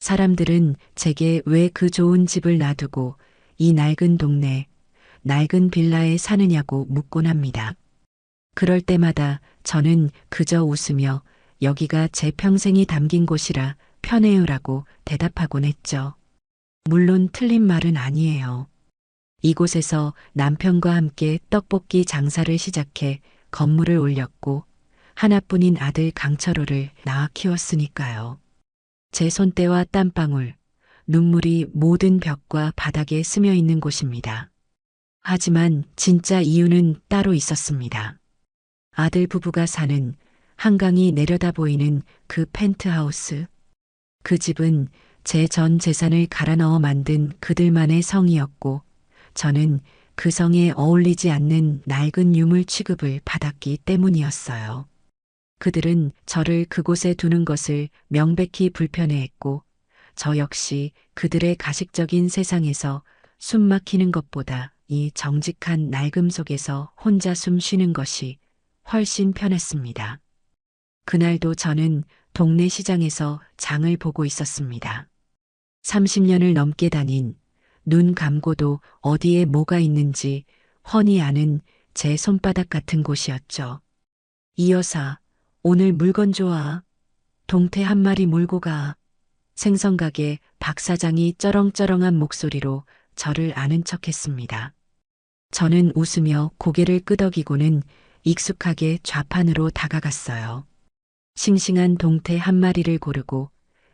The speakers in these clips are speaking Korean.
사람들은 제게 왜 그 좋은 집을 놔두고 이 낡은 동네, 낡은 빌라에 사느냐고 묻곤 합니다. 그럴 때마다 저는 그저 웃으며 여기가 제 평생이 담긴 곳이라 편해요라고 대답하곤 했죠. 물론 틀린 말은 아니에요. 이곳에서 남편과 함께 떡볶이 장사를 시작해 건물을 올렸고 하나뿐인 아들 강철호를 낳아 키웠으니까요. 제 손때와 땀방울, 눈물이 모든 벽과 바닥에 스며 있는 곳입니다. 하지만 진짜 이유는 따로 있었습니다. 아들 부부가 사는 한강이 내려다 보이는 그 펜트하우스. 그 집은 제 전 재산을 갈아 넣어 만든 그들만의 성이었고 저는 그 성에 어울리지 않는 낡은 유물 취급을 받았기 때문이었어요. 그들은 저를 그곳에 두는 것을 명백히 불편해했고 저 역시 그들의 가식적인 세상에서 숨 막히는 것보다 이 정직한 낡음 속에서 혼자 숨 쉬는 것이 훨씬 편했습니다. 그날도 저는 동네 시장에서 장을 보고 있었습니다. 30년을 넘게 다닌 눈 감고도 어디에 뭐가 있는지 훤히 아는 제 손바닥 같은 곳이었죠. 이 여사, 오늘 물건 좋아. 동태 한 마리 몰고 가. 생선가게 박 사장이 쩌렁쩌렁한 목소리로 저를 아는 척했습니다. 저는 웃으며 고개를 끄덕이고는 익숙하게 좌판으로 다가갔어요. 싱싱한 동태 한 마리를 고르고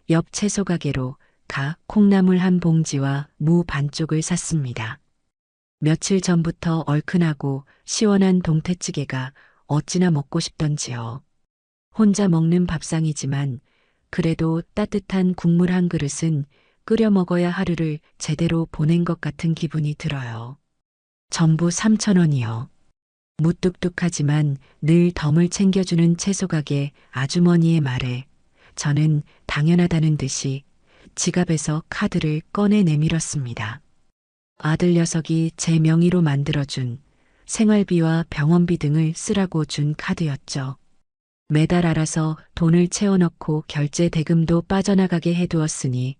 옆 채소 가게로 가 콩나물 한 봉지와 무 반쪽을 샀습니다. 며칠 전부터 얼큰하고 시원한 동태찌개가 어찌나 먹고 싶던지요. 혼자 먹는 밥상이지만 그래도 따뜻한 국물 한 그릇은 끓여 먹어야 하루를 제대로 보낸 것 같은 기분이 들어요. 전부 3,000원이요. 무뚝뚝하지만 늘 덤을 챙겨주는 채소가게 아주머니의 말에 저는 당연하다는 듯이 지갑에서 카드를 꺼내 내밀었습니다. 아들 녀석이 제 명의로 만들어준 생활비와 병원비 등을 쓰라고 준 카드였죠. 매달 알아서 돈을 채워넣고 결제 대금도 빠져나가게 해두었으니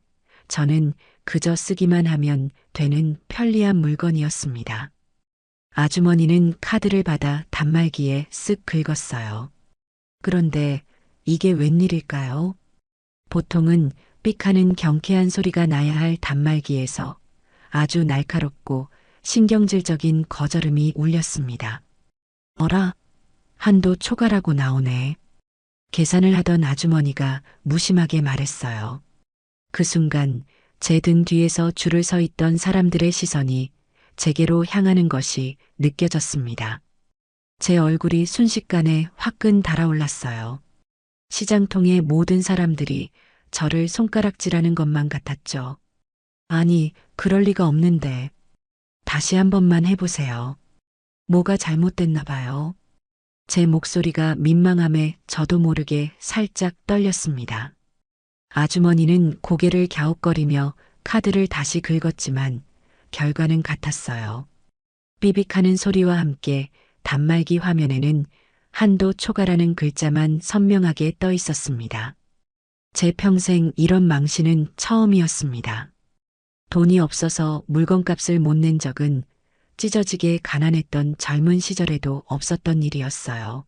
저는 그저 쓰기만 하면 되는 편리한 물건이었습니다. 아주머니는 카드를 받아 단말기에 쓱 긁었어요. 그런데 이게 웬일일까요? 보통은 삑하는 경쾌한 소리가 나야 할 단말기에서 아주 날카롭고 신경질적인 거절음이 울렸습니다. 어라, 한도 초과라고 나오네. 계산을 하던 아주머니가 무심하게 말했어요. 그 순간 제 등 뒤에서 줄을 서 있던 사람들의 시선이 제게로 향하는 것이 느껴졌습니다. 제 얼굴이 순식간에 화끈 달아올랐어요. 시장통의 모든 사람들이 저를 손가락질하는 것만 같았죠. 아니, 그럴 리가 없는데. 다시 한 번만 해보세요. 뭐가 잘못됐나 봐요. 제 목소리가 민망함에 저도 모르게 살짝 떨렸습니다. 아주머니는 고개를 갸웃거리며 카드를 다시 긁었지만 결과는 같았어요. 삐빅하는 소리와 함께 단말기 화면에는 한도 초과라는 글자만 선명하게 떠 있었습니다. 제 평생 이런 망신은 처음이었습니다. 돈이 없어서 물건값을 못 낸 적은 찢어지게 가난했던 젊은 시절에도 없었던 일이었어요.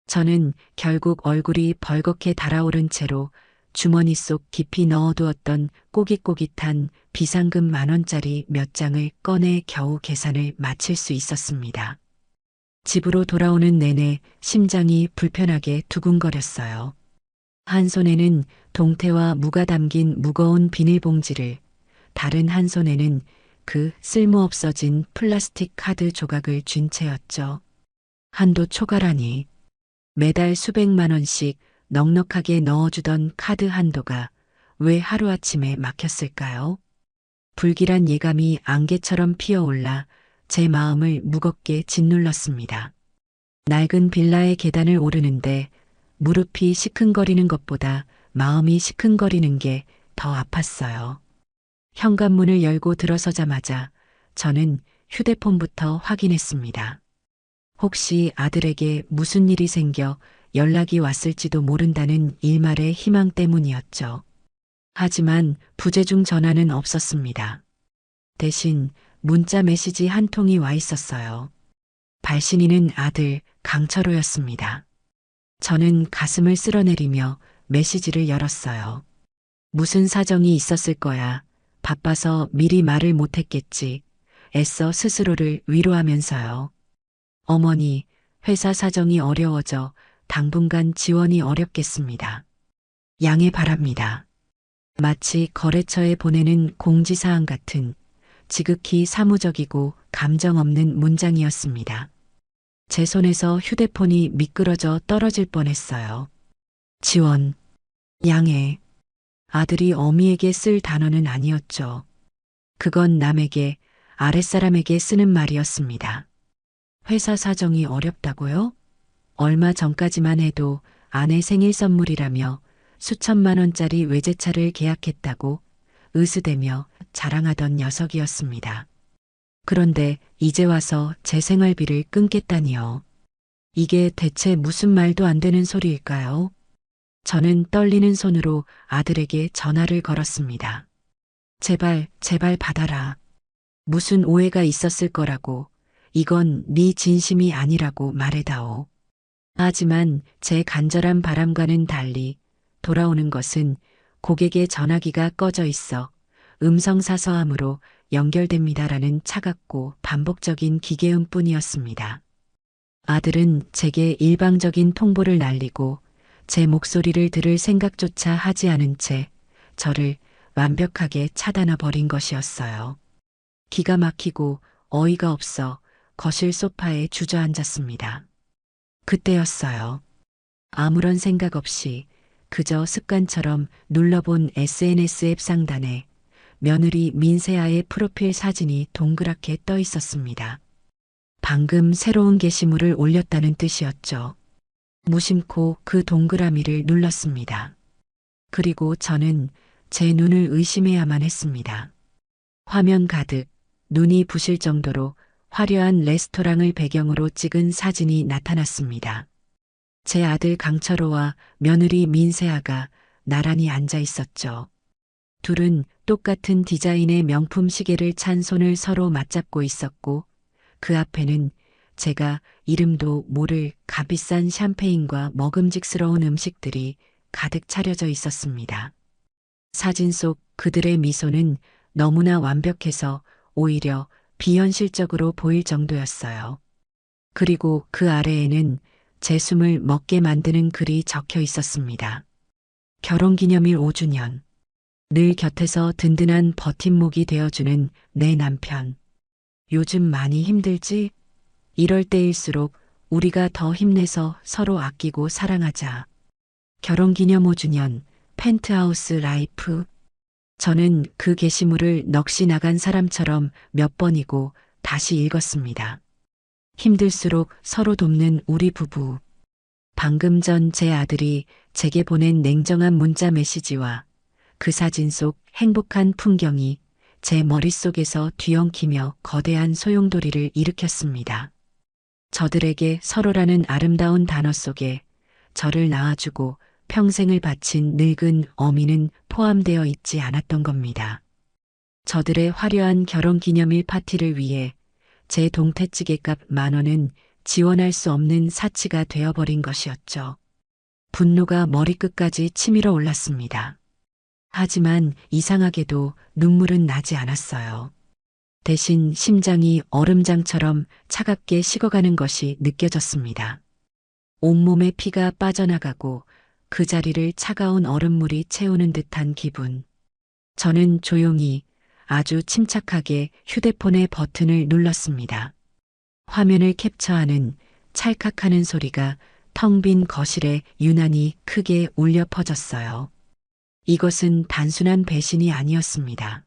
저는 결국 얼굴이 벌겋게 달아오른 채로 주머니 속 깊이 넣어두었던 꼬깃꼬깃한 비상금 10,000원짜리 몇 장을 꺼내 겨우 계산을 마칠 수 있었습니다. 집으로 돌아오는 내내 심장이 불편하게 두근거렸어요. 한 손에는 동태와 무가 담긴 무거운 비닐봉지를, 다른 한 손에는 그 쓸모없어진 플라스틱 카드 조각을 쥔 채였죠. 한도 초과라니. 매달 수백만 원씩 넉넉하게 넣어주던 카드 한도가 왜 하루아침에 막혔을까요? 불길한 예감이 안개처럼 피어올라 제 마음을 무겁게 짓눌렀습니다. 낡은 빌라의 계단을 오르는데 무릎이 시큰거리는 것보다 마음이 시큰거리는 게 더 아팠어요. 현관문을 열고 들어서자마자 저는 휴대폰부터 확인했습니다. 혹시 아들에게 무슨 일이 생겨 연락이 왔을지도 모른다는 일말의 희망 때문이었죠. 하지만 부재중 전화는 없었습니다. 대신 문자 메시지 한 통이 와 있었어요. 발신인은 아들 강철호였습니다. 저는 가슴을 쓸어내리며 메시지를 열었어요. 무슨 사정이 있었을 거야. 바빠서 미리 말을 못했겠지. 애써 스스로를 위로하면서요. 어머니, 회사 사정이 어려워져 당분간 지원이 어렵겠습니다. 양해 바랍니다. 마치 거래처에 보내는 공지사항 같은 지극히 사무적이고 감정 없는 문장이었습니다. 제 손에서 휴대폰이 미끄러져 떨어질 뻔했어요. 지원, 양해. 아들이 어미에게 쓸 단어는 아니었죠. 그건 남에게, 아랫사람에게 쓰는 말이었습니다. 회사 사정이 어렵다고요? 얼마 전까지만 해도 아내 생일 선물이라며 수천만 원짜리 외제차를 계약했다고 으스대며 자랑하던 녀석이었습니다. 그런데 이제 와서 제 생활비를 끊겠다니요. 이게 대체 무슨 말도 안 되는 소리일까요? 저는 떨리는 손으로 아들에게 전화를 걸었습니다. 제발, 제발 받아라. 무슨 오해가 있었을 거라고. 이건 네 진심이 아니라고 말해다오. 하지만 제 간절한 바람과는 달리 돌아오는 것은 고객의 전화기가 꺼져 있어 음성사서함으로 연결됩니다라는 차갑고 반복적인 기계음뿐이었습니다. 아들은 제게 일방적인 통보를 날리고 제 목소리를 들을 생각조차 하지 않은 채 저를 완벽하게 차단해 버린 것이었어요. 기가 막히고 어이가 없어 거실 소파에 주저앉았습니다. 그때였어요. 아무런 생각 없이 그저 습관처럼 눌러본 SNS 앱 상단에 며느리 민세아의 프로필 사진이 동그랗게 떠 있었습니다. 방금 새로운 게시물을 올렸다는 뜻이었죠. 무심코 그 동그라미를 눌렀습니다. 그리고 저는 제 눈을 의심해야만 했습니다. 화면 가득 눈이 부실 정도로 화려한 레스토랑을 배경으로 찍은 사진이 나타났습니다. 제 아들 강철호와 며느리 민세아가 나란히 앉아 있었죠. 둘은 똑같은 디자인의 명품 시계를 찬 손을 서로 맞잡고 있었고 그 앞에는 제가 이름도 모를 값비싼 샴페인과 먹음직스러운 음식들이 가득 차려져 있었습니다. 사진 속 그들의 미소는 너무나 완벽해서 오히려 비현실적으로 보일 정도였어요. 그리고 그 아래에는 제 숨을 먹게 만드는 글이 적혀 있었습니다. 결혼기념일 5주년. 늘 곁에서 든든한 버팀목이 되어주는 내 남편. 요즘 많이 힘들지? 이럴 때일수록 우리가 더 힘내서 서로 아끼고 사랑하자. 결혼기념 5주년 펜트하우스 라이프. 저는 그 게시물을 넋이 나간 사람처럼 몇 번이고 다시 읽었습니다. 힘들수록 서로 돕는 우리 부부. 방금 전 제 아들이 제게 보낸 냉정한 문자 메시지와 그 사진 속 행복한 풍경이 제 머릿속에서 뒤엉키며 거대한 소용돌이를 일으켰습니다. 저들에게 서로라는 아름다운 단어 속에 저를 낳아주고 평생을 바친 늙은 어미는 포함되어 있지 않았던 겁니다. 저들의 화려한 결혼기념일 파티를 위해 제 동태찌개값 10,000원은 지원할 수 없는 사치가 되어버린 것이었죠. 분노가 머리끝까지 치밀어 올랐습니다. 하지만 이상하게도 눈물은 나지 않았어요. 대신 심장이 얼음장처럼 차갑게 식어가는 것이 느껴졌습니다. 온몸에 피가 빠져나가고 그 자리를 차가운 얼음물이 채우는 듯한 기분. 저는 조용히 아주 침착하게 휴대폰의 버튼을 눌렀습니다. 화면을 캡처하는 찰칵하는 소리가 텅 빈 거실에 유난히 크게 울려 퍼졌어요. 이것은 단순한 배신이 아니었습니다.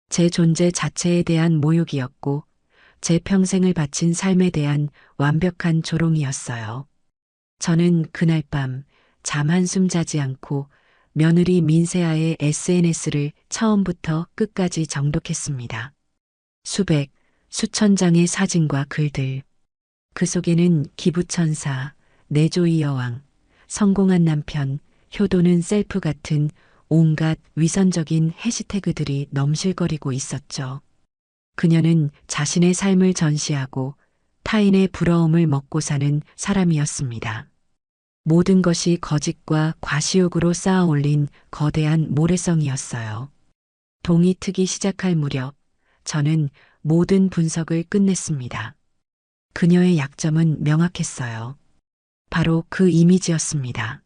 제 존재 자체에 대한 모욕이었고 제 평생을 바친 삶에 대한 완벽한 조롱이었어요. 저는 그날 밤 잠 한숨 자지 않고 며느리 민세아의 SNS를 처음부터 끝까지 정독했습니다. 수백, 수천 장의 사진과 글들. 그 속에는 기부천사, 내조이 여왕, 성공한 남편, 효도는 셀프 같은 온갖 위선적인 해시태그들이 넘실거리고 있었죠. 그녀는 자신의 삶을 전시하고 타인의 부러움을 먹고 사는 사람이었습니다. 모든 것이 거짓과 과시욕으로 쌓아 올린 거대한 모래성이었어요. 동이 트기 시작할 무렵 저는 모든 분석을 끝냈습니다. 그녀의 약점은 명확했어요. 바로 그 이미지였습니다.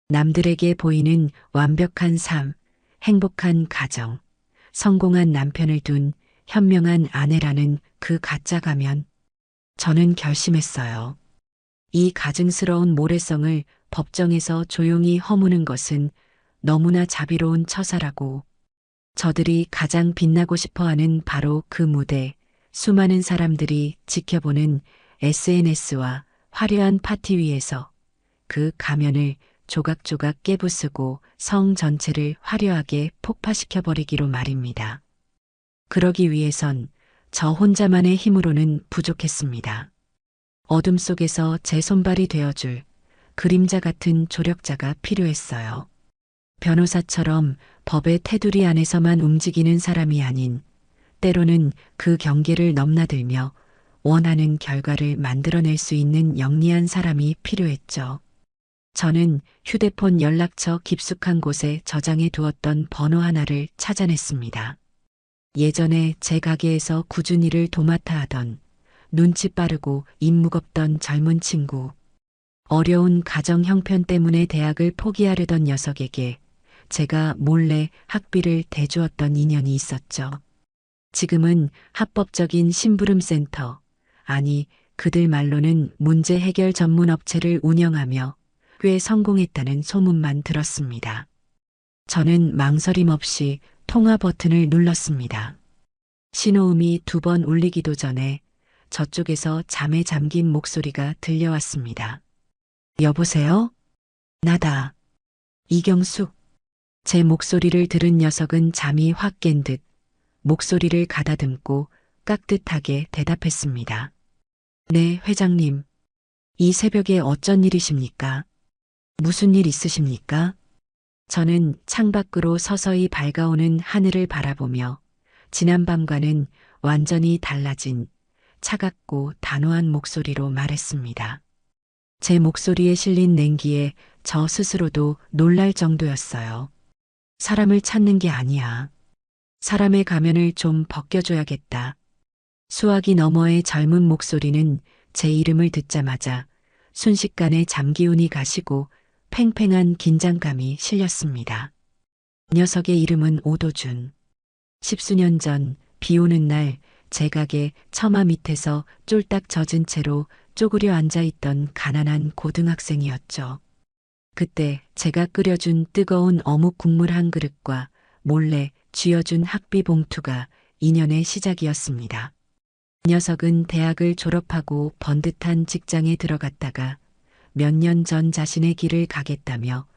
남들에게 보이는 완벽한 삶, 행복한 가정, 성공한 남편을 둔 현명한 아내라는 그 가짜 가면. 저는 결심했어요. 이 가증스러운 모래성을 법정에서 조용히 허무는 것은 너무나 자비로운 처사라고. 저들이 가장 빛나고 싶어 하는 바로 그 무대, 수많은 사람들이 지켜보는 SNS와 화려한 파티 위에서 그 가면을 조각조각 깨부수고 성 전체를 화려하게 폭파시켜버리기로 말입니다. 그러기 위해선 저 혼자만의 힘으로는 부족했습니다. 어둠 속에서 제 손발이 되어줄 그림자 같은 조력자가 필요했어요. 변호사처럼 법의 테두리 안에서만 움직이는 사람이 아닌, 때로는 그 경계를 넘나들며 원하는 결과를 만들어낼 수 있는 영리한 사람이 필요했죠. 저는 휴대폰 연락처 깊숙한 곳에 저장해 두었던 번호 하나를 찾아냈습니다. 예전에 제 가게에서 꾸준히 일을 도맡아 하던 눈치 빠르고 입 무겁던 젊은 친구. 어려운 가정 형편 때문에 대학을 포기하려던 녀석에게 제가 몰래 학비를 대주었던 인연이 있었죠. 지금은 합법적인 심부름센터, 아니 그들 말로는 문제 해결 전문 업체를 운영하며 꽤 성공했다는 소문만 들었습니다. 저는 망설임 없이 통화 버튼을 눌렀습니다. 신호음이 2번 울리기도 전에 저쪽에서 잠에 잠긴 목소리가 들려왔습니다. 여보세요? 나다. 이경숙. 제 목소리를 들은 녀석은 잠이 확 깬 듯 목소리를 가다듬고 깍듯하게 대답했습니다. 네, 회장님. 이 새벽에 어쩐 일이십니까? 무슨 일 있으십니까? 저는 창밖으로 서서히 밝아오는 하늘을 바라보며 지난밤과는 완전히 달라진 차갑고 단호한 목소리로 말했습니다. 제 목소리에 실린 냉기에 저 스스로도 놀랄 정도였어요. 사람을 찾는 게 아니야. 사람의 가면을 좀 벗겨줘야겠다. 수화기 너머의 젊은 목소리는 제 이름을 듣자마자 순식간에 잠기운이 가시고 팽팽한 긴장감이 실렸습니다. 녀석의 이름은 오도준. 10수년 전 비 오는 날 제 가게 처마 밑에서 쫄딱 젖은 채로 쪼그려 앉아있던 가난한 고등학생이었죠. 그때 제가 끓여준 뜨거운 어묵 국물 한 그릇과 몰래 쥐어준 학비 봉투가 인연의 시작이었습니다. 녀석은 대학을 졸업하고 번듯한 직장에 들어갔다가 몇 년 전 자신의 길을 가겠다며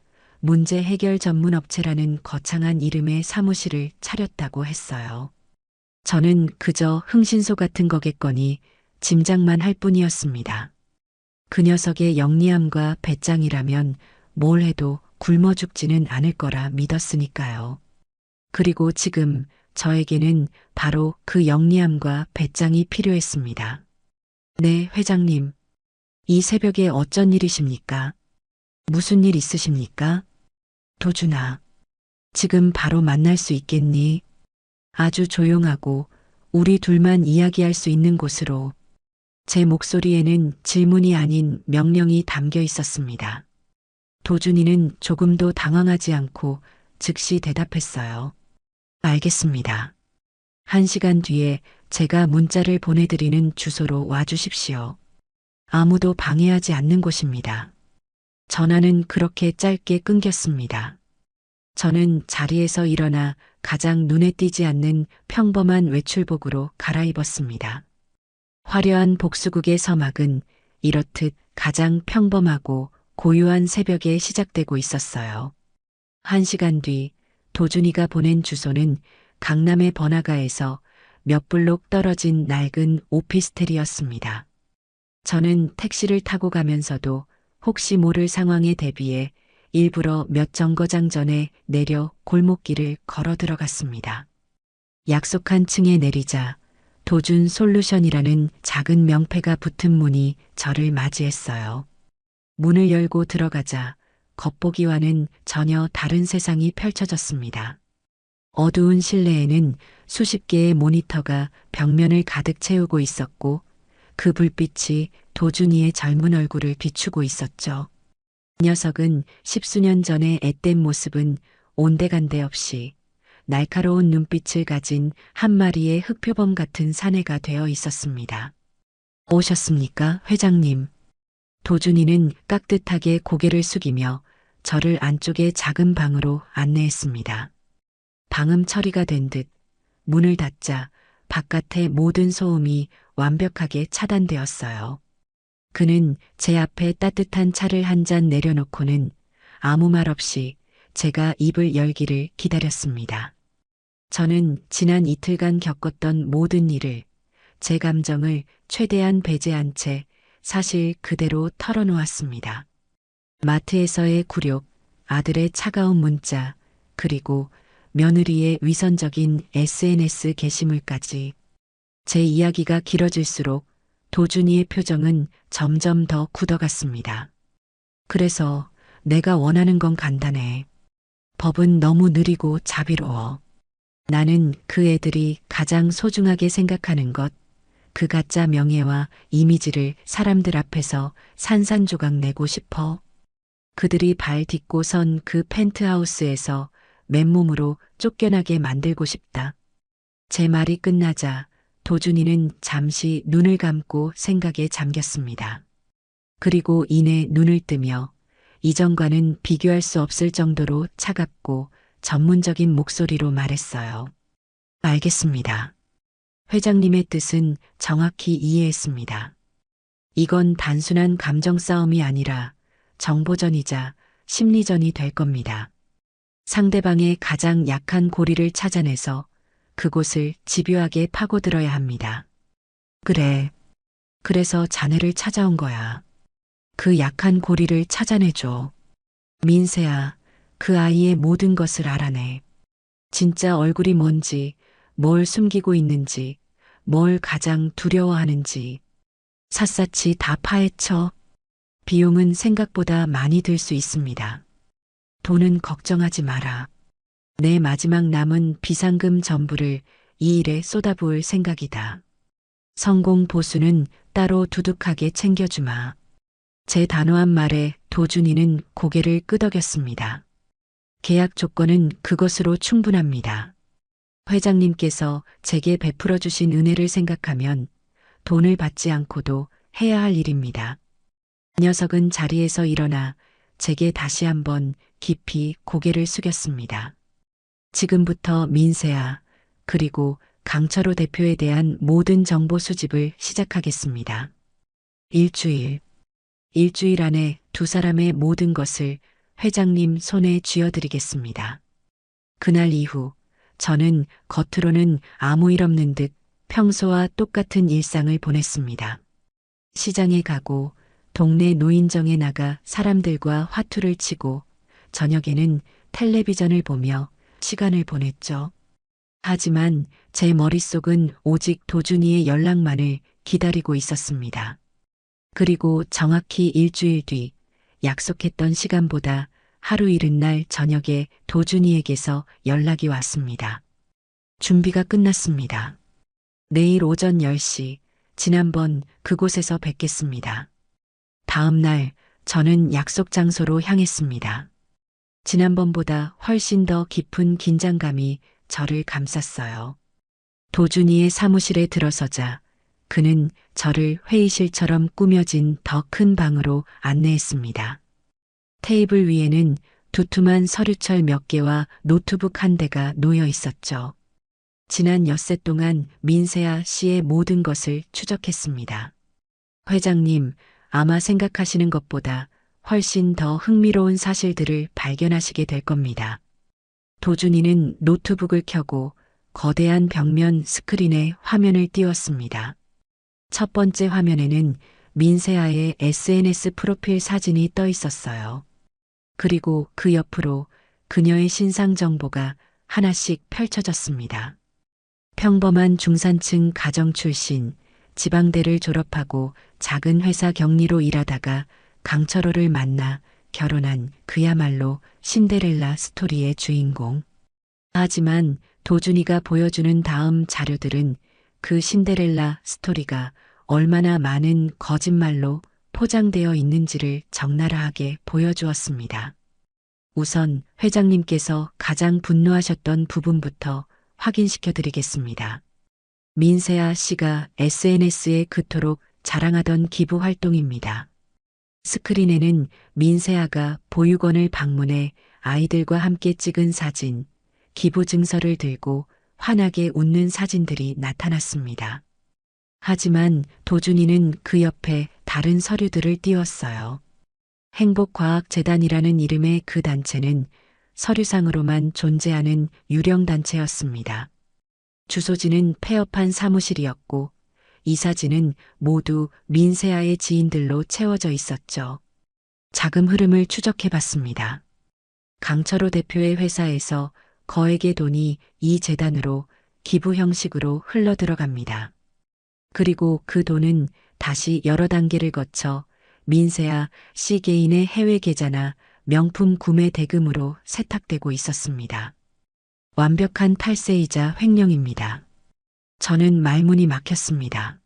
문제 해결 전문 업체라는 거창한 이름의 사무실을 차렸다고 했어요. 저는 그저 흥신소 같은 거겠거니 짐작만 할 뿐이었습니다. 그 녀석의 영리함과 배짱이라면 뭘 해도 굶어 죽지는 않을 거라 믿었으니까요. 그리고 지금 저에게는 바로 그 영리함과 배짱이 필요했습니다. 네, 회장님. 이 새벽에 어쩐 일이십니까? 무슨 일 있으십니까? 도준아, 지금 바로 만날 수 있겠니? 아주 조용하고 우리 둘만 이야기할 수 있는 곳으로. 제 목소리에는 질문이 아닌 명령이 담겨 있었습니다. 도준이는 조금도 당황하지 않고 즉시 대답했어요. 알겠습니다. 1시간 뒤에 제가 문자를 보내드리는 주소로 와주십시오. 아무도 방해하지 않는 곳입니다. 전화는 그렇게 짧게 끊겼습니다. 저는 자리에서 일어나 가장 눈에 띄지 않는 평범한 외출복으로 갈아입었습니다. 화려한 복수국의 서막은 이렇듯 가장 평범하고 고요한 새벽에 시작되고 있었어요. 1시간 뒤 도준이가 보낸 주소는 강남의 번화가에서 몇 블록 떨어진 낡은 오피스텔이었습니다. 저는 택시를 타고 가면서도 혹시 모를 상황에 대비해 일부러 몇 정거장 전에 내려 골목길을 걸어 들어갔습니다. 약속한 층에 내리자 도준 솔루션이라는 작은 명패가 붙은 문이 저를 맞이했어요. 문을 열고 들어가자 겉보기와는 전혀 다른 세상이 펼쳐졌습니다. 어두운 실내에는 수십 개의 모니터가 벽면을 가득 채우고 있었고 그 불빛이 도준이의 젊은 얼굴을 비추고 있었죠. 이 녀석은 십수년 전의 앳된 모습은 온데간데 없이 날카로운 눈빛을 가진 한 마리의 흑표범 같은 사내가 되어 있었습니다. 오셨습니까, 회장님? 도준이는 깍듯하게 고개를 숙이며 저를 안쪽의 작은 방으로 안내했습니다. 방음 처리가 된 듯 문을 닫자 바깥의 모든 소음이 완벽하게 차단되었어요. 그는 제 앞에 따뜻한 차를 한 잔 내려놓고는 아무 말 없이 제가 입을 열기를 기다렸습니다. 저는 지난 이틀간 겪었던 모든 일을, 제 감정을 최대한 배제한 채 사실 그대로 털어놓았습니다. 마트에서의 굴욕, 아들의 차가운 문자, 그리고 며느리의 위선적인 SNS 게시물까지. 제 이야기가 길어질수록 도준이의 표정은 점점 더 굳어갔습니다. 그래서 내가 원하는 건 간단해. 법은 너무 느리고 자비로워. 나는 그 애들이 가장 소중하게 생각하는 것, 그 가짜 명예와 이미지를 사람들 앞에서 산산조각 내고 싶어. 그들이 발 딛고 선 그 펜트하우스에서 맨몸으로 쫓겨나게 만들고 싶다. 제 말이 끝나자 도준이는 잠시 눈을 감고 생각에 잠겼습니다. 그리고 이내 눈을 뜨며 이전과는 비교할 수 없을 정도로 차갑고 전문적인 목소리로 말했어요. 알겠습니다. 회장님의 뜻은 정확히 이해했습니다. 이건 단순한 감정 싸움이 아니라 정보전이자 심리전이 될 겁니다. 상대방의 가장 약한 고리를 찾아내서 그곳을 집요하게 파고들어야 합니다. 그래. 그래서 자네를 찾아온 거야. 그 약한 고리를 찾아내줘. 민세야, 그 아이의 모든 것을 알아내. 진짜 얼굴이 뭔지, 뭘 숨기고 있는지, 뭘 가장 두려워하는지. 샅샅이 다 파헤쳐. 비용은 생각보다 많이 들 수 있습니다. 돈은 걱정하지 마라. 내 마지막 남은 비상금 전부를 이 일에 쏟아부을 생각이다. 성공 보수는 따로 두둑하게 챙겨주마. 제 단호한 말에 도준이는 고개를 끄덕였습니다. 계약 조건은 그것으로 충분합니다. 회장님께서 제게 베풀어 주신 은혜를 생각하면 돈을 받지 않고도 해야 할 일입니다. 녀석은 자리에서 일어나 제게 다시 한번 깊이 고개를 숙였습니다. 지금부터 민세야, 그리고 강철호 대표에 대한 모든 정보 수집을 시작하겠습니다. 일주일 안에 두 사람의 모든 것을 회장님 손에 쥐어드리겠습니다. 그날 이후 저는 겉으로는 아무 일 없는 듯 평소와 똑같은 일상을 보냈습니다. 시장에 가고 동네 노인정에 나가 사람들과 화투를 치고 저녁에는 텔레비전을 보며 시간을 보냈죠. 하지만 제 머릿속은 오직 도준이의 연락만을 기다리고 있었습니다. 그리고 정확히 일주일 뒤 약속했던 시간보다 하루 이른 날 저녁에 도준이에게서 연락이 왔습니다. 준비가 끝났습니다. 내일 오전 10시 지난번 그곳에서 뵙겠습니다. 다음 날 저는 약속 장소로 향했습니다. 지난번보다 훨씬 더 깊은 긴장감이 저를 감쌌어요. 도준이의 사무실에 들어서자 그는 저를 회의실처럼 꾸며진 더 큰 방으로 안내했습니다. 테이블 위에는 두툼한 서류철 몇 개와 노트북 한 대가 놓여 있었죠. 지난 엿새 동안 민세아 씨의 모든 것을 추적했습니다. 회장님, 아마 생각하시는 것보다 훨씬 더 흥미로운 사실들을 발견하시게 될 겁니다. 도준이는 노트북을 켜고 거대한 벽면 스크린에 화면을 띄웠습니다. 첫 번째 화면에는 민세아의 SNS 프로필 사진이 떠 있었어요. 그리고 그 옆으로 그녀의 신상 정보가 하나씩 펼쳐졌습니다. 평범한 중산층 가정 출신, 지방대를 졸업하고 작은 회사 격리로 일하다가 강철호를 만나 결혼한 그야말로 신데렐라 스토리의 주인공. 하지만 도준이가 보여주는 다음 자료들은 그 신데렐라 스토리가 얼마나 많은 거짓말로 포장되어 있는지를 적나라하게 보여주었습니다. 우선 회장님께서 가장 분노하셨던 부분부터 확인시켜 드리겠습니다. 민세아 씨가 SNS에 그토록 자랑하던 기부 활동입니다. 스크린에는 민세아가 보육원을 방문해 아이들과 함께 찍은 사진, 기부 증서를 들고 환하게 웃는 사진들이 나타났습니다. 하지만 도준이는 그 옆에 다른 서류들을 띄웠어요. 행복과학재단이라는 이름의 그 단체는 서류상으로만 존재하는 유령단체였습니다. 주소지는 폐업한 사무실이었고 이 사진은 모두 민세아의 지인들로 채워져 있었죠. 자금 흐름을 추적해 봤습니다. 강철호 대표의 회사에서 거액의 돈이 이 재단으로 기부 형식으로 흘러 들어갑니다. 그리고 그 돈은 다시 여러 단계를 거쳐 민세아 씨 개인의 해외 계좌나 명품 구매 대금으로 세탁되고 있었습니다. 완벽한 탈세이자 횡령입니다. 저는 말문이 막혔습니다.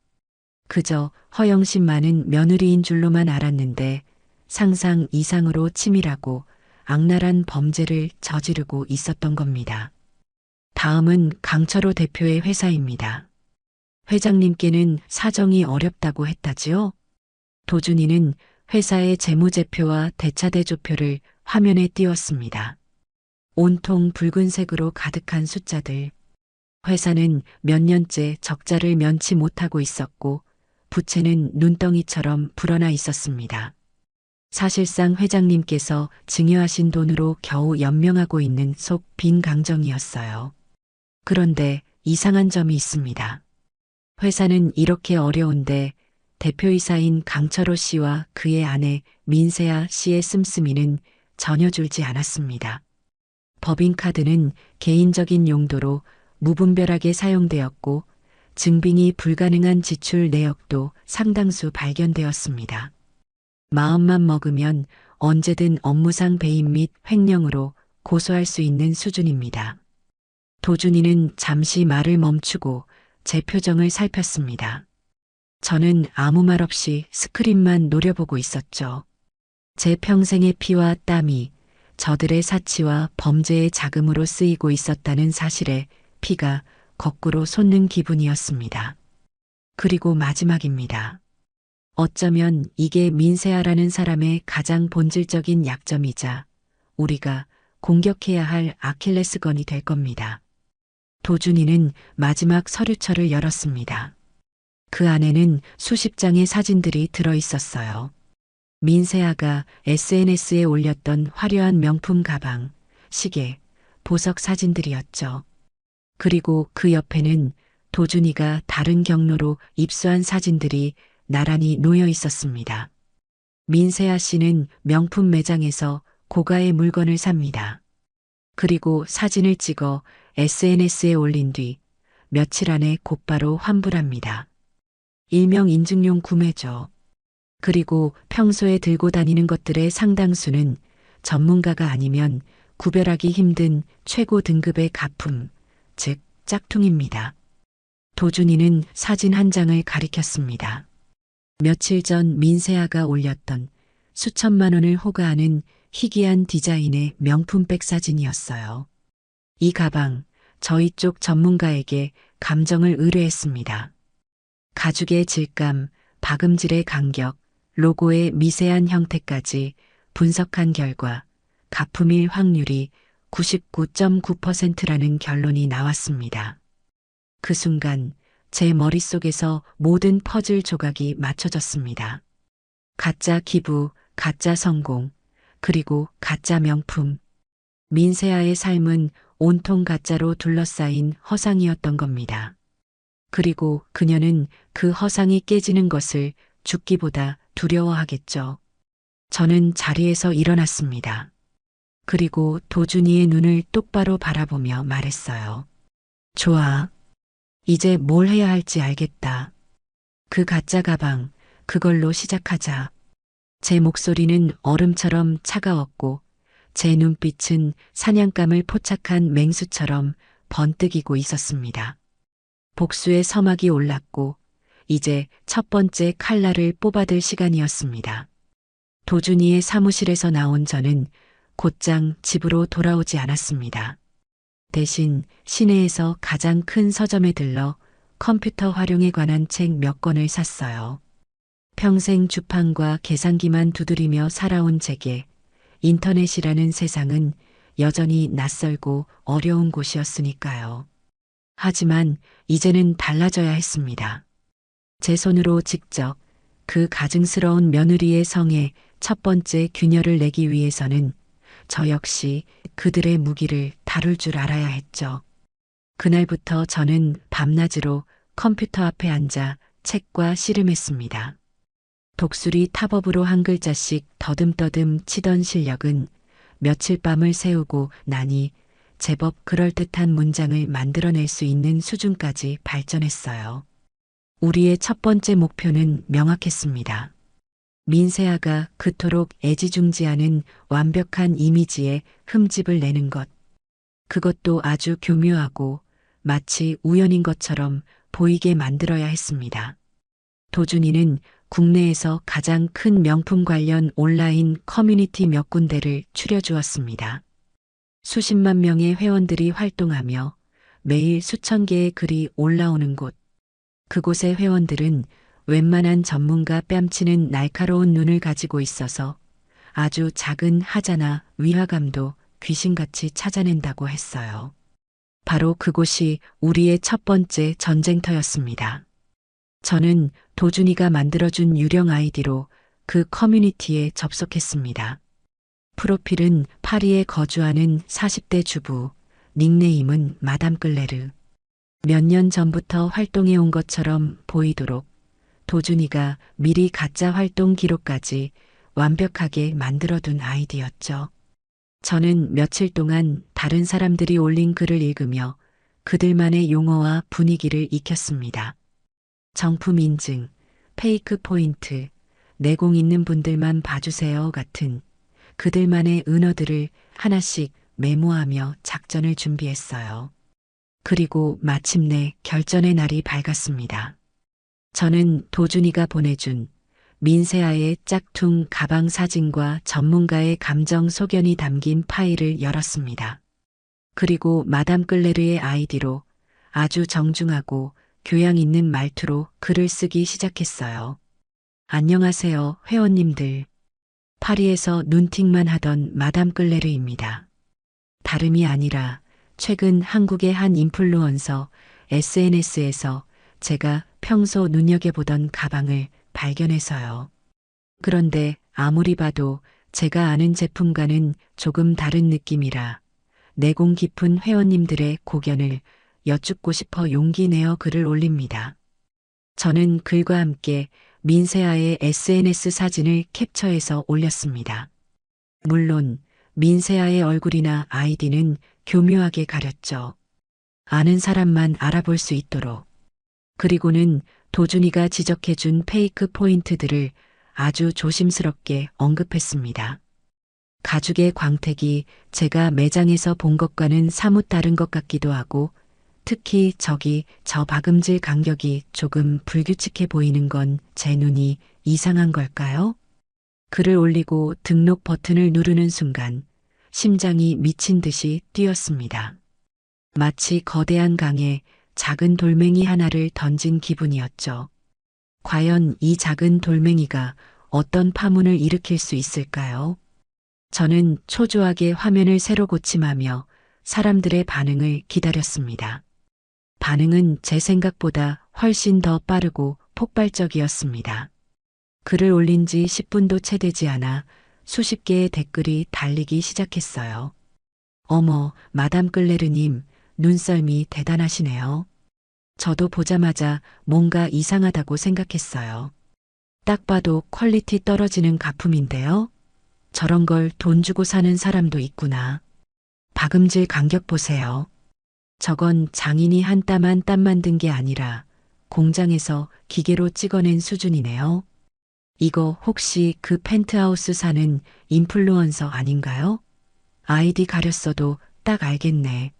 그저 허영심 많은 며느리인 줄로만 알았는데 상상 이상으로 치밀하고 악랄한 범죄를 저지르고 있었던 겁니다. 다음은 강철호 대표의 회사입니다. 회장님께는 사정이 어렵다고 했다지요? 도준이는 회사의 재무제표와 대차대조표를 화면에 띄웠습니다. 온통 붉은색으로 가득한 숫자들. 회사는 몇 년째 적자를 면치 못하고 있었고 부채는 눈덩이처럼 불어나 있었습니다. 사실상 회장님께서 증여하신 돈으로 겨우 연명하고 있는 속 빈 강정이었어요. 그런데 이상한 점이 있습니다. 회사는 이렇게 어려운데 대표이사인 강철호 씨와 그의 아내 민세아 씨의 씀씀이는 전혀 줄지 않았습니다. 법인카드는 개인적인 용도로 무분별하게 사용되었고 증빙이 불가능한 지출 내역도 상당수 발견되었습니다. 마음만 먹으면 언제든 업무상 배임 및 횡령으로 고소할 수 있는 수준입니다. 도준이는 잠시 말을 멈추고 제 표정을 살폈습니다. 저는 아무 말 없이 스크린만 노려보고 있었죠. 제 평생의 피와 땀이 저들의 사치와 범죄의 자금으로 쓰이고 있었다는 사실에 피가 거꾸로 솟는 기분이었습니다. 그리고 마지막입니다. 어쩌면 이게 민세아라는 사람의 가장 본질적인 약점이자 우리가 공격해야 할 아킬레스건이 될 겁니다. 도준이는 마지막 서류철을 열었습니다. 그 안에는 수십 장의 사진들이 들어 있었어요. 민세아가 SNS에 올렸던 화려한 명품 가방, 시계, 보석 사진들이었죠. 그리고 그 옆에는 도준이가 다른 경로로 입수한 사진들이 나란히 놓여 있었습니다. 민세아 씨는 명품 매장에서 고가의 물건을 삽니다. 그리고 사진을 찍어 SNS에 올린 뒤 며칠 안에 곧바로 환불합니다. 일명 인증용 구매죠. 그리고 평소에 들고 다니는 것들의 상당수는 전문가가 아니면 구별하기 힘든 최고 등급의 가품, 즉 짝퉁입니다. 도준이는 사진 한 장을 가리켰습니다. 며칠 전 민세아가 올렸던 수천만 원을 호가하는 희귀한 디자인의 명품백 사진이었어요. 이 가방, 저희 쪽 전문가에게 감정을 의뢰했습니다. 가죽의 질감, 박음질의 간격, 로고의 미세한 형태까지 분석한 결과 가품일 확률이 99.9%라는 결론이 나왔습니다. 그 순간 제 머릿속에서 모든 퍼즐 조각이 맞춰졌습니다. 가짜 기부, 가짜 성공, 그리고 가짜 명품. 민세아의 삶은 온통 가짜로 둘러싸인 허상이었던 겁니다. 그리고 그녀는 그 허상이 깨지는 것을 죽기보다 두려워하겠죠. 저는 자리에서 일어났습니다. 그리고 도준이의 눈을 똑바로 바라보며 말했어요. 좋아. 이제 뭘 해야 할지 알겠다. 그 가짜 가방, 그걸로 시작하자. 제 목소리는 얼음처럼 차가웠고 제 눈빛은 사냥감을 포착한 맹수처럼 번뜩이고 있었습니다. 복수의 서막이 올랐고 이제 첫 번째 칼날을 뽑아들 시간이었습니다. 도준이의 사무실에서 나온 저는 곧장 집으로 돌아오지 않았습니다. 대신 시내에서 가장 큰 서점에 들러 컴퓨터 활용에 관한 책 몇 권을 샀어요. 평생 주판과 계산기만 두드리며 살아온 제게 인터넷이라는 세상은 여전히 낯설고 어려운 곳이었으니까요. 하지만 이제는 달라져야 했습니다. 제 손으로 직접 그 가증스러운 며느리의 성에 첫 번째 균열을 내기 위해서는 저 역시 그들의 무기를 다룰 줄 알아야 했죠. 그날부터 저는 밤낮으로 컴퓨터 앞에 앉아 책과 씨름했습니다. 독수리 탑업으로 한 글자씩 더듬더듬 치던 실력은 며칠 밤을 새우고 나니 제법 그럴듯한 문장을 만들어낼 수 있는 수준까지 발전했어요. 우리의 첫 번째 목표는 명확했습니다. 민세아가 그토록 애지중지하는 완벽한 이미지에 흠집을 내는 것. 그것도 아주 교묘하고 마치 우연인 것처럼 보이게 만들어야 했습니다. 도준이는 국내에서 가장 큰 명품 관련 온라인 커뮤니티 몇 군데를 추려주었습니다. 수십만 명의 회원들이 활동하며 매일 수천 개의 글이 올라오는 곳. 그곳의 회원들은 웬만한 전문가 뺨치는 날카로운 눈을 가지고 있어서 아주 작은 하자나 위화감도 귀신같이 찾아낸다고 했어요. 바로 그곳이 우리의 첫 번째 전쟁터였습니다. 저는 도준이가 만들어준 유령 아이디로 그 커뮤니티에 접속했습니다. 프로필은 파리에 거주하는 40대 주부, 닉네임은 마담 클레르. 몇 년 전부터 활동해 온 것처럼 보이도록 도준이가 미리 가짜 활동 기록까지 완벽하게 만들어둔 아이디였죠. 저는 며칠 동안 다른 사람들이 올린 글을 읽으며 그들만의 용어와 분위기를 익혔습니다. 정품 인증, 페이크 포인트, 내공 있는 분들만 봐주세요 같은 그들만의 은어들을 하나씩 메모하며 작전을 준비했어요. 그리고 마침내 결전의 날이 밝았습니다. 저는 도준이가 보내준 민세아의 짝퉁 가방 사진과 전문가의 감정 소견이 담긴 파일을 열었습니다. 그리고 마담 클레르의 아이디로 아주 정중하고 교양 있는 말투로 글을 쓰기 시작했어요. 안녕하세요, 회원님들. 파리에서 눈팅만 하던 마담 클레르입니다. 다름이 아니라 최근 한국의 한 인플루언서 SNS에서 제가 평소 눈여겨보던 가방을 발견해서요. 그런데 아무리 봐도 제가 아는 제품과는 조금 다른 느낌이라 내공 깊은 회원님들의 고견을 여쭙고 싶어 용기 내어 글을 올립니다. 저는 글과 함께 민세아의 SNS 사진을 캡처해서 올렸습니다. 물론 민세아의 얼굴이나 아이디는 교묘하게 가렸죠. 아는 사람만 알아볼 수 있도록. 그리고는 도준이가 지적해준 페이크 포인트들을 아주 조심스럽게 언급했습니다. 가죽의 광택이 제가 매장에서 본 것과는 사뭇 다른 것 같기도 하고 특히 저 박음질 간격이 조금 불규칙해 보이는 건 제 눈이 이상한 걸까요? 글을 올리고 등록 버튼을 누르는 순간 심장이 미친 듯이 뛰었습니다. 마치 거대한 강에 작은 돌멩이 하나를 던진 기분이었죠. 과연 이 작은 돌멩이가 어떤 파문을 일으킬 수 있을까요? 저는 초조하게 화면을 새로 고침하며 사람들의 반응을 기다렸습니다. 반응은 제 생각보다 훨씬 더 빠르고 폭발적이었습니다. 글을 올린 지 10분도 채 되지 않아 수십 개의 댓글이 달리기 시작했어요. 어머, 마담 클레르님, 눈썰미 대단하시네요. 저도 보자마자 뭔가 이상하다고 생각했어요. 딱 봐도 퀄리티 떨어지는 가품인데요. 저런 걸 돈 주고 사는 사람도 있구나. 박음질 간격 보세요. 저건 장인이 한 땀 한 땀 만든 게 아니라 공장에서 기계로 찍어낸 수준이네요. 이거 혹시 그 펜트하우스 사는 인플루언서 아닌가요? 아이디 가렸어도 딱 알겠네.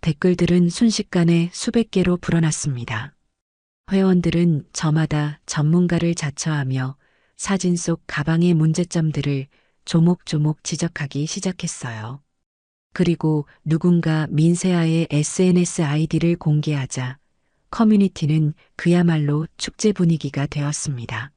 댓글들은 순식간에 수백 개로 불어났습니다. 회원들은 저마다 전문가를 자처하며 사진 속 가방의 문제점들을 조목조목 지적하기 시작했어요. 그리고 누군가 민세아의 SNS 아이디를 공개하자 커뮤니티는 그야말로 축제 분위기가 되었습니다.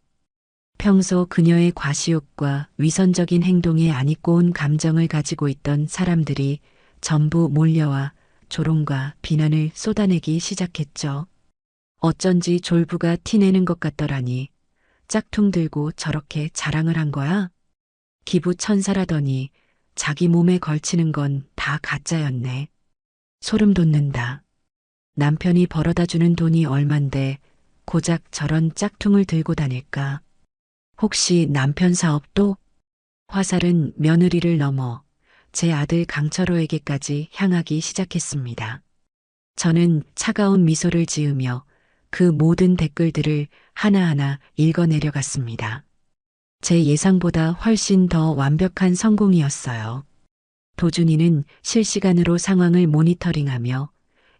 평소 그녀의 과시욕과 위선적인 행동에 안 입고 온 감정을 가지고 있던 사람들이 전부 몰려와 조롱과 비난을 쏟아내기 시작했죠. 어쩐지 졸부가 티내는 것 같더라니. 짝퉁 들고 저렇게 자랑을 한 거야? 기부 천사라더니 자기 몸에 걸치는 건 다 가짜였네. 소름 돋는다. 남편이 벌어다 주는 돈이 얼만데 고작 저런 짝퉁을 들고 다닐까? 혹시 남편 사업도? 화살은 며느리를 넘어 제 아들 강철호에게까지 향하기 시작했습니다. 저는 차가운 미소를 지으며 그 모든 댓글들을 하나하나 읽어내려갔습니다. 제 예상보다 훨씬 더 완벽한 성공이었어요. 도준이는 실시간으로 상황을 모니터링하며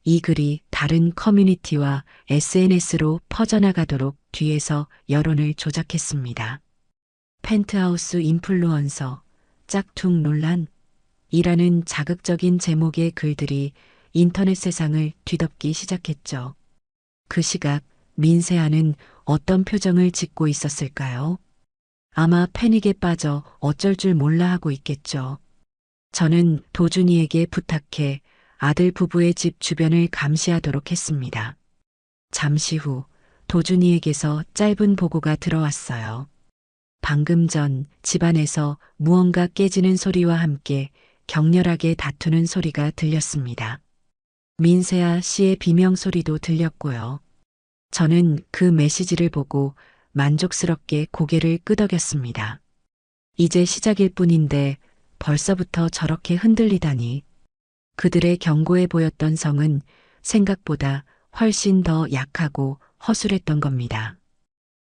이 글이 다른 커뮤니티와 SNS로 퍼져나가도록 뒤에서 여론을 조작했습니다. 펜트하우스 인플루언서, 짝퉁 논란, 이라는 자극적인 제목의 글들이 인터넷 세상을 뒤덮기 시작했죠. 그 시각 민세아는 어떤 표정을 짓고 있었을까요? 아마 패닉에 빠져 어쩔 줄 몰라 하고 있겠죠. 저는 도준이에게 부탁해 아들 부부의 집 주변을 감시하도록 했습니다. 잠시 후 도준이에게서 짧은 보고가 들어왔어요. 방금 전 집안에서 무언가 깨지는 소리와 함께 격렬하게 다투는 소리가 들렸습니다. 민세아 씨의 비명 소리도 들렸고요. 저는 그 메시지를 보고 만족스럽게 고개를 끄덕였습니다. 이제 시작일 뿐인데 벌써부터 저렇게 흔들리다니. 그들의 견고해 보였던 성은 생각보다 훨씬 더 약하고 허술했던 겁니다.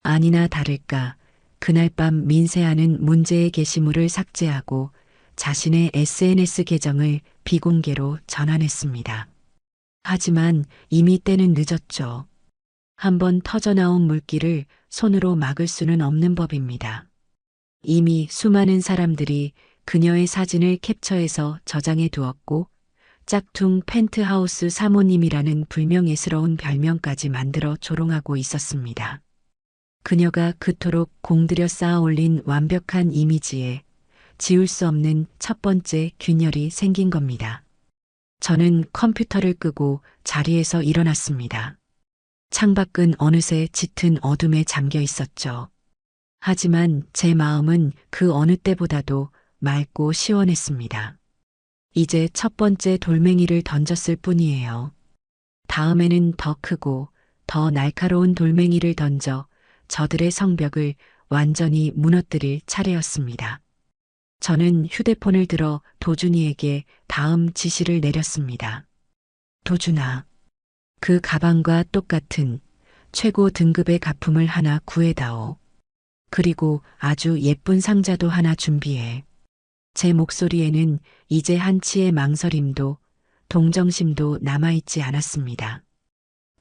아니나 다를까 그날 밤 민세아는 문제의 게시물을 삭제하고 자신의 SNS 계정을 비공개로 전환했습니다. 하지만 이미 때는 늦었죠. 한번 터져나온 물기를 손으로 막을 수는 없는 법입니다. 이미 수많은 사람들이 그녀의 사진을 캡처해서 저장해 두었고 짝퉁 펜트하우스 사모님이라는 불명예스러운 별명까지 만들어 조롱하고 있었습니다. 그녀가 그토록 공들여 쌓아 올린 완벽한 이미지에 지울 수 없는 첫 번째 균열이 생긴 겁니다. 저는 컴퓨터를 끄고 자리에서 일어났습니다. 창밖은 어느새 짙은 어둠에 잠겨 있었죠. 하지만 제 마음은 그 어느 때보다도 맑고 시원했습니다. 이제 첫 번째 돌멩이를 던졌을 뿐이에요. 다음에는 더 크고 더 날카로운 돌멩이를 던져 저들의 성벽을 완전히 무너뜨릴 차례였습니다. 저는 휴대폰을 들어 도준이에게 다음 지시를 내렸습니다. 도준아, 그 가방과 똑같은 최고 등급의 가품을 하나 구해다오. 그리고 아주 예쁜 상자도 하나 준비해. 제 목소리에는 이제 한치의 망설임도 동정심도 남아있지 않았습니다.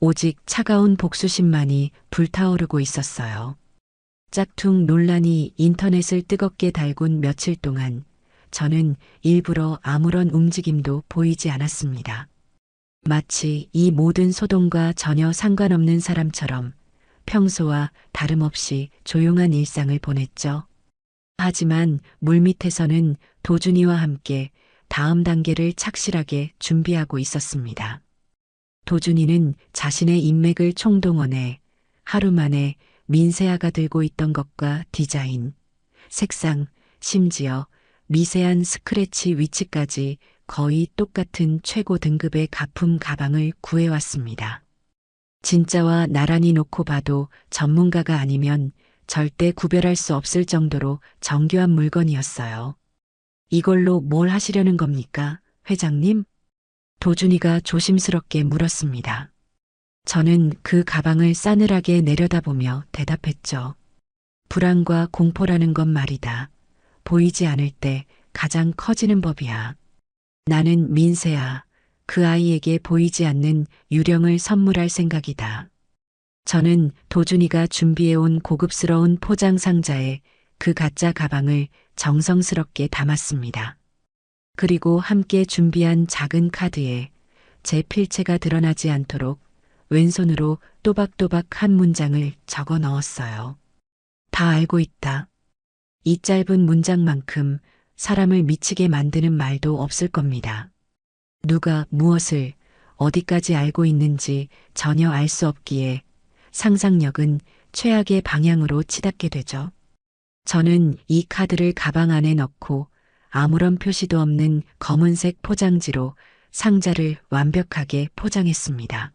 오직 차가운 복수심만이 불타오르고 있었어요. 짝퉁 논란이 인터넷을 뜨겁게 달군 며칠 동안 저는 일부러 아무런 움직임도 보이지 않았습니다. 마치 이 모든 소동과 전혀 상관없는 사람처럼 평소와 다름없이 조용한 일상을 보냈죠. 하지만 물밑에서는 도준이와 함께 다음 단계를 착실하게 준비하고 있었습니다. 도준이는 자신의 인맥을 총동원해 하루 만에 민세아가 들고 있던 것과 디자인, 색상, 심지어 미세한 스크래치 위치까지 거의 똑같은 최고 등급의 가품 가방을 구해왔습니다. 진짜와 나란히 놓고 봐도 전문가가 아니면 절대 구별할 수 없을 정도로 정교한 물건이었어요. 이걸로 뭘 하시려는 겁니까, 회장님? 도준이가 조심스럽게 물었습니다. 저는 그 가방을 싸늘하게 내려다보며 대답했죠. 불안과 공포라는 건 말이다. 보이지 않을 때 가장 커지는 법이야. 나는 민세야. 그 아이에게 보이지 않는 유령을 선물할 생각이다. 저는 도준이가 준비해온 고급스러운 포장 상자에 그 가짜 가방을 정성스럽게 담았습니다. 그리고 함께 준비한 작은 카드에 제 필체가 드러나지 않도록 왼손으로 또박또박 한 문장을 적어 넣었어요. 다 알고 있다. 이 짧은 문장만큼 사람을 미치게 만드는 말도 없을 겁니다. 누가 무엇을 어디까지 알고 있는지 전혀 알 수 없기에 상상력은 최악의 방향으로 치닫게 되죠. 저는 이 카드를 가방 안에 넣고 아무런 표시도 없는 검은색 포장지로 상자를 완벽하게 포장했습니다.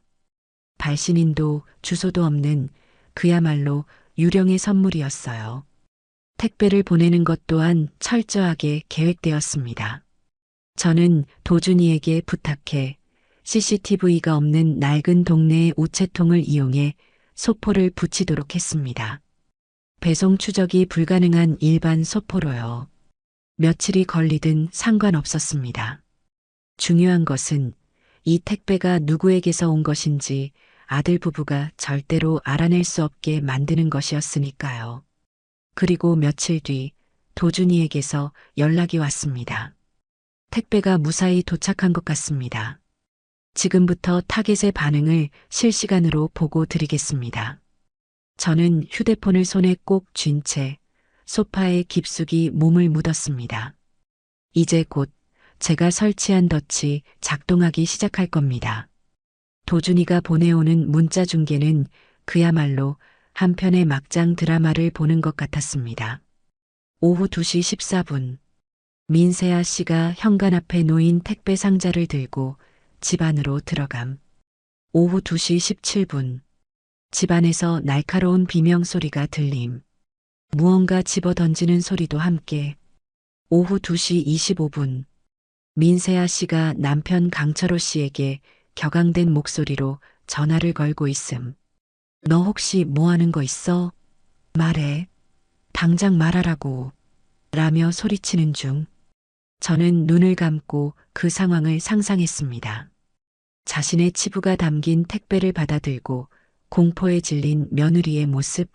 발신인도 주소도 없는 그야말로 유령의 선물이었어요. 택배를 보내는 것 또한 철저하게 계획되었습니다. 저는 도준이에게 부탁해 CCTV가 없는 낡은 동네의 우체통을 이용해 소포를 붙이도록 했습니다. 배송 추적이 불가능한 일반 소포로요. 며칠이 걸리든 상관없었습니다. 중요한 것은 이 택배가 누구에게서 온 것인지 아들 부부가 절대로 알아낼 수 없게 만드는 것이었으니까요. 그리고 며칠 뒤 도준이에게서 연락이 왔습니다. 택배가 무사히 도착한 것 같습니다. 지금부터 타겟의 반응을 실시간으로 보고 드리겠습니다. 저는 휴대폰을 손에 꼭 쥔 채 소파에 깊숙이 몸을 묻었습니다. 이제 곧 제가 설치한 덫이 작동하기 시작할 겁니다. 도준이가 보내오는 문자 중계는 그야말로 한 편의 막장 드라마를 보는 것 같았습니다. 오후 2시 14분. 민세아 씨가 현관 앞에 놓인 택배 상자를 들고 집 안으로 들어감. 오후 2시 17분. 집 안에서 날카로운 비명 소리가 들림. 무언가 집어 던지는 소리도 함께. 오후 2시 25분. 민세아 씨가 남편 강철호 씨에게 격앙된 목소리로 전화를 걸고 있음. 너 혹시 뭐 하는 거 있어? 말해. 당장 말하라고. 라며 소리치는 중. 저는 눈을 감고 그 상황을 상상했습니다. 자신의 치부가 담긴 택배를 받아들고 공포에 질린 며느리의 모습,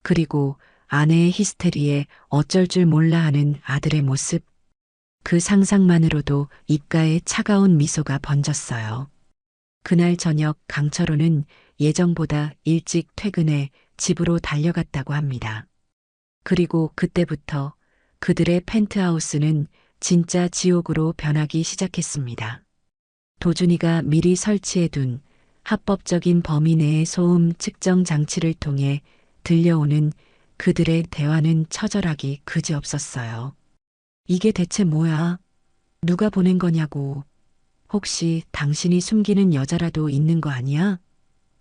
그리고 아내의 히스테리에 어쩔 줄 몰라 하는 아들의 모습, 그 상상만으로도 입가에 차가운 미소가 번졌어요. 그날 저녁 강철호는 예정보다 일찍 퇴근해 집으로 달려갔다고 합니다. 그리고 그때부터 그들의 펜트하우스는 진짜 지옥으로 변하기 시작했습니다. 도준이가 미리 설치해둔 합법적인 범위 내의 소음 측정 장치를 통해 들려오는 그들의 대화는 처절하기 그지없었어요. 이게 대체 뭐야? 누가 보낸 거냐고. 혹시 당신이 숨기는 여자라도 있는 거 아니야?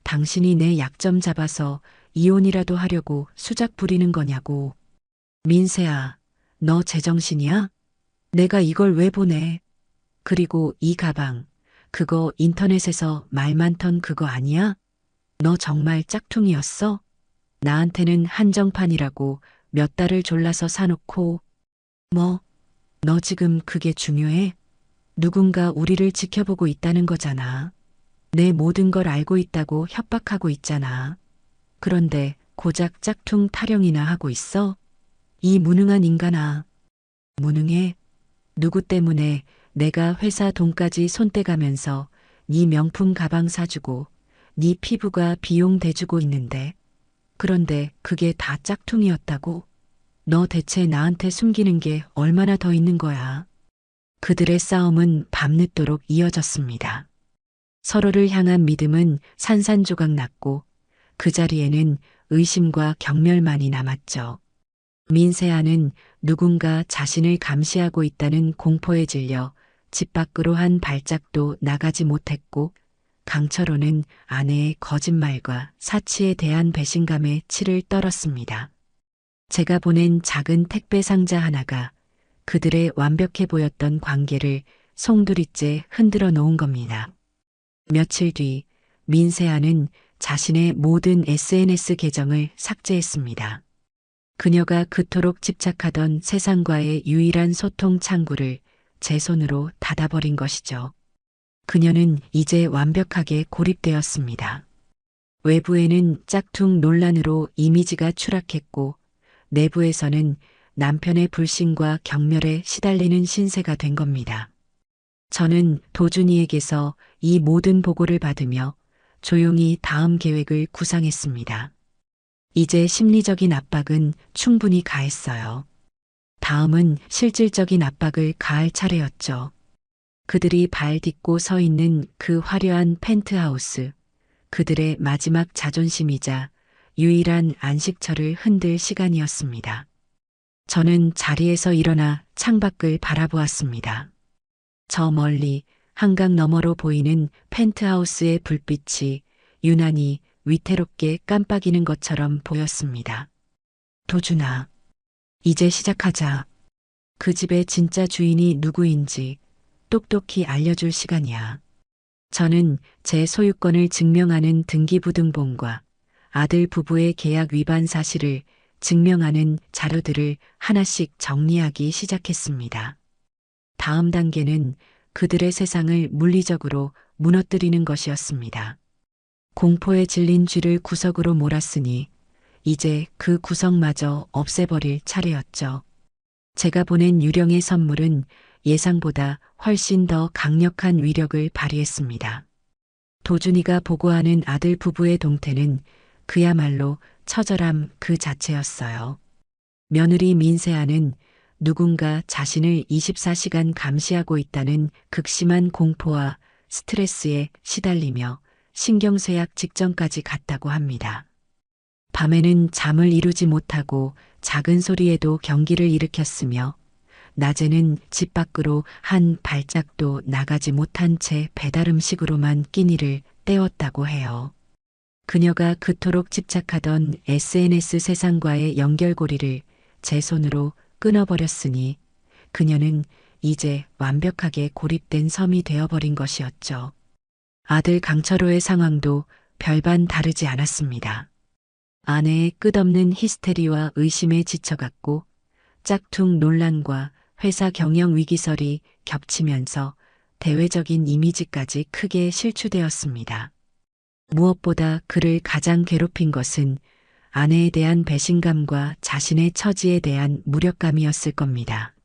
당신이 내 약점 잡아서 이혼이라도 하려고 수작 부리는 거냐고. 민세야, 너 제정신이야? 내가 이걸 왜 보내? 그리고 이 가방, 그거 인터넷에서 말 많던 그거 아니야? 너 정말 짝퉁이었어? 나한테는 한정판이라고 몇 달을 졸라서 사놓고. 뭐, 너 지금 그게 중요해? 누군가 우리를 지켜보고 있다는 거잖아. 내 모든 걸 알고 있다고 협박하고 있잖아. 그런데 고작 짝퉁 타령이나 하고 있어? 이 무능한 인간아. 무능해? 누구 때문에 내가 회사 돈까지 손떼가면서 네 명품 가방 사주고 네 피부가 비용 대주고 있는데. 그런데 그게 다 짝퉁이었다고? 너 대체 나한테 숨기는 게 얼마나 더 있는 거야? 그들의 싸움은 밤늦도록 이어졌습니다. 서로를 향한 믿음은 산산조각 났고 그 자리에는 의심과 경멸만이 남았죠. 민세아는 누군가 자신을 감시하고 있다는 공포에 질려 집 밖으로 한 발짝도 나가지 못했고, 강철호는 아내의 거짓말과 사치에 대한 배신감에 치를 떨었습니다. 제가 보낸 작은 택배 상자 하나가 그들의 완벽해 보였던 관계를 송두리째 흔들어 놓은 겁니다. 며칠 뒤 민세아는 자신의 모든 SNS 계정을 삭제했습니다. 그녀가 그토록 집착하던 세상과의 유일한 소통 창구를 제 손으로 닫아버린 것이죠. 그녀는 이제 완벽하게 고립되었습니다. 외부에는 짝퉁 논란으로 이미지가 추락했고 내부에서는 남편의 불신과 경멸에 시달리는 신세가 된 겁니다. 저는 도준이에게서 이 모든 보고를 받으며 조용히 다음 계획을 구상했습니다. 이제 심리적인 압박은 충분히 가했어요. 다음은 실질적인 압박을 가할 차례였죠. 그들이 발 딛고 서 있는 그 화려한 펜트하우스, 그들의 마지막 자존심이자 유일한 안식처를 흔들 시간이었습니다. 저는 자리에서 일어나 창밖을 바라보았습니다. 저 멀리 한강 너머로 보이는 펜트하우스의 불빛이 유난히 위태롭게 깜빡이는 것처럼 보였습니다. 도준아, 이제 시작하자. 그 집의 진짜 주인이 누구인지 똑똑히 알려줄 시간이야. 저는 제 소유권을 증명하는 등기부등본과 아들 부부의 계약 위반 사실을 증명하는 자료들을 하나씩 정리하기 시작했습니다. 다음 단계는 그들의 세상을 물리적으로 무너뜨리는 것이었습니다. 공포에 질린 쥐를 구석으로 몰았으니 이제 그 구석마저 없애버릴 차례였죠. 제가 보낸 유령의 선물은 예상보다 훨씬 더 강력한 위력을 발휘했습니다. 도준이가 보고하는 아들 부부의 동태는 그야말로 처절함 그 자체였어요. 며느리 민세아는 누군가 자신을 24시간 감시하고 있다는 극심한 공포와 스트레스에 시달리며 신경쇠약 직전까지 갔다고 합니다. 밤에는 잠을 이루지 못하고 작은 소리에도 경기를 일으켰으며 낮에는 집 밖으로 한 발짝도 나가지 못한 채 배달 음식으로만 끼니를 때웠다고 해요. 그녀가 그토록 집착하던 SNS 세상과의 연결고리를 제 손으로 끊어버렸으니 그녀는 이제 완벽하게 고립된 섬이 되어버린 것이었죠. 아들 강철호의 상황도 별반 다르지 않았습니다. 아내의 끝없는 히스테리와 의심에 지쳐갔고 짝퉁 논란과 회사 경영 위기설이 겹치면서 대외적인 이미지까지 크게 실추되었습니다. 무엇보다 그를 가장 괴롭힌 것은 아내에 대한 배신감과 자신의 처지에 대한 무력감이었을 겁니다.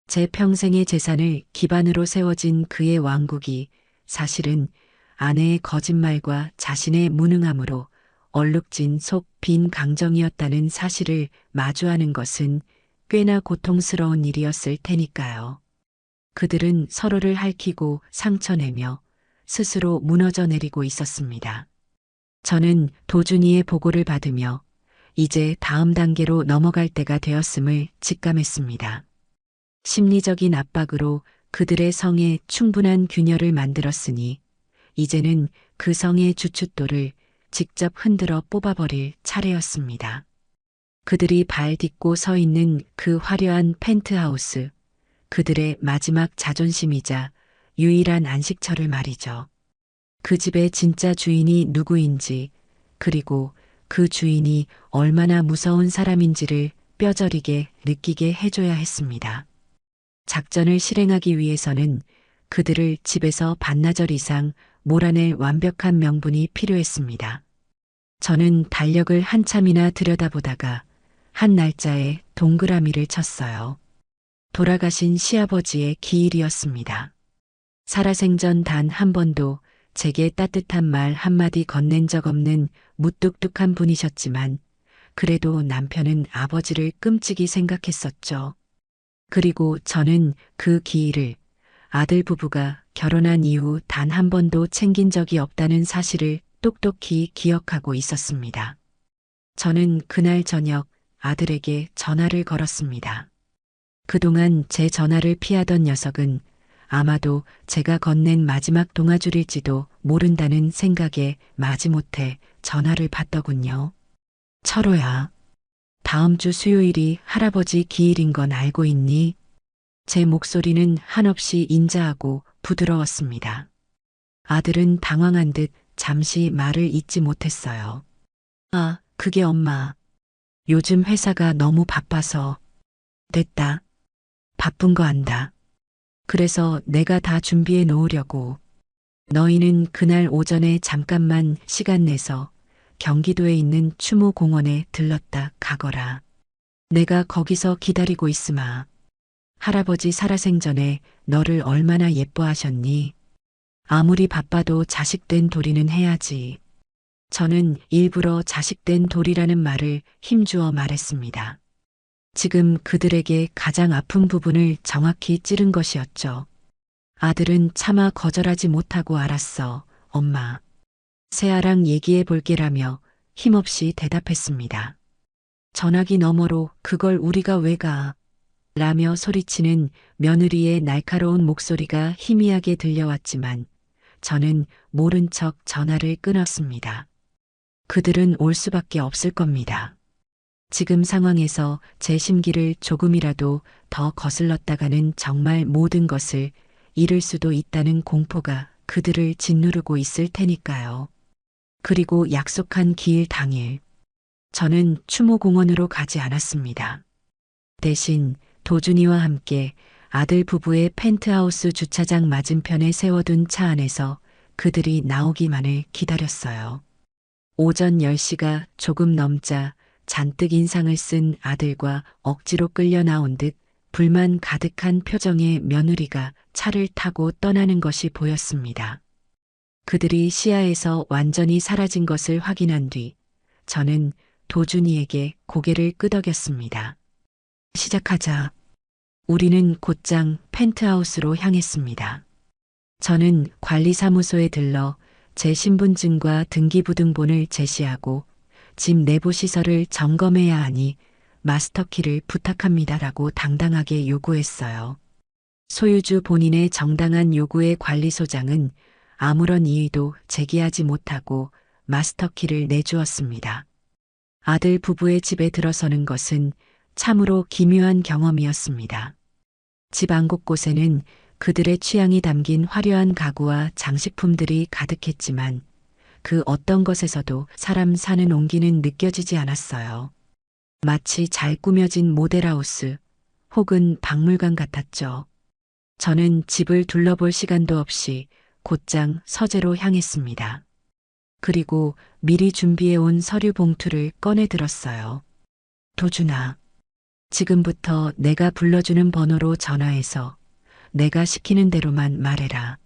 제 평생의 재산을 기반으로 세워진 그의 왕국이 사실은 아내의 거짓말과 자신의 무능함으로 얼룩진 속 빈 강정이었다는 사실을 마주하는 것은 꽤나 고통스러운 일이었을 테니까요. 그들은 서로를 핥히고 상처내며 스스로 무너져 내리고 있었습니다. 저는 도준이의 보고를 받으며 이제 다음 단계로 넘어갈 때가 되었음을 직감했습니다. 심리적인 압박으로 그들의 성에 충분한 균열을 만들었으니 이제는 그 성의 주춧돌을 직접 흔들어 뽑아버릴 차례였습니다. 그들이 발 딛고 서 있는 그 화려한 펜트하우스, 그들의 마지막 자존심이자 유일한 안식처를 말이죠. 그 집의 진짜 주인이 누구인지, 그리고 그 주인이 얼마나 무서운 사람인지를 뼈저리게 느끼게 해줘야 했습니다. 작전을 실행하기 위해서는 그들을 집에서 반나절 이상 몰아낼 완벽한 명분이 필요했습니다. 저는 달력을 한참이나 들여다보다가 한 날짜에 동그라미를 쳤어요. 돌아가신 시아버지의 기일이었습니다. 살아생전 단 한 번도 제게 따뜻한 말 한마디 건넨 적 없는 무뚝뚝한 분이셨지만 그래도 남편은 아버지를 끔찍이 생각했었죠. 그리고 저는 그 기일을 아들 부부가 결혼한 이후 단 한 번도 챙긴 적이 없다는 사실을 똑똑히 기억하고 있었습니다. 저는 그날 저녁 아들에게 전화를 걸었습니다. 그동안 제 전화를 피하던 녀석은 아마도 제가 건넨 마지막 동아줄일지도 모른다는 생각에 마지못해 전화를 받더군요. 철호야, 다음 주 수요일이 할아버지 기일인 건 알고 있니? 제 목소리는 한없이 인자하고 부드러웠습니다. 아들은 당황한 듯 잠시 말을 잇지 못했어요. 아, 그게 엄마. 요즘 회사가 너무 바빠서. 됐다. 바쁜 거 안다. 그래서 내가 다 준비해 놓으려고. 너희는 그날 오전에 잠깐만 시간 내서 경기도에 있는 추모공원에 들렀다 가거라. 내가 거기서 기다리고 있으마. 할아버지 살아생전에 너를 얼마나 예뻐하셨니? 아무리 바빠도 자식된 도리는 해야지. 저는 일부러 자식된 도리라는 말을 힘주어 말했습니다. 지금 그들에게 가장 아픈 부분을 정확히 찌른 것이었죠. 아들은 차마 거절하지 못하고 알았어, 엄마. 새아랑 얘기해 볼게라며 힘없이 대답했습니다. 전화기 너머로 그걸 우리가 왜 가? 라며 소리치는 며느리의 날카로운 목소리가 희미하게 들려왔지만 저는 모른 척 전화를 끊었습니다. 그들은 올 수밖에 없을 겁니다. 지금 상황에서 제 심기를 조금이라도 더 거슬렀다가는 정말 모든 것을 잃을 수도 있다는 공포가 그들을 짓누르고 있을 테니까요. 그리고 약속한 기일 당일, 저는 추모공원으로 가지 않았습니다. 대신 도준이와 함께 아들 부부의 펜트하우스 주차장 맞은편에 세워둔 차 안에서 그들이 나오기만을 기다렸어요. 오전 10시가 조금 넘자 잔뜩 인상을 쓴 아들과 억지로 끌려 나온 듯 불만 가득한 표정의 며느리가 차를 타고 떠나는 것이 보였습니다. 그들이 시야에서 완전히 사라진 것을 확인한 뒤 저는 도준이에게 고개를 끄덕였습니다. 시작하자. 우리는 곧장 펜트하우스로 향했습니다. 저는 관리사무소에 들러 제 신분증과 등기부등본을 제시하고 집 내부 시설을 점검해야 하니 마스터키를 부탁합니다라고 당당하게 요구했어요. 소유주 본인의 정당한 요구에 관리소장은 아무런 이의도 제기하지 못하고 마스터키를 내주었습니다. 아들 부부의 집에 들어서는 것은 참으로 기묘한 경험이었습니다. 집 안 곳곳에는 그들의 취향이 담긴 화려한 가구와 장식품들이 가득했지만 그 어떤 것에서도 사람 사는 온기는 느껴지지 않았어요. 마치 잘 꾸며진 모델하우스 혹은 박물관 같았죠. 저는 집을 둘러볼 시간도 없이 곧장 서재로 향했습니다. 그리고 미리 준비해온 서류 봉투를 꺼내 들었어요. 도준아, 지금부터 내가 불러주는 번호로 전화해서 내가 시키는 대로만 말해라.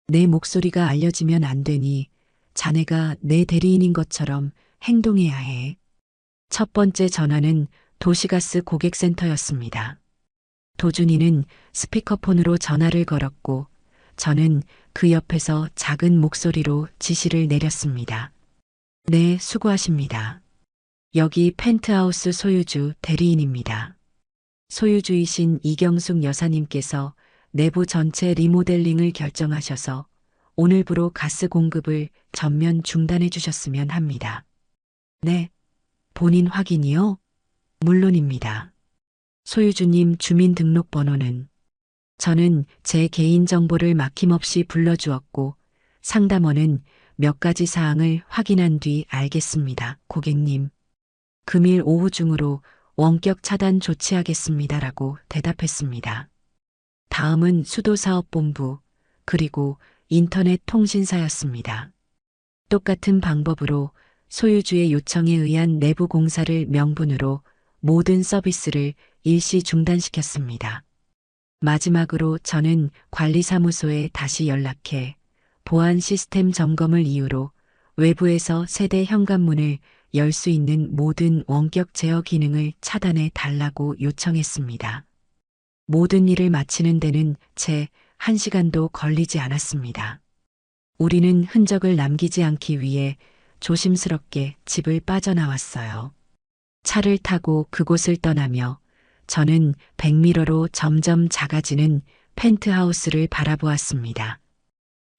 내 목소리가 알려지면 안 되니 자네가 내 대리인인 것처럼 행동해야 해. 첫 번째 전화는 도시가스 고객센터였습니다. 도준이는 스피커폰으로 전화를 걸었고 저는 그 옆에서 작은 목소리로 지시를 내렸습니다. 네, 수고하십니다. 여기 펜트하우스 소유주 대리인입니다. 소유주이신 이경숙 여사님께서 내부 전체 리모델링을 결정하셔서 오늘부로 가스 공급을 전면 중단해 주셨으면 합니다. 네, 본인 확인이요? 물론입니다. 소유주님 주민등록번호는? 저는 제 개인정보를 막힘없이 불러주었고 상담원은 몇 가지 사항을 확인한 뒤 알겠습니다. 고객님, 금일 오후 중으로 원격 차단 조치하겠습니다라고 대답했습니다. 다음은 수도사업본부 그리고 인터넷 통신사였습니다. 똑같은 방법으로 소유주의 요청에 의한 내부 공사를 명분으로 모든 서비스를 일시 중단시켰습니다. 마지막으로 저는 관리사무소에 다시 연락해 보안 시스템 점검을 이유로 외부에서 세대 현관문을 열 수 있는 모든 원격 제어 기능을 차단해 달라고 요청했습니다. 모든 일을 마치는 데는 채 1시간도 걸리지 않았습니다. 우리는 흔적을 남기지 않기 위해 조심스럽게 집을 빠져나왔어요. 차를 타고 그곳을 떠나며 저는 백미러로 점점 작아지는 펜트하우스를 바라보았습니다.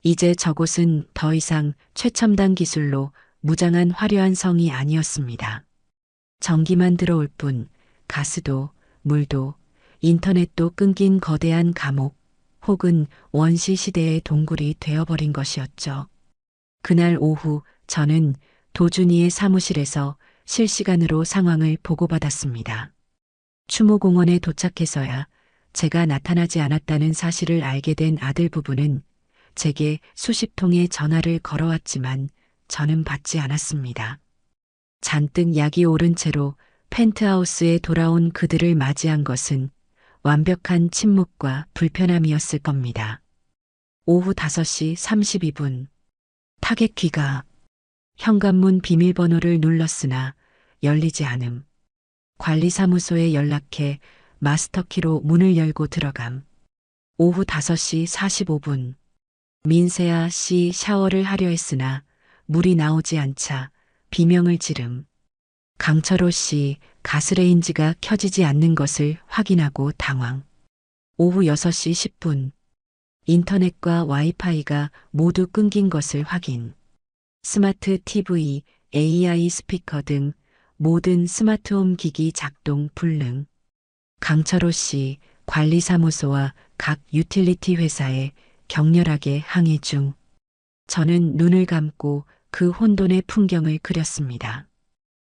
이제 저곳은 더 이상 최첨단 기술로 무장한 화려한 성이 아니었습니다. 전기만 들어올 뿐 가스도, 물도, 인터넷도 끊긴 거대한 감옥 혹은 원시 시대의 동굴이 되어버린 것이었죠. 그날 오후 저는 도준이의 사무실에서 실시간으로 상황을 보고받았습니다. 추모공원에 도착해서야 제가 나타나지 않았다는 사실을 알게 된 아들 부부는 제게 수십 통의 전화를 걸어왔지만 저는 받지 않았습니다. 잔뜩 약이 오른 채로 펜트하우스에 돌아온 그들을 맞이한 것은 완벽한 침묵과 불편함이었을 겁니다. 오후 5시 32분. 타겟키가 현관문 비밀번호를 눌렀으나 열리지 않음. 관리사무소에 연락해 마스터키로 문을 열고 들어감. 오후 5시 45분. 민세아 씨 샤워를 하려 했으나 물이 나오지 않자 비명을 지름. 강철호 씨 가스레인지가 켜지지 않는 것을 확인하고 당황. 오후 6시 10분. 인터넷과 와이파이가 모두 끊긴 것을 확인. 스마트 TV, AI 스피커 등 모든 스마트홈 기기 작동 불능. 강철호 씨 관리사무소와 각 유틸리티 회사에 격렬하게 항의 중. 저는 눈을 감고 그 혼돈의 풍경을 그렸습니다.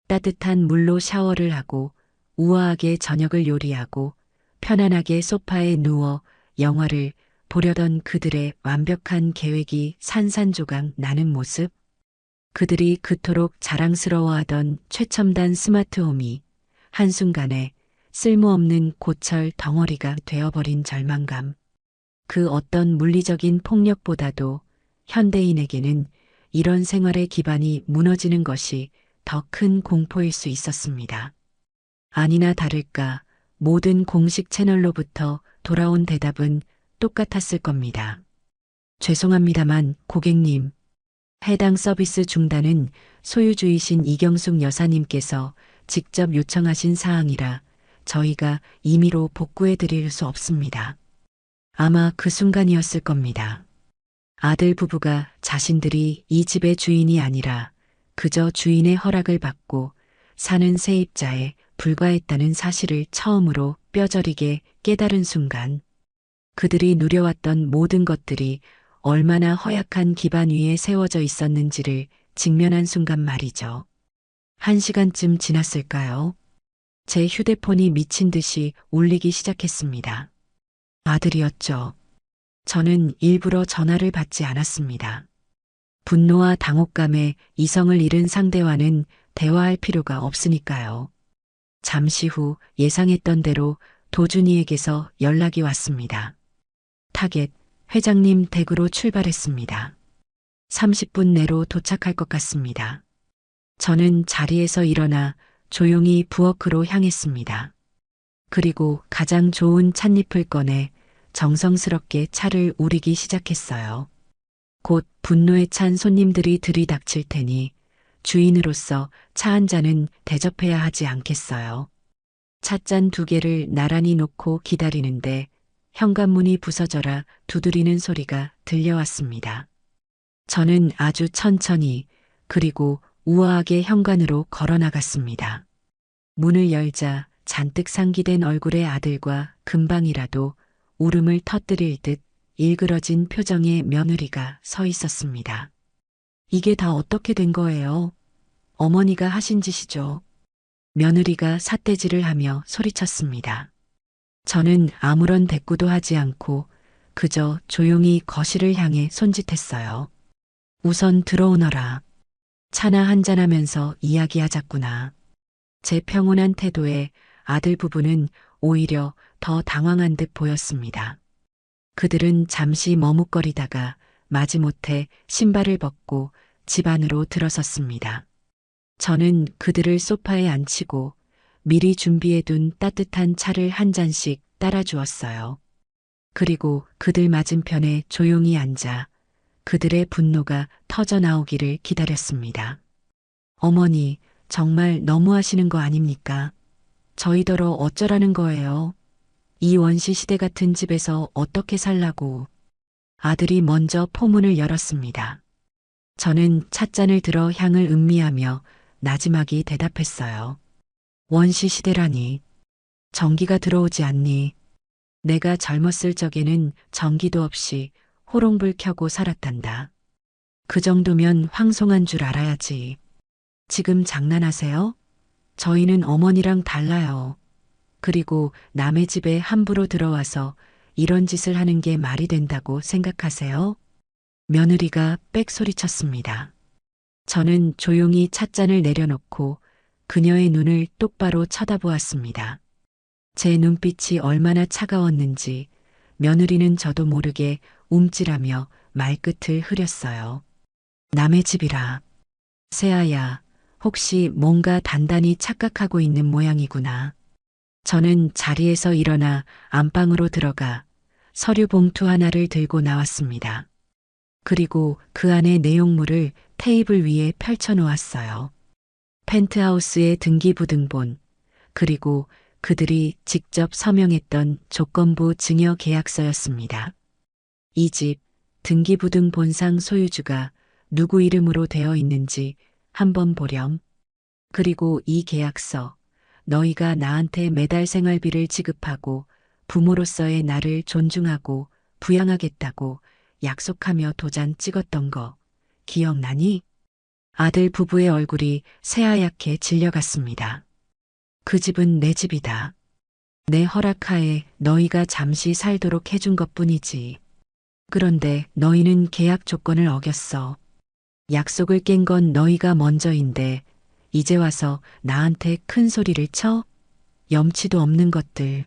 따뜻한 물로 샤워를 하고 우아하게 저녁을 요리하고 편안하게 소파에 누워 영화를 보려던 그들의 완벽한 계획이 산산조각 나는 모습. 그들이 그토록 자랑스러워하던 최첨단 스마트홈이 한순간에 쓸모없는 고철 덩어리가 되어버린 절망감. 그 어떤 물리적인 폭력보다도 현대인에게는 이런 생활의 기반이 무너지는 것이 더 큰 공포일 수 있었습니다. 아니나 다를까 모든 공식 채널로부터 돌아온 대답은 똑같았을 겁니다. 죄송합니다만 고객님, 해당 서비스 중단은 소유주이신 이경숙 여사님께서 직접 요청하신 사항이라 저희가 임의로 복구해 드릴 수 없습니다. 아마 그 순간이었을 겁니다. 아들 부부가 자신들이 이 집의 주인이 아니라 그저 주인의 허락을 받고 사는 세입자에 불과했다는 사실을 처음으로 뼈저리게 깨달은 순간 그들이 누려왔던 모든 것들이 얼마나 허약한 기반 위에 세워져 있었는지를 직면한 순간 말이죠. 1시간쯤 지났을까요? 제 휴대폰이 미친 듯이 울리기 시작했습니다. 아들이었죠. 저는 일부러 전화를 받지 않았습니다. 분노와 당혹감에 이성을 잃은 상대와는 대화할 필요가 없으니까요. 잠시 후 예상했던 대로 도준이에게서 연락이 왔습니다. 타겟, 회장님 댁으로 출발했습니다. 30분 내로 도착할 것 같습니다. 저는 자리에서 일어나 조용히 부엌으로 향했습니다. 그리고 가장 좋은 찻잎을 꺼내 정성스럽게 차를 우리기 시작했어요. 곧 분노에 찬 손님들이 들이닥칠 테니 주인으로서 차 한 잔은 대접해야 하지 않겠어요. 찻잔 2개를 나란히 놓고 기다리는데 현관문이 부서져라 두드리는 소리가 들려왔습니다. 저는 아주 천천히 그리고 우아하게 현관으로 걸어 나갔습니다. 문을 열자 잔뜩 상기된 얼굴의 아들과 금방이라도 울음을 터뜨릴 듯 일그러진 표정의 며느리가 서 있었습니다. 이게 다 어떻게 된 거예요? 어머니가 하신 짓이죠. 며느리가 삿대질을 하며 소리쳤습니다. 저는 아무런 대꾸도 하지 않고 그저 조용히 거실을 향해 손짓했어요. 우선 들어오너라. 차나 한잔하면서 이야기하자꾸나. 제 평온한 태도에 아들 부부는 오히려 더 당황한 듯 보였습니다. 그들은 잠시 머뭇거리다가 마지못해 신발을 벗고 집 안으로 들어섰습니다. 저는 그들을 소파에 앉히고 미리 준비해둔 따뜻한 차를 한 잔씩 따라주었어요. 그리고 그들 맞은편에 조용히 앉아 그들의 분노가 터져나오기를 기다렸습니다. 어머니, 정말 너무하시는 거 아닙니까? 저희더러 어쩌라는 거예요? 이 원시 시대 같은 집에서 어떻게 살라고. 아들이 먼저 포문을 열었습니다. 저는 찻잔을 들어 향을 음미하며 나지막이 대답했어요. 원시 시대라니. 전기가 들어오지 않니? 내가 젊었을 적에는 전기도 없이 호롱불 켜고 살았단다. 그 정도면 황송한 줄 알아야지. 지금 장난하세요? 저희는 어머니랑 달라요. 그리고 남의 집에 함부로 들어와서 이런 짓을 하는 게 말이 된다고 생각하세요? 며느리가 빽소리쳤습니다. 저는 조용히 찻잔을 내려놓고 그녀의 눈을 똑바로 쳐다보았습니다. 제 눈빛이 얼마나 차가웠는지 며느리는 저도 모르게 움찔하며 말끝을 흐렸어요. 남의 집이라. 세아야, 혹시 뭔가 단단히 착각하고 있는 모양이구나. 저는 자리에서 일어나 안방으로 들어가 서류 봉투 하나를 들고 나왔습니다. 그리고 그 안에 내용물을 테이블 위에 펼쳐 놓았어요. 펜트하우스의 등기부등본, 그리고 그들이 직접 서명했던 조건부 증여 계약서였습니다. 이 집 등기부등본상 소유주가 누구 이름으로 되어 있는지 한번 보렴. 그리고 이 계약서, 너희가 나한테 매달 생활비를 지급하고 부모로서의 나를 존중하고 부양하겠다고 약속하며 도장 찍었던 거 기억나니? 아들 부부의 얼굴이 새하얗게 질려갔습니다. 그 집은 내 집이다. 내 허락하에 너희가 잠시 살도록 해준 것뿐이지. 그런데 너희는 계약 조건을 어겼어. 약속을 깬 건 너희가 먼저인데 이제 와서 나한테 큰 소리를 쳐? 염치도 없는 것들.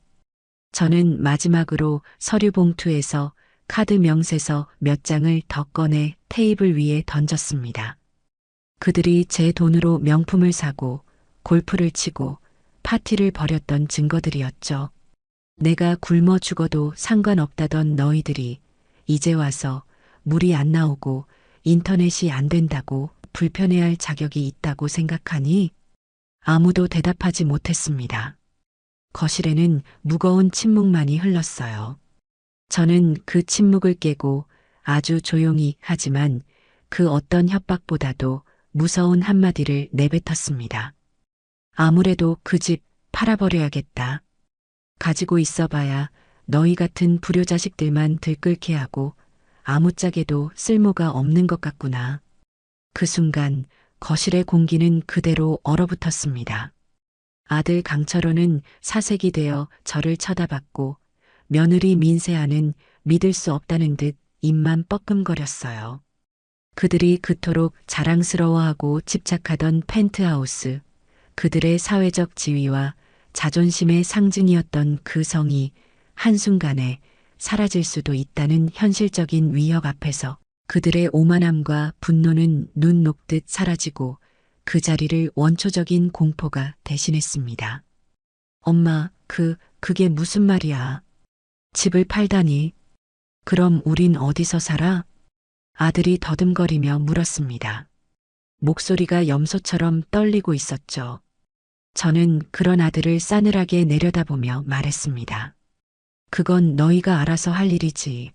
저는 마지막으로 서류 봉투에서 카드 명세서 몇 장을 더 꺼내 테이블 위에 던졌습니다. 그들이 제 돈으로 명품을 사고 골프를 치고 파티를 벌였던 증거들이었죠. 내가 굶어 죽어도 상관없다던 너희들이 이제 와서 물이 안 나오고 인터넷이 안 된다고 불편해할 자격이 있다고 생각하니? 아무도 대답하지 못했습니다. 거실에는 무거운 침묵만이 흘렀어요. 저는 그 침묵을 깨고 아주 조용히 하지만 그 어떤 협박보다도 무서운 한마디를 내뱉었습니다. 아무래도 그 집 팔아버려야겠다. 가지고 있어봐야 너희 같은 불효자식들만 들끓게 하고 아무짝에도 쓸모가 없는 것 같구나. 그 순간 거실의 공기는 그대로 얼어붙었습니다. 아들 강철호는 사색이 되어 저를 쳐다봤고 며느리 민세아는 믿을 수 없다는 듯 입만 뻐끔거렸어요. 그들이 그토록 자랑스러워하고 집착하던 펜트하우스, 그들의 사회적 지위와 자존심의 상징이었던 그 성이 한순간에 사라질 수도 있다는 현실적인 위협 앞에서 그들의 오만함과 분노는 눈 녹듯 사라지고 그 자리를 원초적인 공포가 대신했습니다. 엄마, 그게 무슨 말이야? 집을 팔다니? 그럼 우린 어디서 살아? 아들이 더듬거리며 물었습니다. 목소리가 염소처럼 떨리고 있었죠. 저는 그런 아들을 싸늘하게 내려다보며 말했습니다. 그건 너희가 알아서 할 일이지.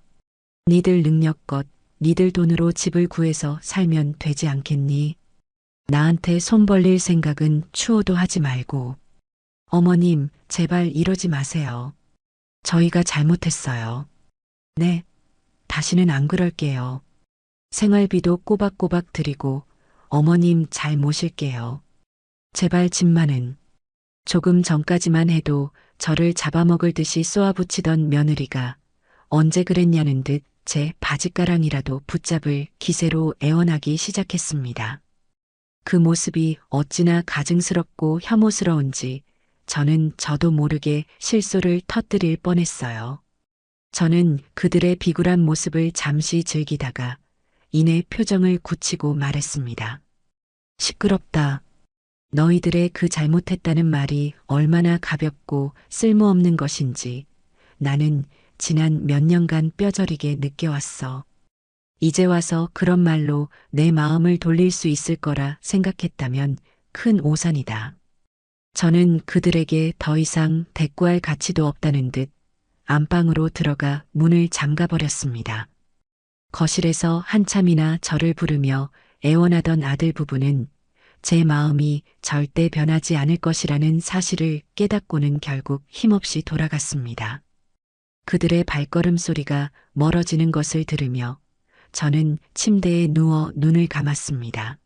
니들 능력껏 니들 돈으로 집을 구해서 살면 되지 않겠니? 나한테 손 벌릴 생각은 추호도 하지 말고. 어머님, 제발 이러지 마세요. 저희가 잘못했어요. 네, 다시는 안 그럴게요. 생활비도 꼬박꼬박 드리고 어머님 잘 모실게요. 제발 집만은. 조금 전까지만 해도 저를 잡아먹을 듯이 쏘아붙이던 며느리가 언제 그랬냐는 듯 제 바짓가랑이라도 붙잡을 기세로 애원하기 시작했습니다. 그 모습이 어찌나 가증스럽고 혐오스러운지 저는 저도 모르게 실소를 터뜨릴 뻔했어요. 저는 그들의 비굴한 모습을 잠시 즐기다가 이내 표정을 굳히고 말했습니다. 시끄럽다. 너희들의 그 잘못했다는 말이 얼마나 가볍고 쓸모없는 것인지 나는 지난 몇 년간 뼈저리게 느껴왔어. 이제 와서 그런 말로 내 마음을 돌릴 수 있을 거라 생각했다면 큰 오산이다. 저는 그들에게 더 이상 대꾸할 가치도 없다는 듯 안방으로 들어가 문을 잠가버렸습니다. 거실에서 한참이나 저를 부르며 애원하던 아들 부부는 제 마음이 절대 변하지 않을 것이라는 사실을 깨닫고는 결국 힘없이 돌아갔습니다. 그들의 발걸음 소리가 멀어지는 것을 들으며 저는 침대에 누워 눈을 감았습니다.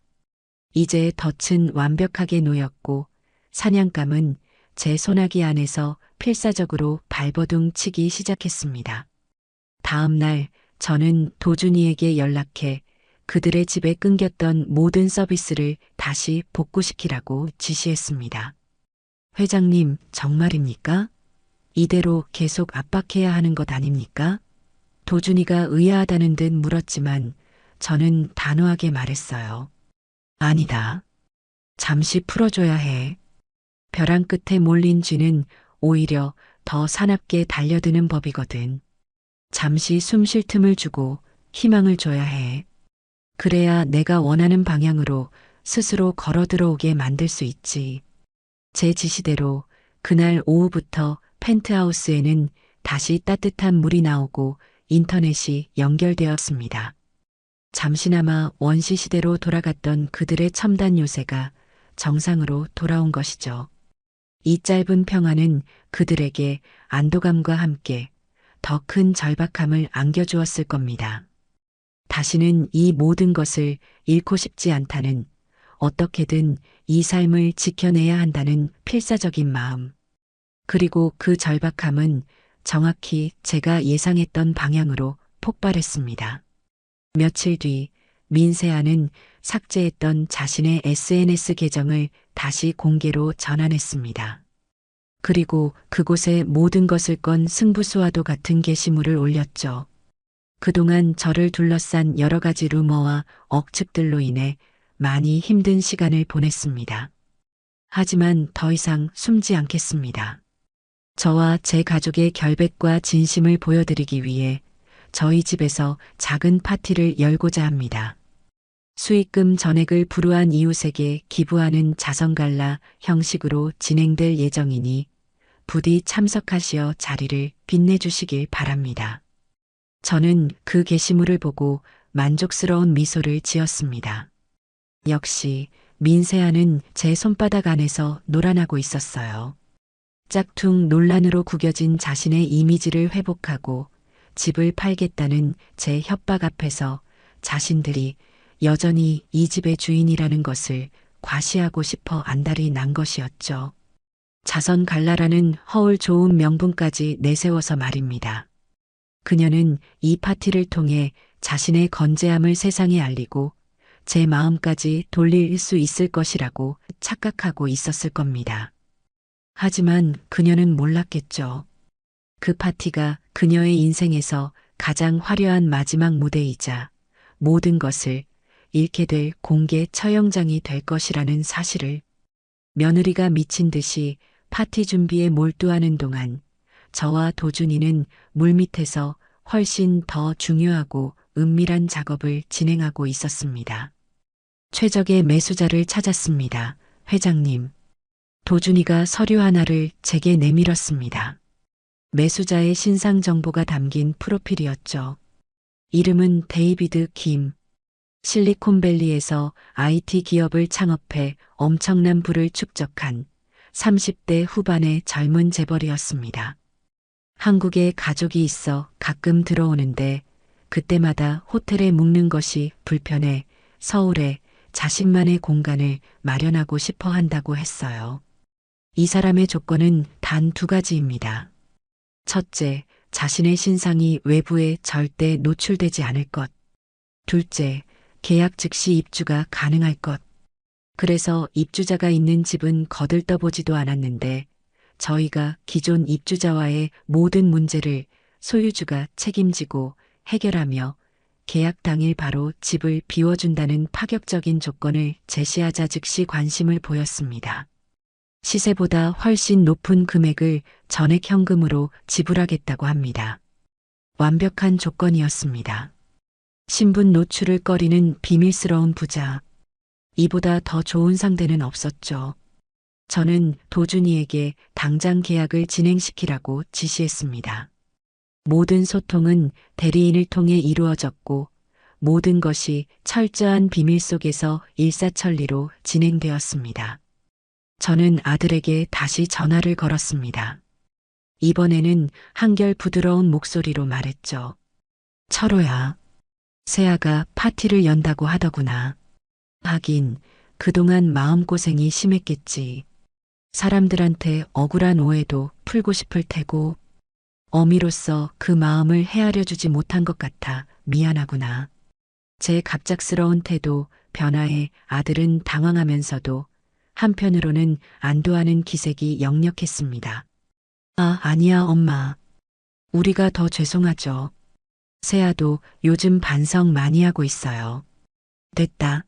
이제 덫은 완벽하게 놓였고 사냥감은 제 소나기 안에서 필사적으로 발버둥 치기 시작했습니다. 다음 날 저는 도준이에게 연락해 그들의 집에 끊겼던 모든 서비스를 다시 복구시키라고 지시했습니다. 회장님, 정말입니까? 이대로 계속 압박해야 하는 것 아닙니까? 도준이가 의아하다는 듯 물었지만 저는 단호하게 말했어요. 아니다. 잠시 풀어줘야 해. 벼랑 끝에 몰린 쥐는 오히려 더 사납게 달려드는 법이거든. 잠시 숨 쉴 틈을 주고 희망을 줘야 해. 그래야 내가 원하는 방향으로 스스로 걸어 들어오게 만들 수 있지. 제 지시대로 그날 오후부터 펜트하우스에는 다시 따뜻한 물이 나오고 인터넷이 연결되었습니다. 잠시나마 원시 시대로 돌아갔던 그들의 첨단 요새가 정상으로 돌아온 것이죠. 이 짧은 평화는 그들에게 안도감과 함께 더 큰 절박함을 안겨주었을 겁니다. 다시는 이 모든 것을 잃고 싶지 않다는, 어떻게든 이 삶을 지켜내야 한다는 필사적인 마음. 그리고 그 절박함은 정확히 제가 예상했던 방향으로 폭발했습니다. 며칠 뒤 민세아는 삭제했던 자신의 SNS 계정을 다시 공개로 전환했습니다. 그리고 그곳에 모든 것을 건 승부수와도 같은 게시물을 올렸죠. 그동안 저를 둘러싼 여러 가지 루머와 억측들로 인해 많이 힘든 시간을 보냈습니다. 하지만 더 이상 숨지 않겠습니다. 저와 제 가족의 결백과 진심을 보여드리기 위해 저희 집에서 작은 파티를 열고자 합니다. 수익금 전액을 불우한 이웃에게 기부하는 자선갈라 형식으로 진행될 예정이니 부디 참석하시어 자리를 빛내주시길 바랍니다. 저는 그 게시물을 보고 만족스러운 미소를 지었습니다. 역시 민세아는 제 손바닥 안에서 놀아나고 있었어요. 짝퉁 논란으로 구겨진 자신의 이미지를 회복하고 집을 팔겠다는 제 협박 앞에서 자신들이 여전히 이 집의 주인이라는 것을 과시하고 싶어 안달이 난 것이었죠. 자선 갈라라는 허울 좋은 명분까지 내세워서 말입니다. 그녀는 이 파티를 통해 자신의 건재함을 세상에 알리고 제 마음까지 돌릴 수 있을 것이라고 착각하고 있었을 겁니다. 하지만 그녀는 몰랐겠죠. 그 파티가 그녀의 인생에서 가장 화려한 마지막 무대이자 모든 것을 잃게 될 공개 처형장이 될 것이라는 사실을. 며느리가 미친 듯이 파티 준비에 몰두하는 동안 저와 도준이는 물밑에서 훨씬 더 중요하고 은밀한 작업을 진행하고 있었습니다. 최적의 매수자를 찾았습니다. 회장님. 도준이가 서류 하나를 제게 내밀었습니다. 매수자의 신상 정보가 담긴 프로필이었죠. 이름은 데이비드 김. 실리콘밸리에서 IT 기업을 창업해 엄청난 부를 축적한 30대 후반의 젊은 재벌이었습니다. 한국에 가족이 있어 가끔 들어오는데 그때마다 호텔에 묵는 것이 불편해 서울에 자신만의 공간을 마련하고 싶어 한다고 했어요. 이 사람의 조건은 단 2가지입니다. 첫째, 자신의 신상이 외부에 절대 노출되지 않을 것. 둘째, 계약 즉시 입주가 가능할 것. 그래서 입주자가 있는 집은 거들떠보지도 않았는데 저희가 기존 입주자와의 모든 문제를 소유주가 책임지고 해결하며 계약 당일 바로 집을 비워준다는 파격적인 조건을 제시하자 즉시 관심을 보였습니다. 시세보다 훨씬 높은 금액을 전액 현금으로 지불하겠다고 합니다. 완벽한 조건이었습니다. 신분 노출을 꺼리는 비밀스러운 부자. 이보다 더 좋은 상대는 없었죠. 저는 도준이에게 당장 계약을 진행시키라고 지시했습니다. 모든 소통은 대리인을 통해 이루어졌고 모든 것이 철저한 비밀 속에서 일사천리로 진행되었습니다. 저는 아들에게 다시 전화를 걸었습니다. 이번에는 한결 부드러운 목소리로 말했죠. 철호야, 세아가 파티를 연다고 하더구나. 하긴 그동안 마음고생이 심했겠지. 사람들한테 억울한 오해도 풀고 싶을 테고 어미로서 그 마음을 헤아려 주지 못한 것 같아 미안하구나. 제 갑작스러운 태도, 변화에 아들은 당황하면서도 한편으로는 안도하는 기색이 역력했습니다. 아, 아니야, 엄마. 우리가 더 죄송하죠. 세아도 요즘 반성 많이 하고 있어요. 됐다.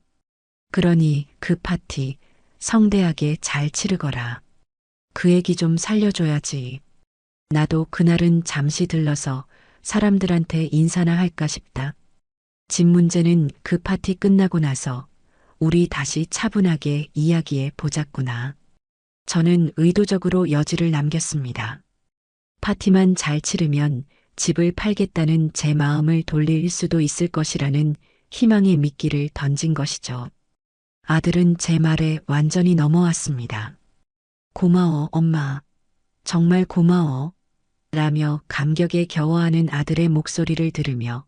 그러니 그 파티 성대하게 잘 치르거라. 그 얘기 좀 살려줘야지. 나도 그날은 잠시 들러서 사람들한테 인사나 할까 싶다. 집 문제는 그 파티 끝나고 나서 우리 다시 차분하게 이야기해 보자꾸나. 저는 의도적으로 여지를 남겼습니다. 파티만 잘 치르면 집을 팔겠다는 제 마음을 돌릴 수도 있을 것이라는 희망의 미끼를 던진 것이죠. 아들은 제 말에 완전히 넘어왔습니다. 고마워, 엄마. 정말 고마워. 라며 감격에 겨워하는 아들의 목소리를 들으며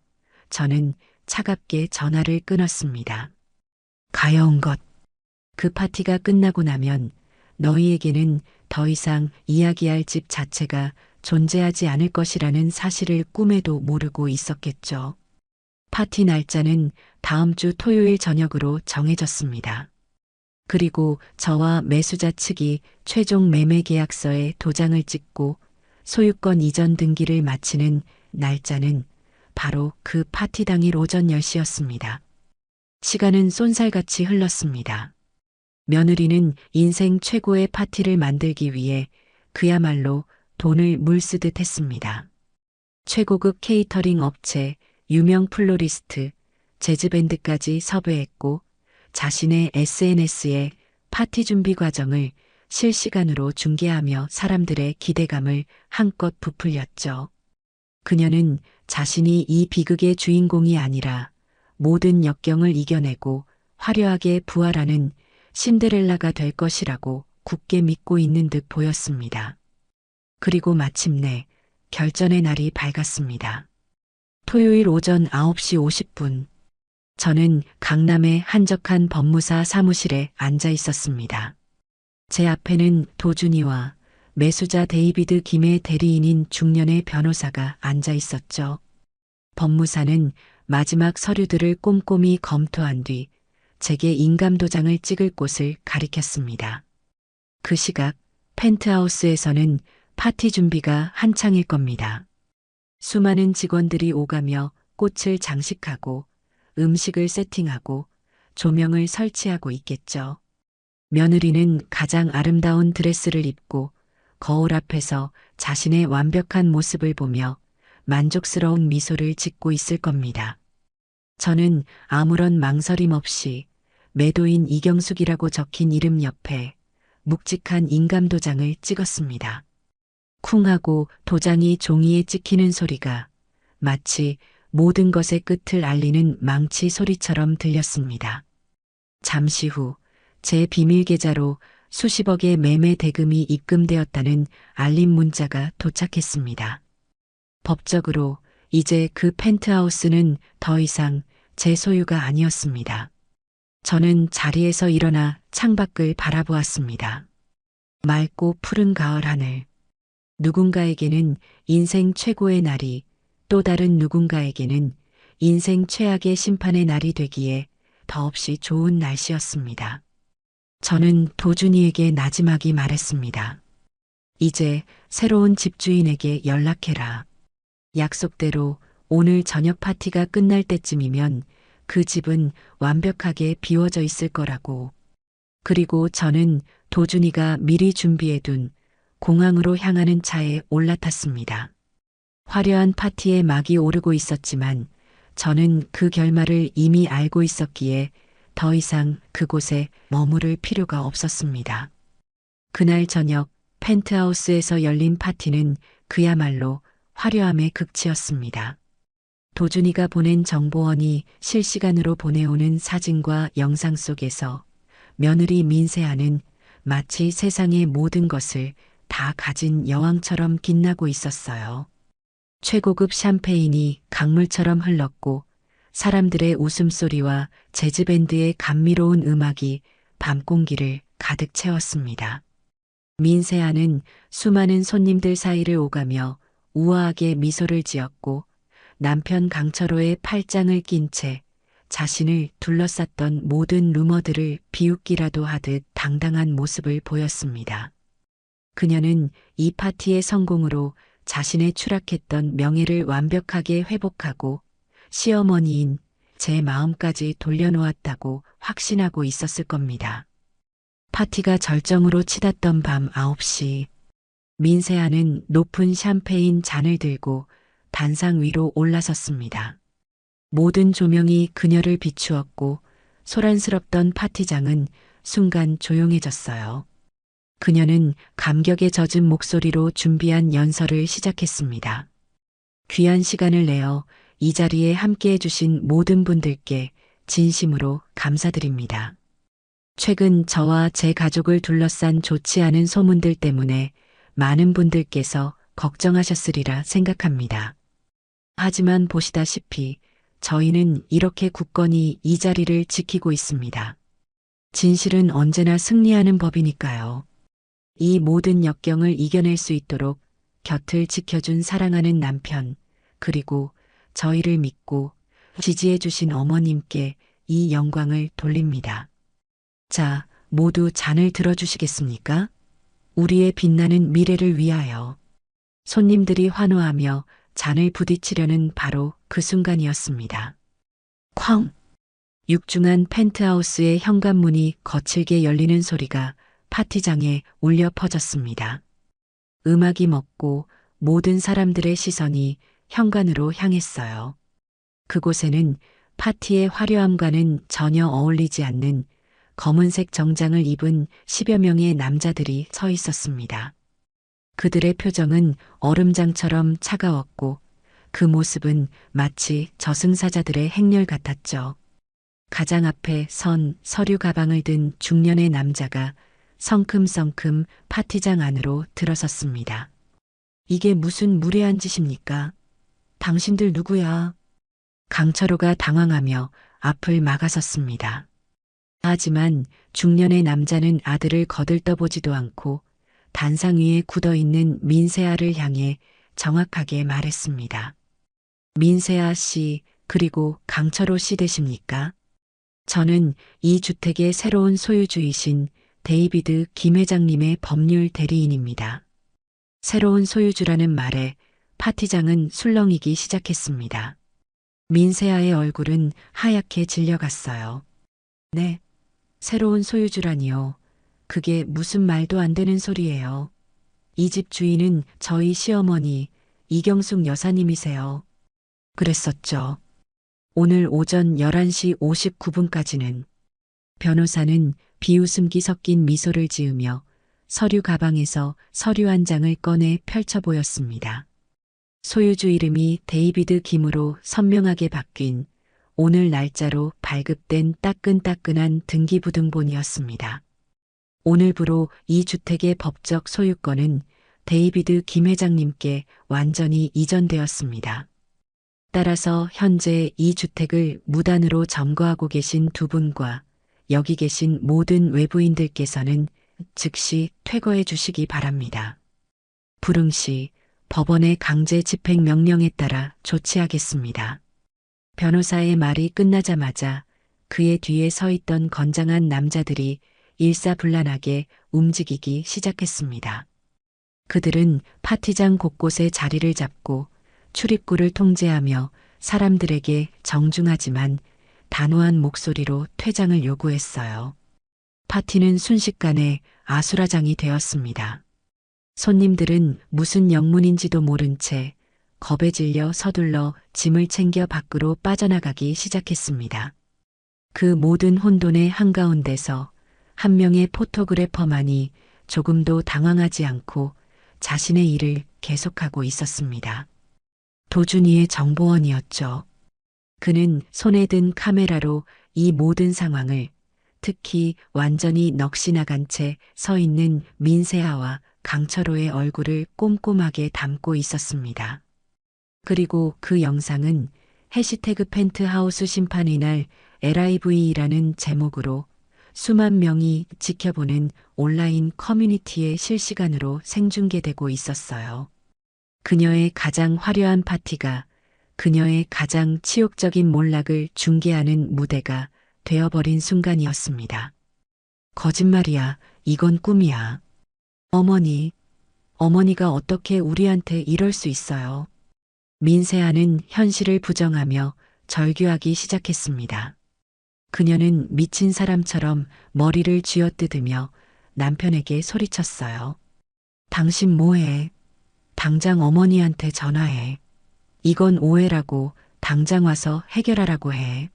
저는 차갑게 전화를 끊었습니다. 가여운 것. 그 파티가 끝나고 나면 너희에게는 더 이상 이야기할 집 자체가 존재하지 않을 것이라는 사실을 꿈에도 모르고 있었겠죠. 파티 날짜는 다음 주 토요일 저녁으로 정해졌습니다. 그리고 저와 매수자 측이 최종 매매 계약서에 도장을 찍고 소유권 이전 등기를 마치는 날짜는 바로 그 파티 당일 오전 10시였습니다. 시간은 쏜살같이 흘렀습니다. 며느리는 인생 최고의 파티를 만들기 위해 그야말로 돈을 물쓰듯 했습니다. 최고급 케이터링 업체, 유명 플로리스트, 재즈밴드까지 섭외했고 자신의 SNS에 파티 준비 과정을 실시간으로 중계하며 사람들의 기대감을 한껏 부풀렸죠. 그녀는 자신이 이 비극의 주인공이 아니라 모든 역경을 이겨내고 화려하게 부활하는 신데렐라가 될 것이라고 굳게 믿고 있는 듯 보였습니다. 그리고 마침내 결전의 날이 밝았습니다. 토요일 오전 9시 50분. 저는 강남의 한적한 법무사 사무실에 앉아 있었습니다. 제 앞에는 도준이와 매수자 데이비드 김의 대리인인 중년의 변호사가 앉아 있었죠. 법무사는 마지막 서류들을 꼼꼼히 검토한 뒤 제게 인감도장을 찍을 곳을 가리켰습니다. 그 시각 펜트하우스에서는 파티 준비가 한창일 겁니다. 수많은 직원들이 오가며 꽃을 장식하고 음식을 세팅하고 조명을 설치하고 있겠죠. 며느리는 가장 아름다운 드레스를 입고 거울 앞에서 자신의 완벽한 모습을 보며 만족스러운 미소를 짓고 있을 겁니다. 저는 아무런 망설임 없이 매도인 이경숙이라고 적힌 이름 옆에 묵직한 인감도장을 찍었습니다. 쿵 하고 도장이 종이에 찍히는 소리가 마치 모든 것의 끝을 알리는 망치 소리처럼 들렸습니다. 잠시 후 제 비밀 계좌로 수십억의 매매 대금이 입금되었다는 알림 문자가 도착했습니다. 법적으로 이제 그 펜트하우스는 더 이상 제 소유가 아니었습니다. 저는 자리에서 일어나 창밖을 바라보았습니다. 맑고 푸른 가을 하늘. 누군가에게는 인생 최고의 날이 또 다른 누군가에게는 인생 최악의 심판의 날이 되기에 더없이 좋은 날씨였습니다. 저는 도준이에게 나지막이 말했습니다. 이제 새로운 집주인에게 연락해라. 약속대로 오늘 저녁 파티가 끝날 때쯤이면 그 집은 완벽하게 비워져 있을 거라고. 그리고 저는 도준이가 미리 준비해둔 공항으로 향하는 차에 올라탔습니다. 화려한 파티에 막이 오르고 있었지만 저는 그 결말을 이미 알고 있었기에 더 이상 그곳에 머무를 필요가 없었습니다. 그날 저녁 펜트하우스에서 열린 파티는 그야말로 화려함의 극치였습니다. 도준이가 보낸 정보원이 실시간으로 보내오는 사진과 영상 속에서 며느리 민세아는 마치 세상의 모든 것을 다 가진 여왕처럼 빛나고 있었어요. 최고급 샴페인이 강물처럼 흘렀고 사람들의 웃음소리와 재즈밴드의 감미로운 음악이 밤 공기를 가득 채웠습니다. 민세아는 수많은 손님들 사이를 오가며 우아하게 미소를 지었고 남편 강철호의 팔짱을 낀 채 자신을 둘러쌌던 모든 루머들을 비웃기라도 하듯 당당한 모습을 보였습니다. 그녀는 이 파티의 성공으로 자신의 추락했던 명예를 완벽하게 회복하고 시어머니인 제 마음까지 돌려놓았다고 확신하고 있었을 겁니다. 파티가 절정으로 치닫던 밤 9시, 민세아는 높은 샴페인 잔을 들고 단상 위로 올라섰습니다. 모든 조명이 그녀를 비추었고 소란스럽던 파티장은 순간 조용해졌어요. 그녀는 감격에 젖은 목소리로 준비한 연설을 시작했습니다. 귀한 시간을 내어 이 자리에 함께해 주신 모든 분들께 진심으로 감사드립니다. 최근 저와 제 가족을 둘러싼 좋지 않은 소문들 때문에 많은 분들께서 걱정하셨으리라 생각합니다. 하지만 보시다시피 저희는 이렇게 굳건히 이 자리를 지키고 있습니다. 진실은 언제나 승리하는 법이니까요. 이 모든 역경을 이겨낼 수 있도록 곁을 지켜준 사랑하는 남편, 그리고 저희를 믿고 지지해 주신 어머님께 이 영광을 돌립니다. 자, 모두 잔을 들어주시겠습니까? 우리의 빛나는 미래를 위하여. 손님들이 환호하며 잔을 부딪히려는 바로 그 순간이었습니다. 쾅! 육중한 펜트하우스의 현관문이 거칠게 열리는 소리가 파티장에 울려 퍼졌습니다. 음악이 멎고 모든 사람들의 시선이 현관으로 향했어요. 그곳에는 파티의 화려함과는 전혀 어울리지 않는 검은색 정장을 입은 10여 명의 남자들이 서 있었습니다. 그들의 표정은 얼음장처럼 차가웠고 그 모습은 마치 저승사자들의 행렬 같았죠. 가장 앞에 선 서류 가방을 든 중년의 남자가 성큼성큼 파티장 안으로 들어섰습니다. 이게 무슨 무례한 짓입니까? 당신들 누구야? 강철호가 당황하며 앞을 막아섰습니다. 하지만 중년의 남자는 아들을 거들떠보지도 않고 단상 위에 굳어있는 민세아를 향해 정확하게 말했습니다. 민세아 씨, 그리고 강철호 씨 되십니까? 저는 이 주택의 새로운 소유주이신 데이비드 김 회장님의 법률 대리인입니다. 새로운 소유주라는 말에 파티장은 술렁이기 시작했습니다. 민세아의 얼굴은 하얗게 질려갔어요. 네, 새로운 소유주라니요. 그게 무슨 말도 안 되는 소리예요. 이 집 주인은 저희 시어머니 이경숙 여사님이세요. 그랬었죠. 오늘 오전 11시 59분까지는 변호사는 비웃음기 섞인 미소를 지으며 서류 가방에서 서류 한 장을 꺼내 펼쳐 보였습니다. 소유주 이름이 데이비드 김으로 선명하게 바뀐 오늘 날짜로 발급된 따끈따끈한 등기부등본이었습니다. 오늘부로 이 주택의 법적 소유권은 데이비드 김 회장님께 완전히 이전되었습니다. 따라서 현재 이 주택을 무단으로 점거하고 계신 두 분과 여기 계신 모든 외부인들께서는 즉시 퇴거해 주시기 바랍니다. 불응시 법원의 강제 집행 명령에 따라 조치하겠습니다. 변호사의 말이 끝나자마자 그의 뒤에 서 있던 건장한 남자들이 일사불란하게 움직이기 시작했습니다. 그들은 파티장 곳곳에 자리를 잡고 출입구를 통제하며 사람들에게 정중하지만 단호한 목소리로 퇴장을 요구했어요. 파티는 순식간에 아수라장이 되었습니다. 손님들은 무슨 영문인지도 모른 채 겁에 질려 서둘러 짐을 챙겨 밖으로 빠져나가기 시작했습니다. 그 모든 혼돈의 한가운데서 한 명의 포토그래퍼만이 조금도 당황하지 않고 자신의 일을 계속하고 있었습니다. 도준이의 정보원이었죠. 그는 손에 든 카메라로 이 모든 상황을, 특히 완전히 넋이 나간 채 서 있는 민세아와 강철호의 얼굴을 꼼꼼하게 담고 있었습니다. 그리고 그 영상은 해시태그 펜트하우스 심판의 날 LIV라는 제목으로 수만 명이 지켜보는 온라인 커뮤니티에 실시간으로 생중계되고 있었어요. 그녀의 가장 화려한 파티가 그녀의 가장 치욕적인 몰락을 중계하는 무대가 되어버린 순간이었습니다. 거짓말이야. 이건 꿈이야. 어머니가 어떻게 우리한테 이럴 수 있어요? 민세아는 현실을 부정하며 절규하기 시작했습니다. 그녀는 미친 사람처럼 머리를 쥐어뜯으며 남편에게 소리쳤어요. 당신 뭐해? 당장 어머니한테 전화해. 이건 오해라고, 당장 와서 해결하라고 해.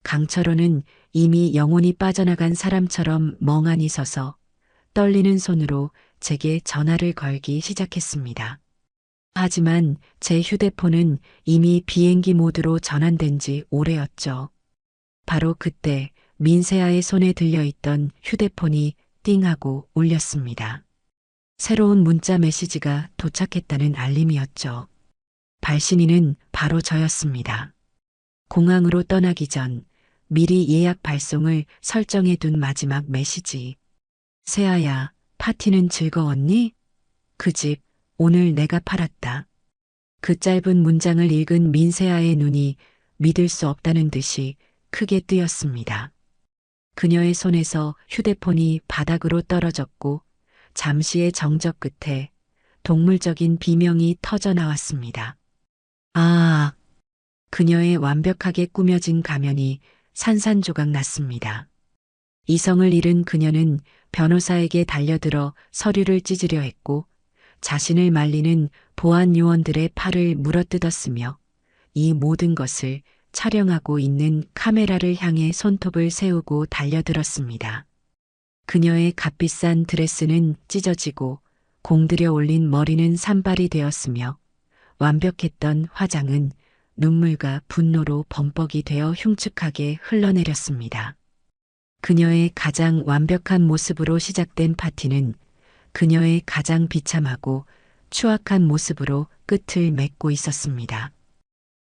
강철호는 이미 영혼이 빠져나간 사람처럼 멍하니 서서 떨리는 손으로 제게 전화를 걸기 시작했습니다. 하지만 제 휴대폰은 이미 비행기 모드로 전환된 지 오래였죠. 바로 그때 민세아의 손에 들려있던 휴대폰이 띵하고 울렸습니다. 새로운 문자 메시지가 도착했다는 알림이었죠. 발신인은 바로 저였습니다. 공항으로 떠나기 전 미리 예약 발송을 설정해 둔 마지막 메시지. 세아야, 파티는 즐거웠니? 그 집, 오늘 내가 팔았다. 그 짧은 문장을 읽은 민세아의 눈이 믿을 수 없다는 듯이 크게 뜨였습니다. 그녀의 손에서 휴대폰이 바닥으로 떨어졌고 잠시의 정적 끝에 동물적인 비명이 터져 나왔습니다. 아, 그녀의 완벽하게 꾸며진 가면이 산산조각 났습니다. 이성을 잃은 그녀는 변호사에게 달려들어 서류를 찢으려 했고 자신을 말리는 보안 요원들의 팔을 물어뜯었으며 이 모든 것을 촬영하고 있는 카메라를 향해 손톱을 세우고 달려들었습니다. 그녀의 값비싼 드레스는 찢어지고 공들여 올린 머리는 산발이 되었으며 완벽했던 화장은 눈물과 분노로 범벅이 되어 흉측하게 흘러내렸습니다. 그녀의 가장 완벽한 모습으로 시작된 파티는 그녀의 가장 비참하고 추악한 모습으로 끝을 맺고 있었습니다.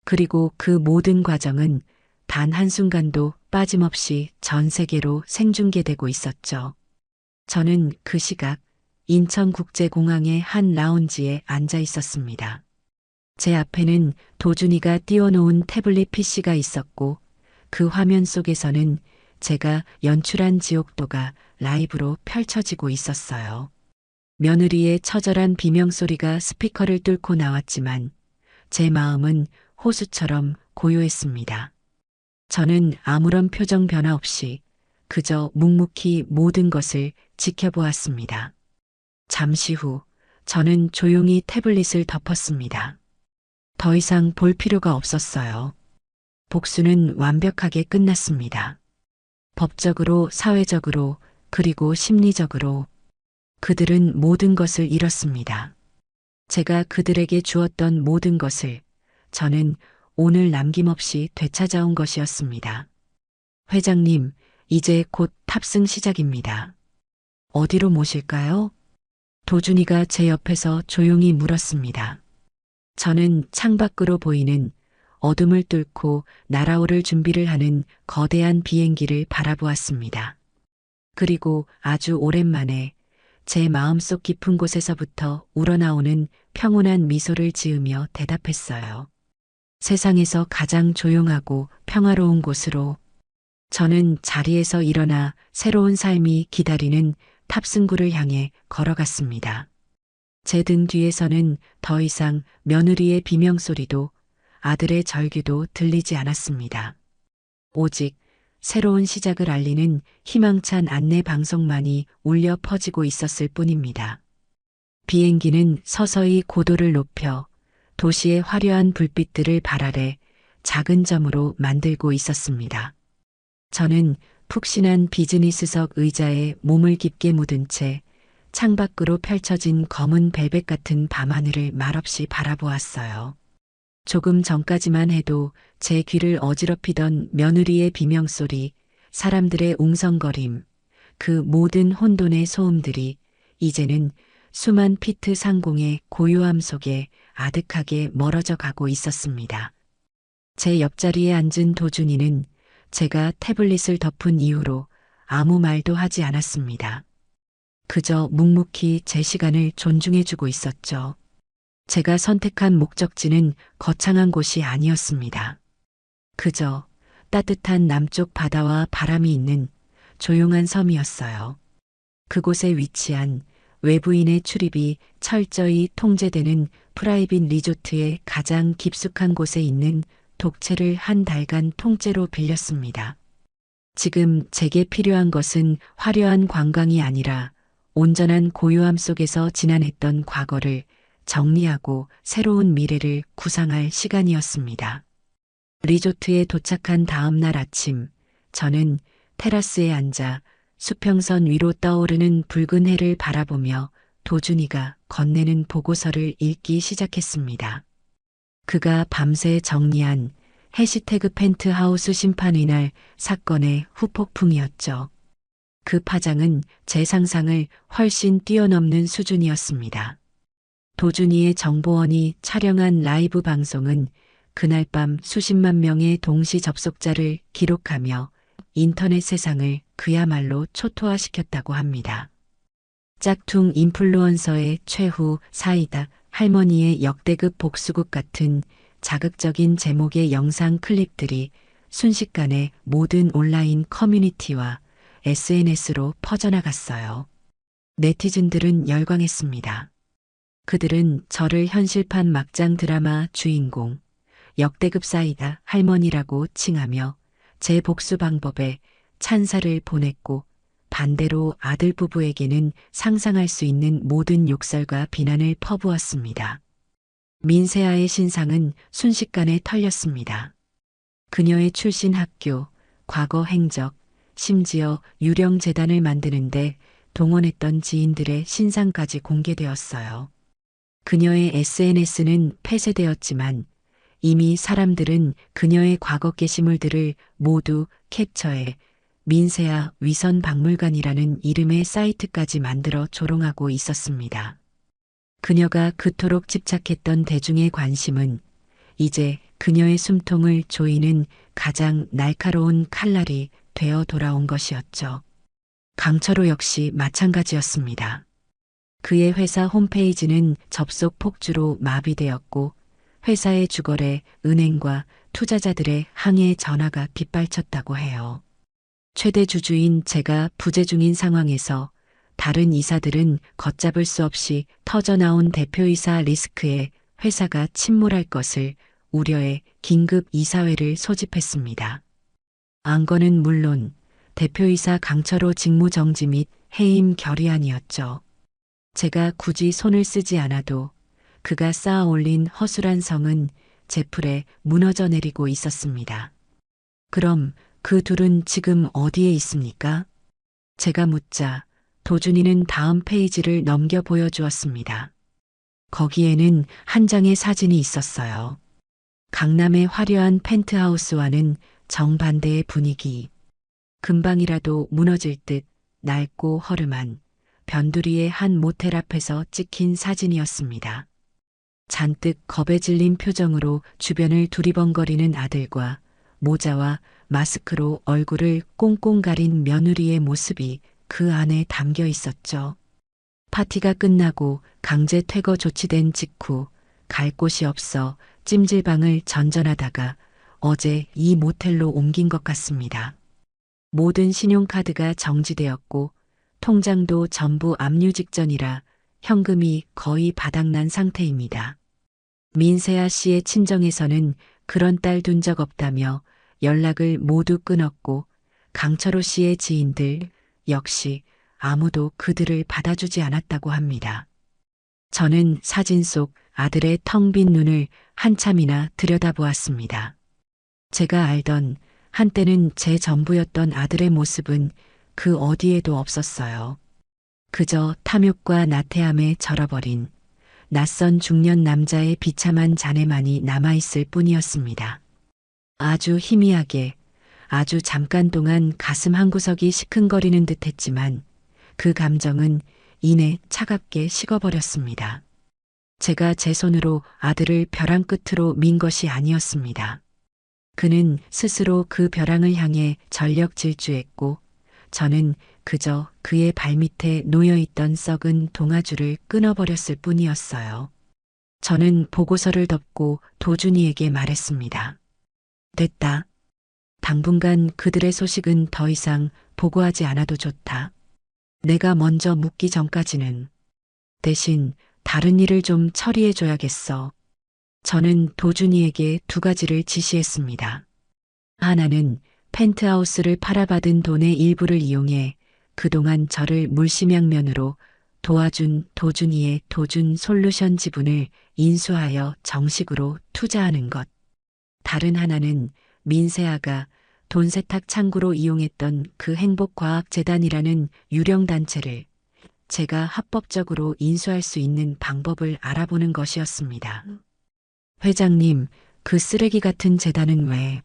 그리고 그 모든 과정은 단 한순간도 빠짐없이 전 세계로 생중계되고 있었죠. 저는 그 시각 인천국제공항의 한 라운지에 앉아 있었습니다. 제 앞에는 도준이가 띄워놓은 태블릿 PC가 있었고 그 화면 속에서는 제가 연출한 지옥도가 라이브로 펼쳐지고 있었어요. 며느리의 처절한 비명소리가 스피커를 뚫고 나왔지만 제 마음은 호수처럼 고요했습니다. 저는 아무런 표정 변화 없이 그저 묵묵히 모든 것을 지켜보았습니다. 잠시 후 저는 조용히 태블릿을 덮었습니다. 더 이상 볼 필요가 없었어요. 복수는 완벽하게 끝났습니다. 법적으로, 사회적으로, 그리고 심리적으로 그들은 모든 것을 잃었습니다. 제가 그들에게 주었던 모든 것을 저는 오늘 남김없이 되찾아온 것이었습니다. 회장님, 이제 곧 탑승 시작입니다. 어디로 모실까요? 도준이가 제 옆에서 조용히 물었습니다. 저는 창밖으로 보이는 어둠을 뚫고 날아오를 준비를 하는 거대한 비행기를 바라보았습니다. 그리고 아주 오랜만에 제 마음속 깊은 곳에서부터 우러나오는 평온한 미소를 지으며 대답했어요. 세상에서 가장 조용하고 평화로운 곳으로. 저는 자리에서 일어나 새로운 삶이 기다리는 탑승구를 향해 걸어갔습니다. 제 등 뒤에서는 더 이상 며느리의 비명소리도 아들의 절규도 들리지 않았습니다. 오직 새로운 시작을 알리는 희망찬 안내 방송만이 울려 퍼지고 있었을 뿐입니다. 비행기는 서서히 고도를 높여 도시의 화려한 불빛들을 발 아래 작은 점으로 만들고 있었습니다. 저는 푹신한 비즈니스석 의자에 몸을 깊게 묻은 채 창밖으로 펼쳐진 검은 벨벳 같은 밤하늘을 말없이 바라보았어요. 조금 전까지만 해도 제 귀를 어지럽히던 며느리의 비명소리, 사람들의 웅성거림, 그 모든 혼돈의 소음들이 이제는 수만 피트 상공의 고요함 속에 아득하게 멀어져 가고 있었습니다. 제 옆자리에 앉은 도준이는 제가 태블릿을 덮은 이후로 아무 말도 하지 않았습니다. 그저 묵묵히 제 시간을 존중해주고 있었죠. 제가 선택한 목적지는 거창한 곳이 아니었습니다. 그저 따뜻한 남쪽 바다와 바람이 있는 조용한 섬이었어요. 그곳에 위치한 외부인의 출입이 철저히 통제되는 프라이빗 리조트의 가장 깊숙한 곳에 있는 독채를 한 달간 통째로 빌렸습니다. 지금 제게 필요한 것은 화려한 관광이 아니라 온전한 고요함 속에서 지난했던 과거를 정리하고 새로운 미래를 구상할 시간이었습니다. 리조트에 도착한 다음 날 아침, 저는 테라스에 앉아 수평선 위로 떠오르는 붉은 해를 바라보며 도준이가 건네는 보고서를 읽기 시작했습니다. 그가 밤새 정리한 해시태그 펜트하우스 심판의 날 사건의 후폭풍이었죠. 그 파장은 제 상상을 훨씬 뛰어넘는 수준이었습니다. 도준이의 정보원이 촬영한 라이브 방송은 그날 밤 수십만 명의 동시 접속자를 기록하며 인터넷 세상을 그야말로 초토화시켰다고 합니다. 짝퉁 인플루언서의 최후 사이다 할머니의 역대급 복수극 같은 자극적인 제목의 영상 클립들이 순식간에 모든 온라인 커뮤니티와 SNS로 퍼져나갔어요. 네티즌들은 열광했습니다. 그들은 저를 현실판 막장 드라마 주인공, 역대급 사이다 할머니라고 칭하며 제 복수 방법에 찬사를 보냈고 반대로 아들 부부에게는 상상할 수 있는 모든 욕설과 비난을 퍼부었습니다. 민세아의 신상은 순식간에 털렸습니다. 그녀의 출신 학교, 과거 행적, 심지어 유령 재단을 만드는데 동원했던 지인들의 신상까지 공개되었어요. 그녀의 SNS는 폐쇄되었지만 이미 사람들은 그녀의 과거 게시물들을 모두 캡처해 민세아 위선 박물관이라는 이름의 사이트까지 만들어 조롱하고 있었습니다. 그녀가 그토록 집착했던 대중의 관심은 이제 그녀의 숨통을 조이는 가장 날카로운 칼날이 되어 돌아온 것이었죠. 강철호 역시 마찬가지였습니다. 그의 회사 홈페이지는 접속 폭주로 마비되었고 회사의 주거래, 은행과 투자자들의 항해 전화가 빗발쳤다고 해요. 최대 주주인 제가 부재 중인 상황에서 다른 이사들은 걷잡을 수 없이 터져나온 대표이사 리스크에 회사가 침몰할 것을 우려해 긴급 이사회를 소집했습니다. 안건은 물론 대표이사 강철호 직무정지 및 해임 결의안이었죠. 제가 굳이 손을 쓰지 않아도 그가 쌓아 올린 허술한 성은 제풀에 무너져 내리고 있었습니다. 그럼 그 둘은 지금 어디에 있습니까? 제가 묻자 도준이는 다음 페이지를 넘겨 보여주었습니다. 거기에는 한 장의 사진이 있었어요. 강남의 화려한 펜트하우스와는 정반대의 분위기. 금방이라도 무너질 듯 낡고 허름한 변두리의 한 모텔 앞에서 찍힌 사진이었습니다. 잔뜩 겁에 질린 표정으로 주변을 두리번거리는 아들과 모자와 마스크로 얼굴을 꽁꽁 가린 며느리의 모습이 그 안에 담겨 있었죠. 파티가 끝나고 강제 퇴거 조치된 직후 갈 곳이 없어 찜질방을 전전하다가 어제 이 모텔로 옮긴 것 같습니다. 모든 신용카드가 정지되었고 통장도 전부 압류 직전이라 현금이 거의 바닥난 상태입니다. 민세아 씨의 친정에서는 그런 딸 둔 적 없다며 연락을 모두 끊었고 강철호 씨의 지인들 역시 아무도 그들을 받아주지 않았다고 합니다. 저는 사진 속 아들의 텅 빈 눈을 한참이나 들여다보았습니다. 제가 알던 한때는 제 전부였던 아들의 모습은 그 어디에도 없었어요. 그저 탐욕과 나태함에 절어버린 낯선 중년 남자의 비참한 잔해만이 남아있을 뿐이었습니다. 아주 희미하게, 아주 잠깐 동안 가슴 한구석이 시큰거리는 듯 했지만 그 감정은 이내 차갑게 식어버렸습니다. 제가 제 손으로 아들을 벼랑 끝으로 민 것이 아니었습니다. 그는 스스로 그 벼랑을 향해 전력 질주했고 저는 그저 그의 발밑에 놓여있던 썩은 동아줄을 끊어버렸을 뿐이었어요. 저는 보고서를 덮고 도준이에게 말했습니다. 됐다. 당분간 그들의 소식은 더 이상 보고하지 않아도 좋다. 내가 먼저 묻기 전까지는. 대신 다른 일을 좀 처리해줘야겠어. 저는 도준이에게 두 가지를 지시했습니다. 하나는 펜트하우스를 팔아받은 돈의 일부를 이용해 그동안 저를 물심양면으로 도와준 도준이의 도준솔루션 지분을 인수하여 정식으로 투자하는 것. 다른 하나는 민세아가 돈 세탁 창구로 이용했던 그 행복과학재단이라는 유령단체를 제가 합법적으로 인수할 수 있는 방법을 알아보는 것이었습니다. 회장님, 그 쓰레기 같은 재단은 왜?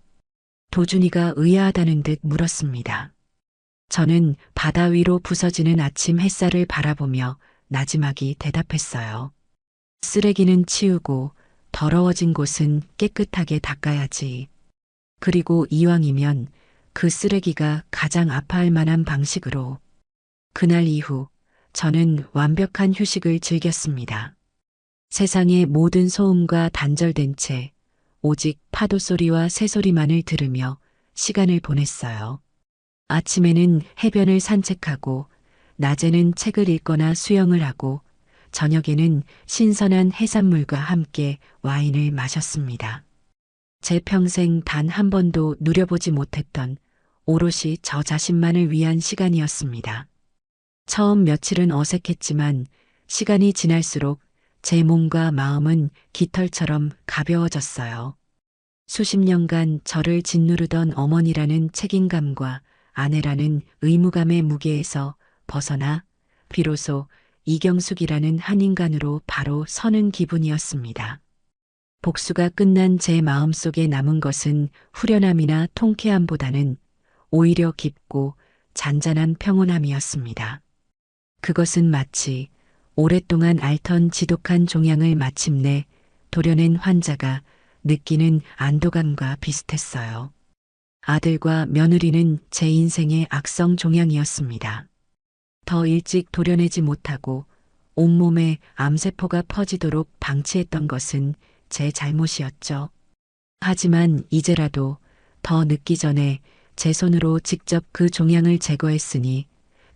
도준이가 의아하다는 듯 물었습니다. 저는 바다 위로 부서지는 아침 햇살을 바라보며 나지막이 대답했어요. 쓰레기는 치우고 더러워진 곳은 깨끗하게 닦아야지. 그리고 이왕이면 그 쓰레기가 가장 아파할 만한 방식으로. 그날 이후 저는 완벽한 휴식을 즐겼습니다. 세상의 모든 소음과 단절된 채 오직 파도 소리와 새소리만을 들으며 시간을 보냈어요. 아침에는 해변을 산책하고, 낮에는 책을 읽거나 수영을 하고, 저녁에는 신선한 해산물과 함께 와인을 마셨습니다. 제 평생 단 한 번도 누려보지 못했던 오롯이 저 자신만을 위한 시간이었습니다. 처음 며칠은 어색했지만 시간이 지날수록 제 몸과 마음은 깃털처럼 가벼워졌어요. 수십 년간 저를 짓누르던 어머니라는 책임감과 아내라는 의무감의 무게에서 벗어나 비로소 이경숙이라는 한 인간으로 바로 서는 기분이었습니다. 복수가 끝난 제 마음속에 남은 것은 후련함이나 통쾌함보다는 오히려 깊고 잔잔한 평온함이었습니다. 그것은 마치 오랫동안 앓던 지독한 종양을 마침내 도려낸 환자가 느끼는 안도감과 비슷했어요. 아들과 며느리는 제 인생의 악성 종양이었습니다. 더 일찍 도려내지 못하고 온몸에 암세포가 퍼지도록 방치했던 것은 제 잘못이었죠. 하지만 이제라도 더 늦기 전에 제 손으로 직접 그 종양을 제거했으니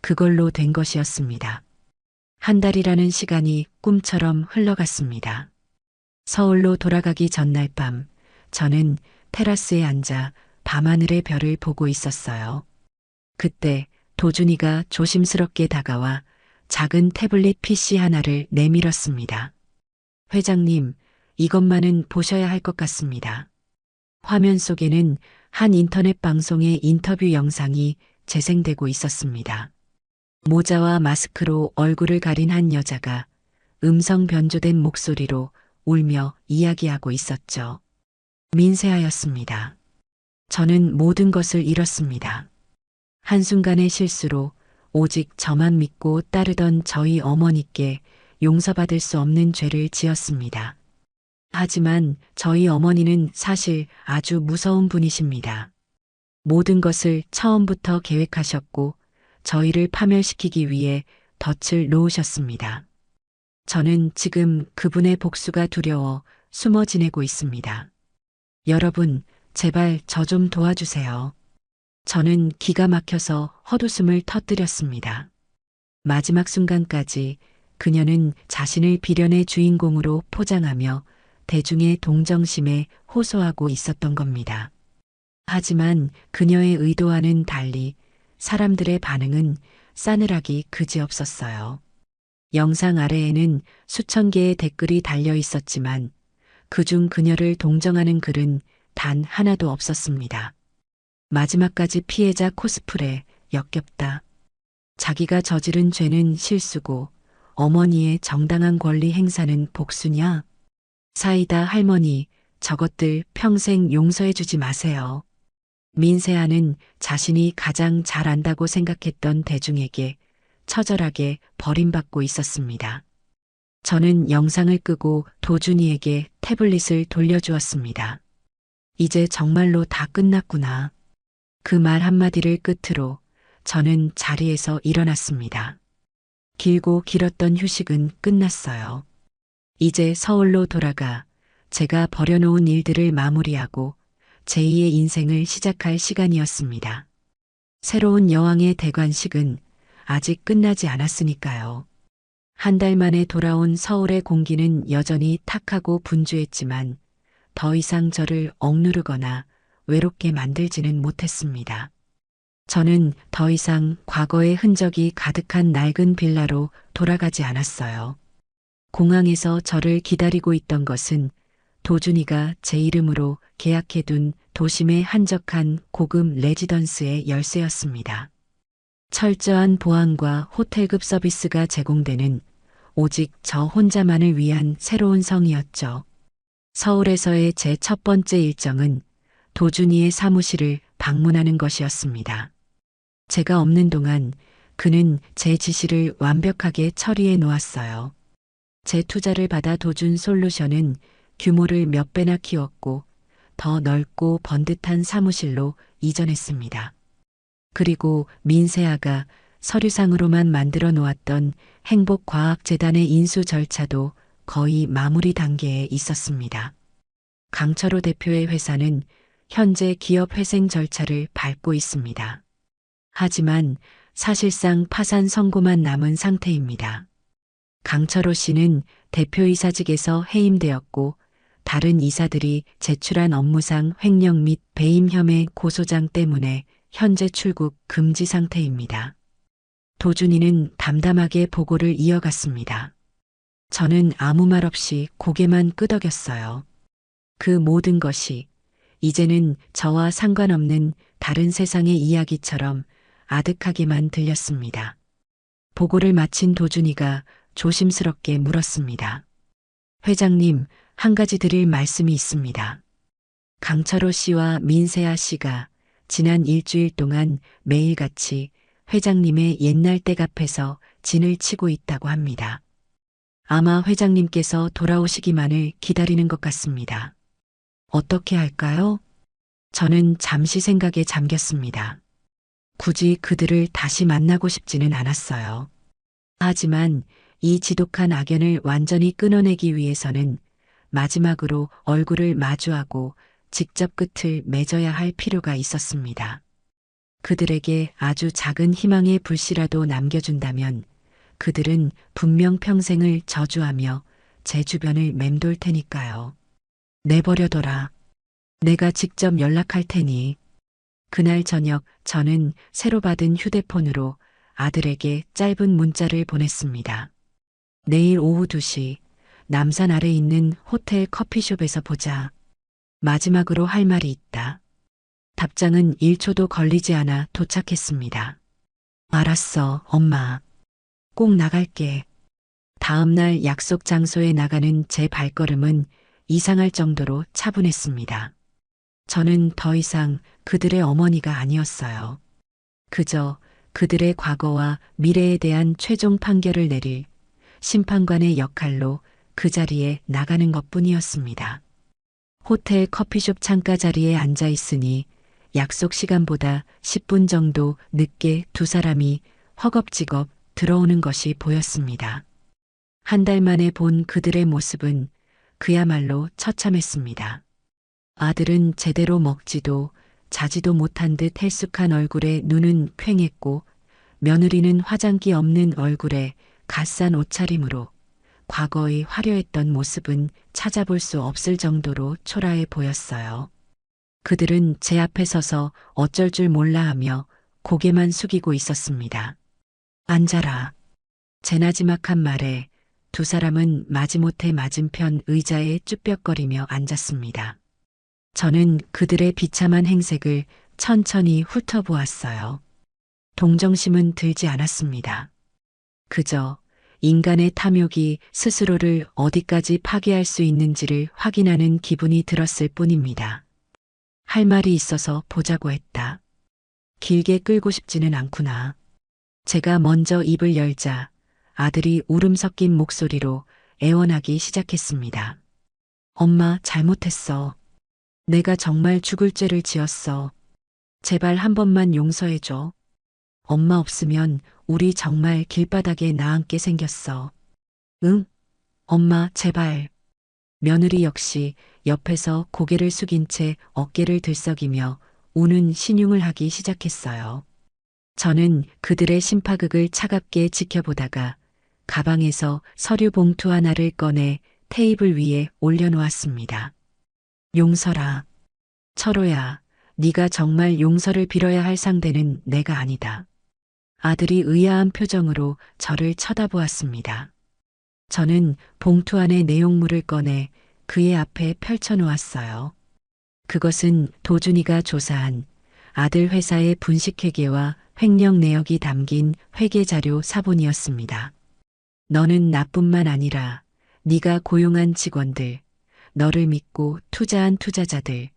그걸로 된 것이었습니다. 한 달이라는 시간이 꿈처럼 흘러갔습니다. 서울로 돌아가기 전날 밤, 저는 테라스에 앉아 밤하늘의 별을 보고 있었어요. 그때 도준이가 조심스럽게 다가와 작은 태블릿 PC 하나를 내밀었습니다. 회장님, 이것만은 보셔야 할 것 같습니다. 화면 속에는 한 인터넷 방송의 인터뷰 영상이 재생되고 있었습니다. 모자와 마스크로 얼굴을 가린 한 여자가 음성 변조된 목소리로 울며 이야기하고 있었죠. 민세아였습니다. 저는 모든 것을 잃었습니다. 한순간의 실수로 오직 저만 믿고 따르던 저희 어머니께 용서받을 수 없는 죄를 지었습니다. 하지만 저희 어머니는 사실 아주 무서운 분이십니다. 모든 것을 처음부터 계획하셨고 저희를 파멸시키기 위해 덫을 놓으셨습니다. 저는 지금 그분의 복수가 두려워 숨어 지내고 있습니다. 여러분, 제발 저 좀 도와주세요. 저는 기가 막혀서 헛웃음을 터뜨렸습니다. 마지막 순간까지 그녀는 자신을 비련의 주인공으로 포장하며 대중의 동정심에 호소하고 있었던 겁니다. 하지만 그녀의 의도와는 달리 사람들의 반응은 싸늘하기 그지없었어요. 영상 아래에는 수천 개의 댓글이 달려 있었지만 그중 그녀를 동정하는 글은 단 하나도 없었습니다. 마지막까지 피해자 코스프레, 역겹다. 자기가 저지른 죄는 실수고 어머니의 정당한 권리 행사는 복수냐? 사이다 할머니, 저것들 평생 용서해주지 마세요. 민세아는 자신이 가장 잘 안다고 생각했던 대중에게 처절하게 버림받고 있었습니다. 저는 영상을 끄고 도준이에게 태블릿을 돌려주었습니다. 이제 정말로 다 끝났구나. 그 말 한마디를 끝으로 저는 자리에서 일어났습니다. 길고 길었던 휴식은 끝났어요. 이제 서울로 돌아가 제가 버려놓은 일들을 마무리하고 제2의 인생을 시작할 시간이었습니다. 새로운 여왕의 대관식은 아직 끝나지 않았으니까요. 한 달 만에 돌아온 서울의 공기는 여전히 탁하고 분주했지만 더 이상 저를 억누르거나 외롭게 만들지는 못했습니다. 저는 더 이상 과거의 흔적이 가득한 낡은 빌라로 돌아가지 않았어요. 공항에서 저를 기다리고 있던 것은 도준이가 제 이름으로 계약해둔 도심의 한적한 고급 레지던스의 열쇠였습니다. 철저한 보안과 호텔급 서비스가 제공되는 오직 저 혼자만을 위한 새로운 성이었죠. 서울에서의 제 첫 번째 일정은 도준이의 사무실을 방문하는 것이었습니다. 제가 없는 동안 그는 제 지시를 완벽하게 처리해 놓았어요. 제 투자를 받아 도준 솔루션은 규모를 몇 배나 키웠고 더 넓고 번듯한 사무실로 이전했습니다. 그리고 민세아가 서류상으로만 만들어 놓았던 행복과학재단의 인수 절차도 거의 마무리 단계에 있었습니다. 강철호 대표의 회사는 현재 기업회생 절차를 밟고 있습니다. 하지만 사실상 파산 선고만 남은 상태입니다. 강철호 씨는 대표이사직에서 해임되었고 다른 이사들이 제출한 업무상 횡령 및 배임 혐의 고소장 때문에 현재 출국 금지 상태입니다. 도준이는 담담하게 보고를 이어갔습니다. 저는 아무 말 없이 고개만 끄덕였어요. 그 모든 것이 이제는 저와 상관없는 다른 세상의 이야기처럼 아득하게만 들렸습니다. 보고를 마친 도준이가 조심스럽게 물었습니다. 회장님, 한 가지 드릴 말씀이 있습니다. 강철호 씨와 민세아 씨가 지난 일주일 동안 매일같이 회장님의 옛날 댁 앞에서 진을 치고 있다고 합니다. 아마 회장님께서 돌아오시기만을 기다리는 것 같습니다. 어떻게 할까요? 저는 잠시 생각에 잠겼습니다. 굳이 그들을 다시 만나고 싶지는 않았어요. 하지만 이 지독한 악연을 완전히 끊어내기 위해서는 마지막으로 얼굴을 마주하고 직접 끝을 맺어야 할 필요가 있었습니다. 그들에게 아주 작은 희망의 불씨라도 남겨준다면 그들은 분명 평생을 저주하며 제 주변을 맴돌 테니까요. 내버려둬라. 내가 직접 연락할 테니. 그날 저녁 저는 새로 받은 휴대폰으로 아들에게 짧은 문자를 보냈습니다. 내일 오후 2시 남산 아래 있는 호텔 커피숍에서 보자. 마지막으로 할 말이 있다. 답장은 1초도 걸리지 않아 도착했습니다. 알았어, 엄마. 꼭 나갈게. 다음 날 약속 장소에 나가는 제 발걸음은 이상할 정도로 차분했습니다. 저는 더 이상 그들의 어머니가 아니었어요. 그저 그들의 과거와 미래에 대한 최종 판결을 내릴 심판관의 역할로 그 자리에 나가는 것뿐이었습니다. 호텔 커피숍 창가 자리에 앉아 있으니 약속 시간보다 10분 정도 늦게 두 사람이 허겁지겁 들어오는 것이 보였습니다. 한 달 만에 본 그들의 모습은 그야말로 처참했습니다. 아들은 제대로 먹지도 자지도 못한 듯 헬쑥한 얼굴에 눈은 퀭했고 며느리는 화장기 없는 얼굴에 갓산 옷차림으로 과거의 화려했던 모습은 찾아볼 수 없을 정도로 초라해 보였어요. 그들은 제 앞에 서서 어쩔 줄 몰라 하며 고개만 숙이고 있었습니다. 앉아라. 제 나지막한 말에 두 사람은 마지못해 맞은편 의자에 쭈뼛거리며 앉았습니다. 저는 그들의 비참한 행색을 천천히 훑어보았어요. 동정심은 들지 않았습니다. 그저 인간의 탐욕이 스스로를 어디까지 파괴할 수 있는지를 확인하는 기분이 들었을 뿐입니다. 할 말이 있어서 보자고 했다. 길게 끌고 싶지는 않구나. 제가 먼저 입을 열자 아들이 울음 섞인 목소리로 애원하기 시작했습니다. 엄마, 잘못했어. 내가 정말 죽을 죄를 지었어. 제발 한 번만 용서해줘. 엄마 없으면 우리 정말 길바닥에 나앉게 생겼어. 응? 엄마, 제발. 며느리 역시 옆에서 고개를 숙인 채 어깨를 들썩이며 우는 신용을 하기 시작했어요. 저는 그들의 심파극을 차갑게 지켜보다가 가방에서 서류 봉투 하나를 꺼내 테이블 위에 올려놓았습니다. 용서라. 철호야, 네가 정말 용서를 빌어야 할 상대는 내가 아니다. 아들이 의아한 표정으로 저를 쳐다보았습니다. 저는 봉투 안의 내용물을 꺼내 그의 앞에 펼쳐놓았어요. 그것은 도준이가 조사한 아들 회사의 분식회계와 횡령 내역이 담긴 회계자료 사본이었습니다. 너는 나뿐만 아니라 네가 고용한 직원들, 너를 믿고 투자한 투자자들,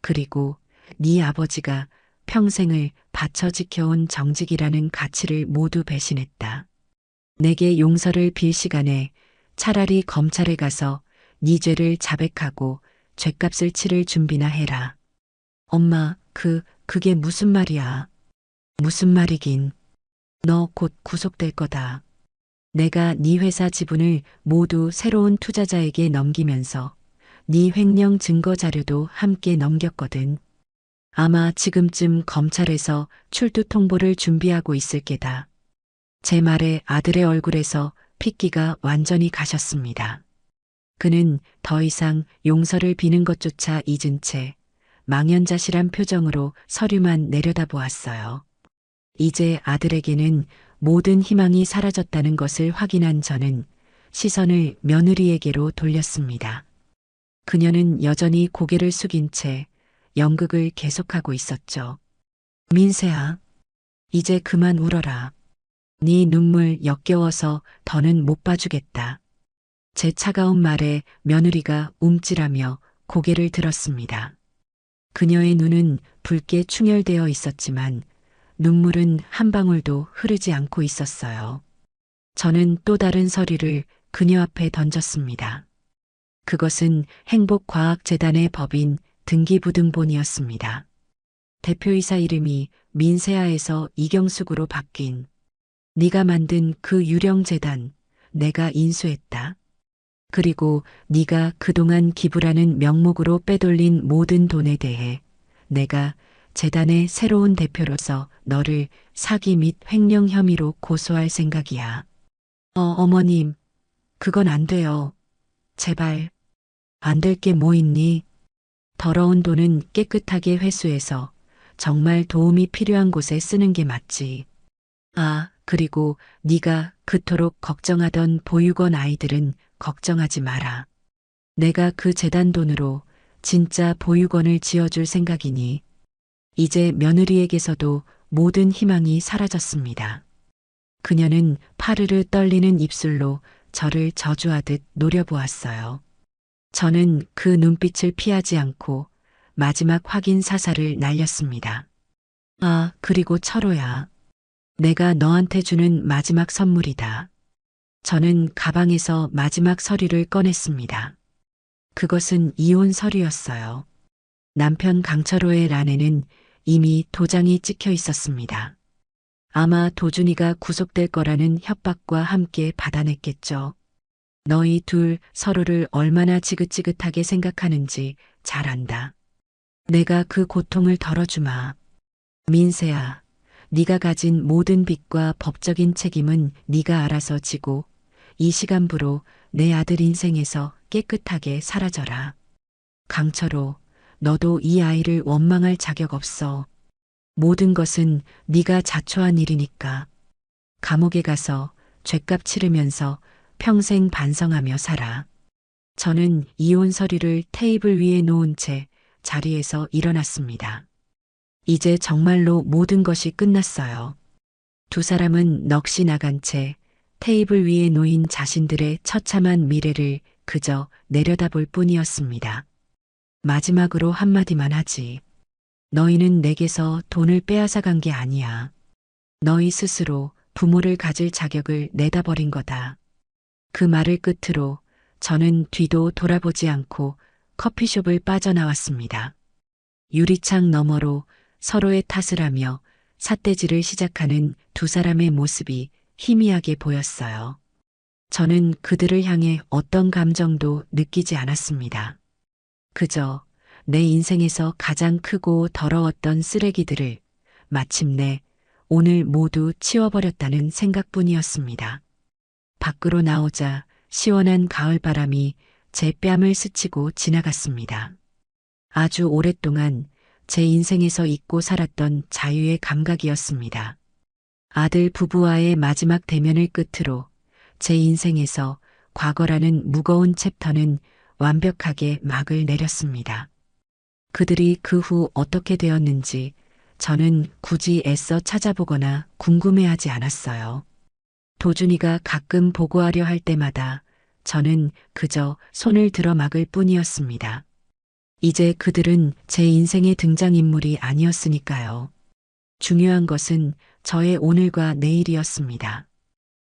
그리고 네 아버지가 평생을 바쳐 지켜온 정직이라는 가치를 모두 배신했다. 내게 용서를 빌 시간에 차라리 검찰에 가서 네 죄를 자백하고 죗값을 치를 준비나 해라. 엄마, 그게 무슨 말이야? 무슨 말이긴. 너 곧 구속될 거다. 내가 네 회사 지분을 모두 새로운 투자자에게 넘기면서 네 횡령 증거 자료도 함께 넘겼거든. 아마 지금쯤 검찰에서 출두 통보를 준비하고 있을 게다. 제 말에 아들의 얼굴에서 핏기가 완전히 가셨습니다. 그는 더 이상 용서를 비는 것조차 잊은 채 망연자실한 표정으로 서류만 내려다보았어요. 이제 아들에게는 모든 희망이 사라졌다는 것을 확인한 저는 시선을 며느리에게로 돌렸습니다. 그녀는 여전히 고개를 숙인 채 연극을 계속하고 있었죠. 민세야, 이제 그만 울어라. 네 눈물 역겨워서 더는 못 봐주겠다. 제 차가운 말에 며느리가 움찔하며 고개를 들었습니다. 그녀의 눈은 붉게 충혈되어 있었지만 눈물은 한 방울도 흐르지 않고 있었어요. 저는 또 다른 서류를 그녀 앞에 던졌습니다. 그것은 행복과학재단의 법인 등기부등본이었습니다. 대표이사 이름이 민세아에서 이경숙으로 바뀐. 네가 만든 그 유령재단 내가 인수했다. 그리고 네가 그동안 기부라는 명목으로 빼돌린 모든 돈에 대해 내가 재단의 새로운 대표로서 너를 사기 및 횡령 혐의로 고소할 생각이야. 어머님, 그건 안 돼요. 제발. 안 될 게 뭐 있니? 더러운 돈은 깨끗하게 회수해서 정말 도움이 필요한 곳에 쓰는 게 맞지. 아, 그리고 네가 그토록 걱정하던 보육원 아이들은 걱정하지 마라. 내가 그 재단 돈으로 진짜 보육원을 지어줄 생각이니. 이제 며느리에게서도 모든 희망이 사라졌습니다. 그녀는 파르르 떨리는 입술로 저를 저주하듯 노려보았어요. 저는 그 눈빛을 피하지 않고 마지막 확인 사살을 날렸습니다. 아, 그리고 철호야. 내가 너한테 주는 마지막 선물이다. 저는 가방에서 마지막 서류를 꺼냈습니다. 그것은 이혼 서류였어요. 남편 강철호의 란에는 이미 도장이 찍혀 있었습니다. 아마 도준이가 구속될 거라는 협박과 함께 받아냈겠죠. 너희 둘 서로를 얼마나 지긋지긋하게 생각하는지 잘 안다. 내가 그 고통을 덜어주마. 민세야, 네가 가진 모든 빚과 법적인 책임은 네가 알아서 지고 이 시간부로 내 아들 인생에서 깨끗하게 사라져라. 강철호, 너도 이 아이를 원망할 자격 없어. 모든 것은 네가 자초한 일이니까. 감옥에 가서 죗값 치르면서 평생 반성하며 살아. 저는 이혼 서류를 테이블 위에 놓은 채 자리에서 일어났습니다. 이제 정말로 모든 것이 끝났어요. 두 사람은 넋이 나간 채 테이블 위에 놓인 자신들의 처참한 미래를 그저 내려다볼 뿐이었습니다. 마지막으로 한마디만 하지. 너희는 내게서 돈을 빼앗아간 게 아니야. 너희 스스로 부모를 가질 자격을 내다버린 거다. 그 말을 끝으로 저는 뒤도 돌아보지 않고 커피숍을 빠져나왔습니다. 유리창 너머로 서로의 탓을 하며 삿대질을 시작하는 두 사람의 모습이 희미하게 보였어요. 저는 그들을 향해 어떤 감정도 느끼지 않았습니다. 그저 내 인생에서 가장 크고 더러웠던 쓰레기들을 마침내 오늘 모두 치워버렸다는 생각뿐이었습니다. 밖으로 나오자 시원한 가을바람이 제 뺨을 스치고 지나갔습니다. 아주 오랫동안 제 인생에서 잊고 살았던 자유의 감각이었습니다. 아들 부부와의 마지막 대면을 끝으로 제 인생에서 과거라는 무거운 챕터는 완벽하게 막을 내렸습니다. 그들이 그 후 어떻게 되었는지 저는 굳이 애써 찾아보거나 궁금해하지 않았어요. 도준이가 가끔 보고하려 할 때마다 저는 그저 손을 들어 막을 뿐이었습니다. 이제 그들은 제 인생의 등장인물이 아니었으니까요. 중요한 것은 저의 오늘과 내일이었습니다.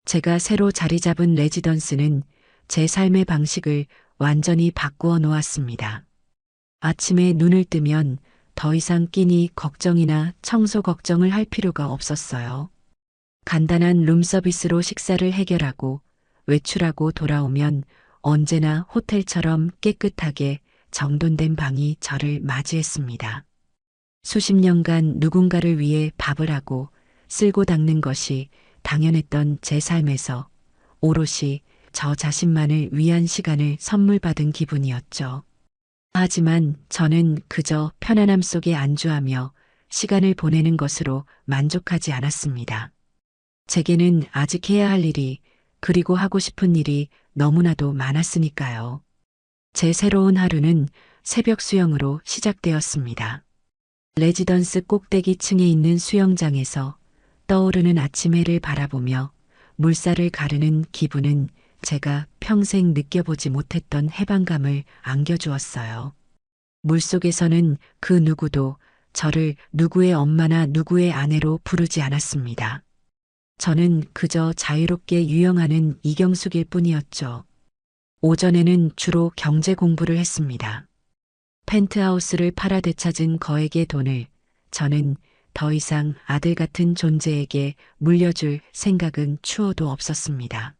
제가 새로 자리 잡은 레지던스는 제 삶의 방식을 완전히 바꾸어 놓았습니다. 아침에 눈을 뜨면 더 이상 끼니 걱정이나 청소 걱정을 할 필요가 없었어요. 간단한 룸서비스로 식사를 해결하고 외출하고 돌아오면 언제나 호텔처럼 깨끗하게 정돈된 방이 저를 맞이했습니다. 수십 년간 누군가를 위해 밥을 하고 쓸고 닦는 것이 당연했던 제 삶에서 오롯이 저 자신만을 위한 시간을 선물 받은 기분이었죠. 하지만 저는 그저 편안함 속에 안주하며 시간을 보내는 것으로 만족하지 않았습니다. 제게는 아직 해야 할 일이 그리고 하고 싶은 일이 너무나도 많았으니까요. 제 새로운 하루는 새벽 수영으로 시작되었습니다. 레지던스 꼭대기 층에 있는 수영장에서 떠오르는 아침 해를 바라보며 물살을 가르는 기분은 제가 평생 느껴보지 못했던 해방감을 안겨주었어요. 물속에서는 그 누구도 저를 누구의 엄마나 누구의 아내로 부르지 않았습니다. 저는 그저 자유롭게 유영하는 이경숙일 뿐이었죠. 오전에는 주로 경제 공부를 했습니다. 펜트하우스를 팔아 되찾은 거액의 돈을 저는 더 이상 아들 같은 존재에게 물려줄 생각은 추호도 없었습니다.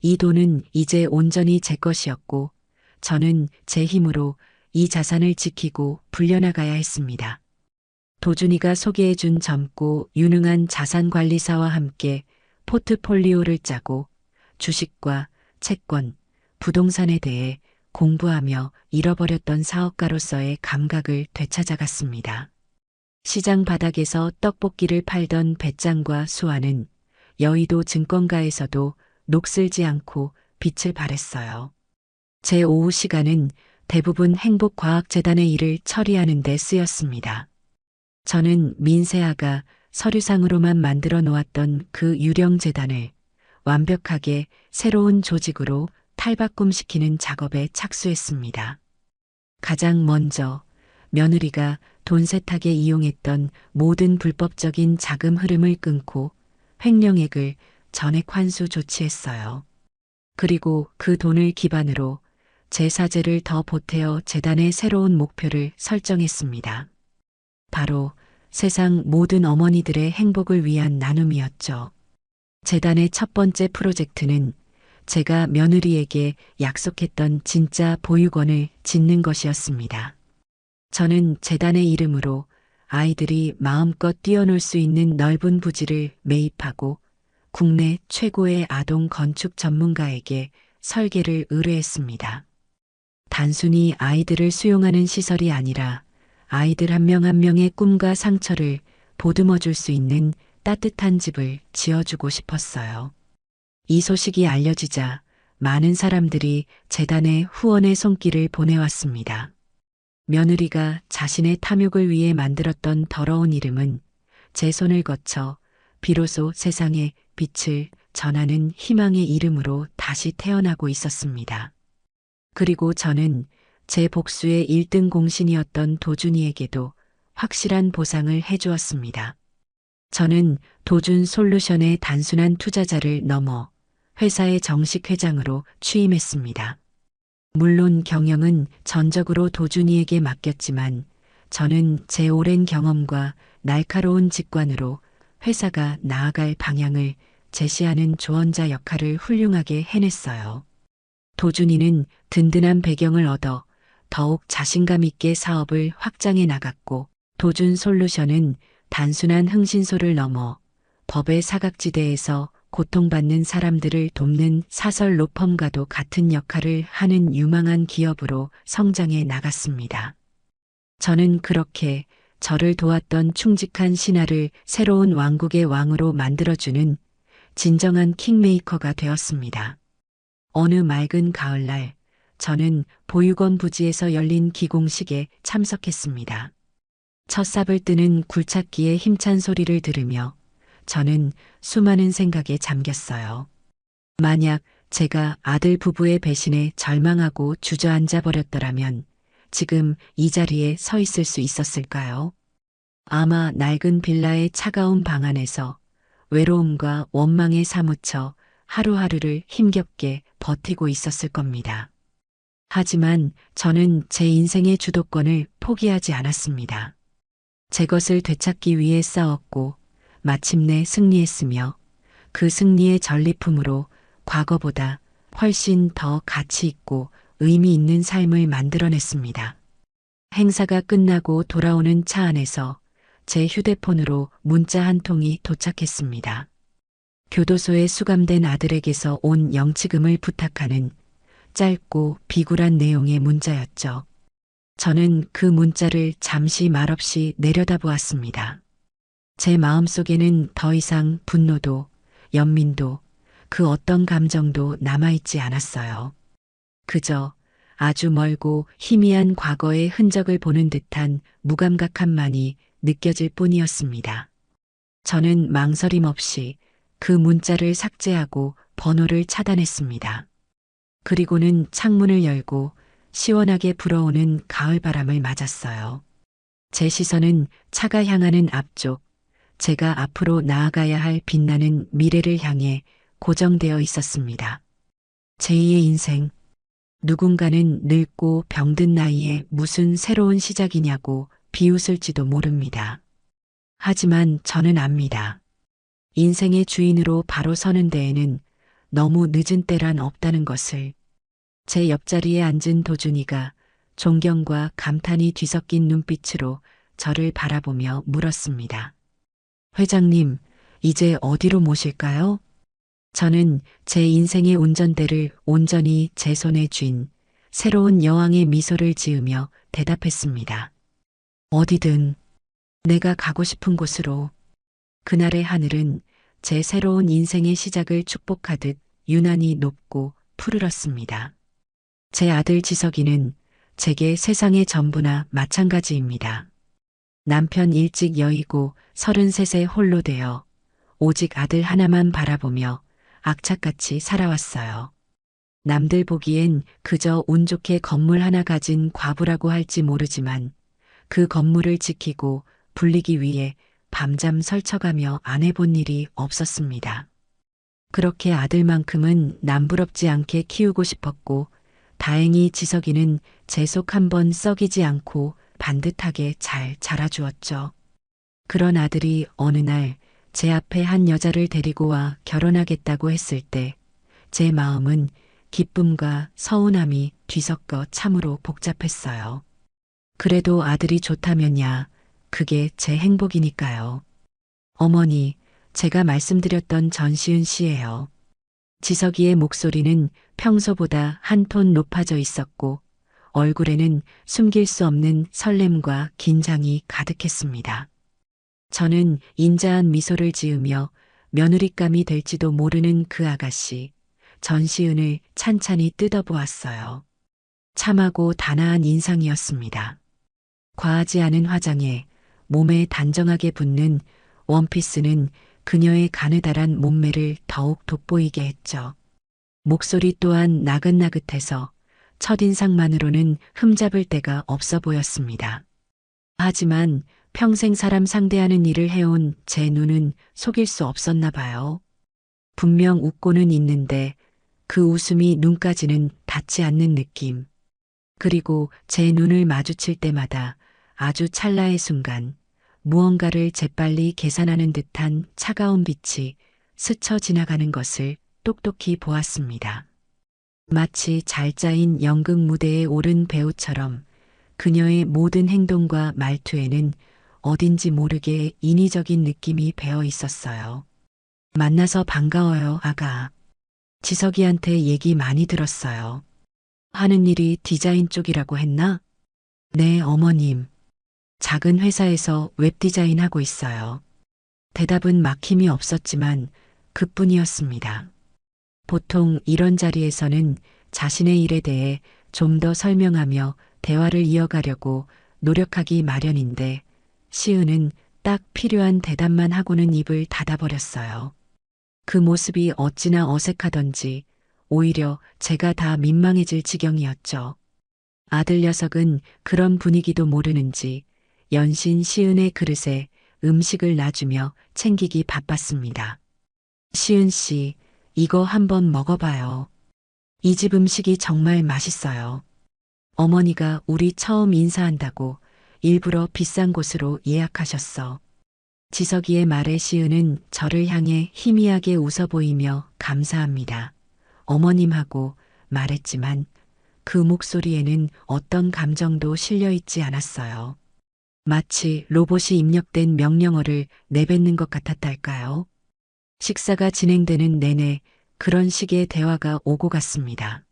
이 돈은 이제 온전히 제 것이었고 저는 제 힘으로 이 자산을 지키고 불려나가야 했습니다. 도준이가 소개해준 젊고 유능한 자산관리사와 함께 포트폴리오를 짜고 주식과 채권, 부동산에 대해 공부하며 잃어버렸던 사업가로서의 감각을 되찾아갔습니다. 시장 바닥에서 떡볶이를 팔던 배짱과 수아는 여의도 증권가에서도 녹슬지 않고 빛을 발했어요. 제 오후 시간은 대부분 행복과학재단의 일을 처리하는 데 쓰였습니다. 저는 민세아가 서류상으로만 만들어 놓았던 그 유령 재단을 완벽하게 새로운 조직으로 탈바꿈시키는 작업에 착수했습니다. 가장 먼저 며느리가 돈 세탁에 이용했던 모든 불법적인 자금 흐름을 끊고 횡령액을 전액 환수 조치했어요. 그리고 그 돈을 기반으로 제 사재를 더 보태어 재단의 새로운 목표를 설정했습니다. 바로 세상 모든 어머니들의 행복을 위한 나눔이었죠. 재단의 첫 번째 프로젝트는 제가 며느리에게 약속했던 진짜 보육원을 짓는 것이었습니다. 저는 재단의 이름으로 아이들이 마음껏 뛰어놀 수 있는 넓은 부지를 매입하고 국내 최고의 아동 건축 전문가에게 설계를 의뢰했습니다. 단순히 아이들을 수용하는 시설이 아니라 아이들 한 명 한 명의 꿈과 상처를 보듬어 줄 수 있는 따뜻한 집을 지어주고 싶었어요. 이 소식이 알려지자 많은 사람들이 재단에 후원의 손길을 보내왔습니다. 며느리가 자신의 탐욕을 위해 만들었던 더러운 이름은 제 손을 거쳐 비로소 세상에 빛을 전하는 희망의 이름으로 다시 태어나고 있었습니다. 그리고 저는 제 복수의 1등 공신이었던 도준이에게도 확실한 보상을 해주었습니다. 저는 도준 솔루션의 단순한 투자자를 넘어 회사의 정식 회장으로 취임했습니다. 물론 경영은 전적으로 도준이에게 맡겼지만 저는 제 오랜 경험과 날카로운 직관으로 회사가 나아갈 방향을 제시하는 조언자 역할을 훌륭하게 해냈어요. 도준이는 든든한 배경을 얻어 더욱 자신감 있게 사업을 확장해 나갔고 도준 솔루션은 단순한 흥신소를 넘어 법의 사각지대에서 고통받는 사람들을 돕는 사설 로펌과도 같은 역할을 하는 유망한 기업으로 성장해 나갔습니다. 저는 그렇게 저를 도왔던 충직한 신하를 새로운 왕국의 왕으로 만들어주는 진정한 킹메이커가 되었습니다. 어느 맑은 가을날, 저는 보육원 부지에서 열린 기공식에 참석했습니다. 첫 삽을 뜨는 굴착기의 힘찬 소리를 들으며 저는 수많은 생각에 잠겼어요. 만약 제가 아들 부부의 배신에 절망하고 주저앉아 버렸더라면 지금 이 자리에 서 있을 수 있었을까요? 아마 낡은 빌라의 차가운 방 안에서 외로움과 원망에 사무쳐 하루하루를 힘겹게 버티고 있었을 겁니다. 하지만 저는 제 인생의 주도권을 포기하지 않았습니다. 제 것을 되찾기 위해 싸웠고 마침내 승리했으며 그 승리의 전리품으로 과거보다 훨씬 더 가치 있고 의미 있는 삶을 만들어냈습니다. 행사가 끝나고 돌아오는 차 안에서 제 휴대폰으로 문자 한 통이 도착했습니다. 교도소에 수감된 아들에게서 온 영치금을 부탁하는 짧고 비굴한 내용의 문자였죠. 저는 그 문자를 잠시 말없이 내려다보았습니다. 제 마음속에는 더 이상 분노도, 연민도, 그 어떤 감정도 남아있지 않았어요. 그저 아주 멀고 희미한 과거의 흔적을 보는 듯한 무감각함만이 느껴질 뿐이었습니다. 저는 망설임 없이 그 문자를 삭제하고 번호를 차단했습니다. 그리고는 창문을 열고 시원하게 불어오는 가을바람을 맞았어요. 제 시선은 차가 향하는 앞쪽, 제가 앞으로 나아가야 할 빛나는 미래를 향해 고정되어 있었습니다. 제2의 인생. 누군가는 늙고 병든 나이에 무슨 새로운 시작이냐고 비웃을지도 모릅니다. 하지만 저는 압니다. 인생의 주인으로 바로 서는 데에는 너무 늦은 때란 없다는 것을. 제 옆자리에 앉은 도준이가 존경과 감탄이 뒤섞인 눈빛으로 저를 바라보며 물었습니다. 회장님, 이제 어디로 모실까요? 저는 제 인생의 운전대를 온전히 제 손에 쥔 새로운 여왕의 미소를 지으며 대답했습니다. 어디든 내가 가고 싶은 곳으로. 그날의 하늘은 제 새로운 인생의 시작을 축복하듯 유난히 높고 푸르렀습니다. 제 아들 지석이는 제게 세상의 전부나 마찬가지입니다. 남편 일찍 여의고 33세 홀로 되어 오직 아들 하나만 바라보며 악착같이 살아왔어요. 남들 보기엔 그저 운 좋게 건물 하나 가진 과부라고 할지 모르지만 그 건물을 지키고 불리기 위해 밤잠 설쳐가며 안 해본 일이 없었습니다. 그렇게 아들만큼은 남부럽지 않게 키우고 싶었고 다행히 지석이는 제 속 한번 썩이지 않고 반듯하게 잘 자라주었죠. 그런 아들이 어느 날 제 앞에 한 여자를 데리고 와 결혼하겠다고 했을 때 제 마음은 기쁨과 서운함이 뒤섞여 참으로 복잡했어요. 그래도 아들이 좋다면야 그게 제 행복이니까요. 어머니, 제가 말씀드렸던 전시은 씨예요. 지석이의 목소리는 평소보다 한 톤 높아져 있었고 얼굴에는 숨길 수 없는 설렘과 긴장이 가득했습니다. 저는 인자한 미소를 지으며 며느리감이 될지도 모르는 그 아가씨, 전시은을 찬찬히 뜯어보았어요. 참하고 단아한 인상이었습니다. 과하지 않은 화장에 몸에 단정하게 붙는 원피스는 그녀의 가느다란 몸매를 더욱 돋보이게 했죠. 목소리 또한 나긋나긋해서 첫인상만으로는 흠잡을 데가 없어 보였습니다. 하지만 평생 사람 상대하는 일을 해온 제 눈은 속일 수 없었나 봐요. 분명 웃고는 있는데 그 웃음이 눈까지는 닿지 않는 느낌. 그리고 제 눈을 마주칠 때마다 아주 찰나의 순간 무언가를 재빨리 계산하는 듯한 차가운 빛이 스쳐 지나가는 것을 똑똑히 보았습니다. 마치 잘 짜인 연극 무대에 오른 배우처럼 그녀의 모든 행동과 말투에는 어딘지 모르게 인위적인 느낌이 배어 있었어요. 만나서 반가워요, 아가. 지석이한테 얘기 많이 들었어요. 하는 일이 디자인 쪽이라고 했나? 네, 어머님. 작은 회사에서 웹디자인 하고 있어요. 대답은 막힘이 없었지만 그뿐이었습니다. 보통 이런 자리에서는 자신의 일에 대해 좀 더 설명하며 대화를 이어가려고 노력하기 마련인데 시은은 딱 필요한 대답만 하고는 입을 닫아버렸어요. 그 모습이 어찌나 어색하던지 오히려 제가 다 민망해질 지경이었죠. 아들 녀석은 그런 분위기도 모르는지 연신 시은의 그릇에 음식을 놔주며 챙기기 바빴습니다. 시은 씨, 이거 한번 먹어봐요. 이 집 음식이 정말 맛있어요. 어머니가 우리 처음 인사한다고 일부러 비싼 곳으로 예약하셨어. 지석이의 말에 시은은 저를 향해 희미하게 웃어 보이며 감사합니다. 어머님하고 말했지만 그 목소리에는 어떤 감정도 실려 있지 않았어요. 마치 로봇이 입력된 명령어를 내뱉는 것 같았달까요? 식사가 진행되는 내내 그런 식의 대화가 오고 갔습니다.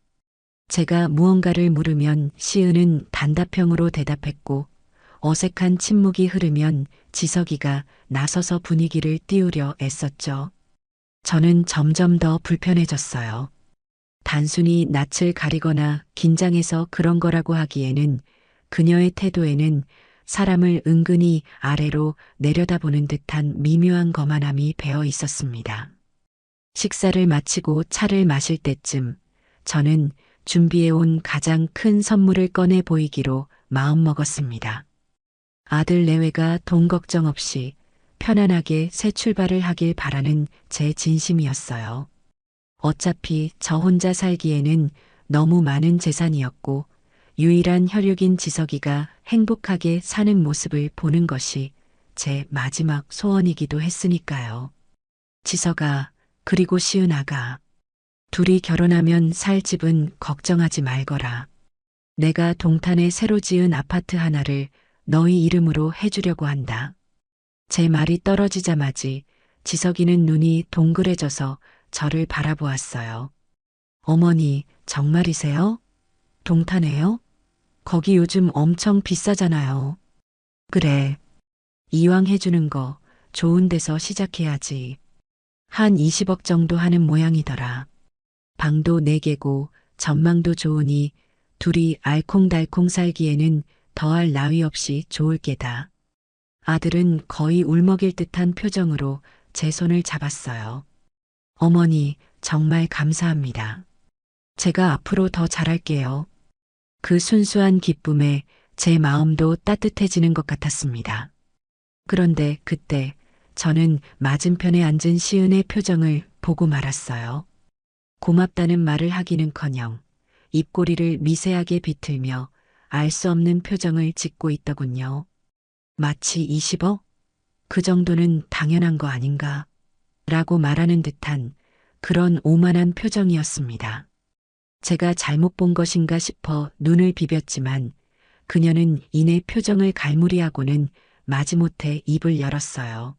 제가 무언가를 물으면 시은은 단답형으로 대답했고 어색한 침묵이 흐르면 지석이가 나서서 분위기를 띄우려 애썼죠. 저는 점점 더 불편해졌어요. 단순히 낯을 가리거나 긴장해서 그런 거라고 하기에는 그녀의 태도에는 사람을 은근히 아래로 내려다보는 듯한 미묘한 거만함이 배어 있었습니다. 식사를 마치고 차를 마실 때쯤 저는 준비해온 가장 큰 선물을 꺼내 보이기로 마음먹었습니다. 아들 내외가 돈 걱정 없이 편안하게 새 출발을 하길 바라는 제 진심이었어요. 어차피 저 혼자 살기에는 너무 많은 재산이었고 유일한 혈육인 지석이가 행복하게 사는 모습을 보는 것이 제 마지막 소원이기도 했으니까요. 지석아, 그리고 시은아가 둘이 결혼하면 살 집은 걱정하지 말거라. 내가 동탄에 새로 지은 아파트 하나를 너희 이름으로 해주려고 한다. 제 말이 떨어지자마지 지석이는 눈이 동그래져서 저를 바라보았어요. 어머니, 정말이세요? 동탄에요? 거기 요즘 엄청 비싸잖아요. 그래. 이왕 해주는 거 좋은 데서 시작해야지. 한 20억 정도 하는 모양이더라. 방도 4개고 전망도 좋으니 둘이 알콩달콩 살기에는 더할 나위 없이 좋을 게다. 아들은 거의 울먹일 듯한 표정으로 제 손을 잡았어요. 어머니, 정말 감사합니다. 제가 앞으로 더 잘할게요. 그 순수한 기쁨에 제 마음도 따뜻해지는 것 같았습니다. 그런데 그때 저는 맞은편에 앉은 시은의 표정을 보고 말았어요. 고맙다는 말을 하기는커녕 입꼬리를 미세하게 비틀며 알 수 없는 표정을 짓고 있더군요. 마치 20억? 그 정도는 당연한 거 아닌가? 라고 말하는 듯한 그런 오만한 표정이었습니다. 제가 잘못 본 것인가 싶어 눈을 비볐지만 그녀는 이내 표정을 갈무리하고는 마지못해 입을 열었어요.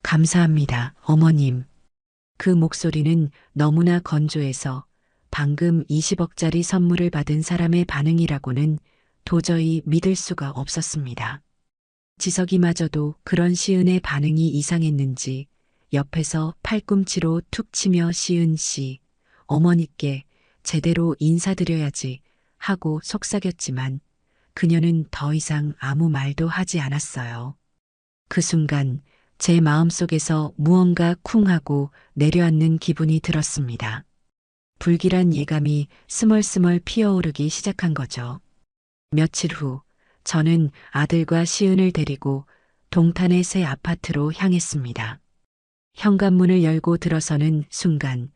감사합니다, 어머님. 그 목소리는 너무나 건조해서 방금 20억짜리 선물을 받은 사람의 반응이라고는 도저히 믿을 수가 없었습니다. 지석이마저도 그런 시은의 반응이 이상했는지 옆에서 팔꿈치로 툭 치며 시은 씨, 어머니께 제대로 인사드려야지 하고 속삭였지만 그녀는 더 이상 아무 말도 하지 않았어요. 그 순간 제 마음속에서 무언가 쿵 하고 내려앉는 기분이 들었습니다. 불길한 예감이 스멀스멀 피어오르기 시작한 거죠. 며칠 후 저는 아들과 시은을 데리고 동탄의 새 아파트로 향했습니다. 현관문을 열고 들어서는 순간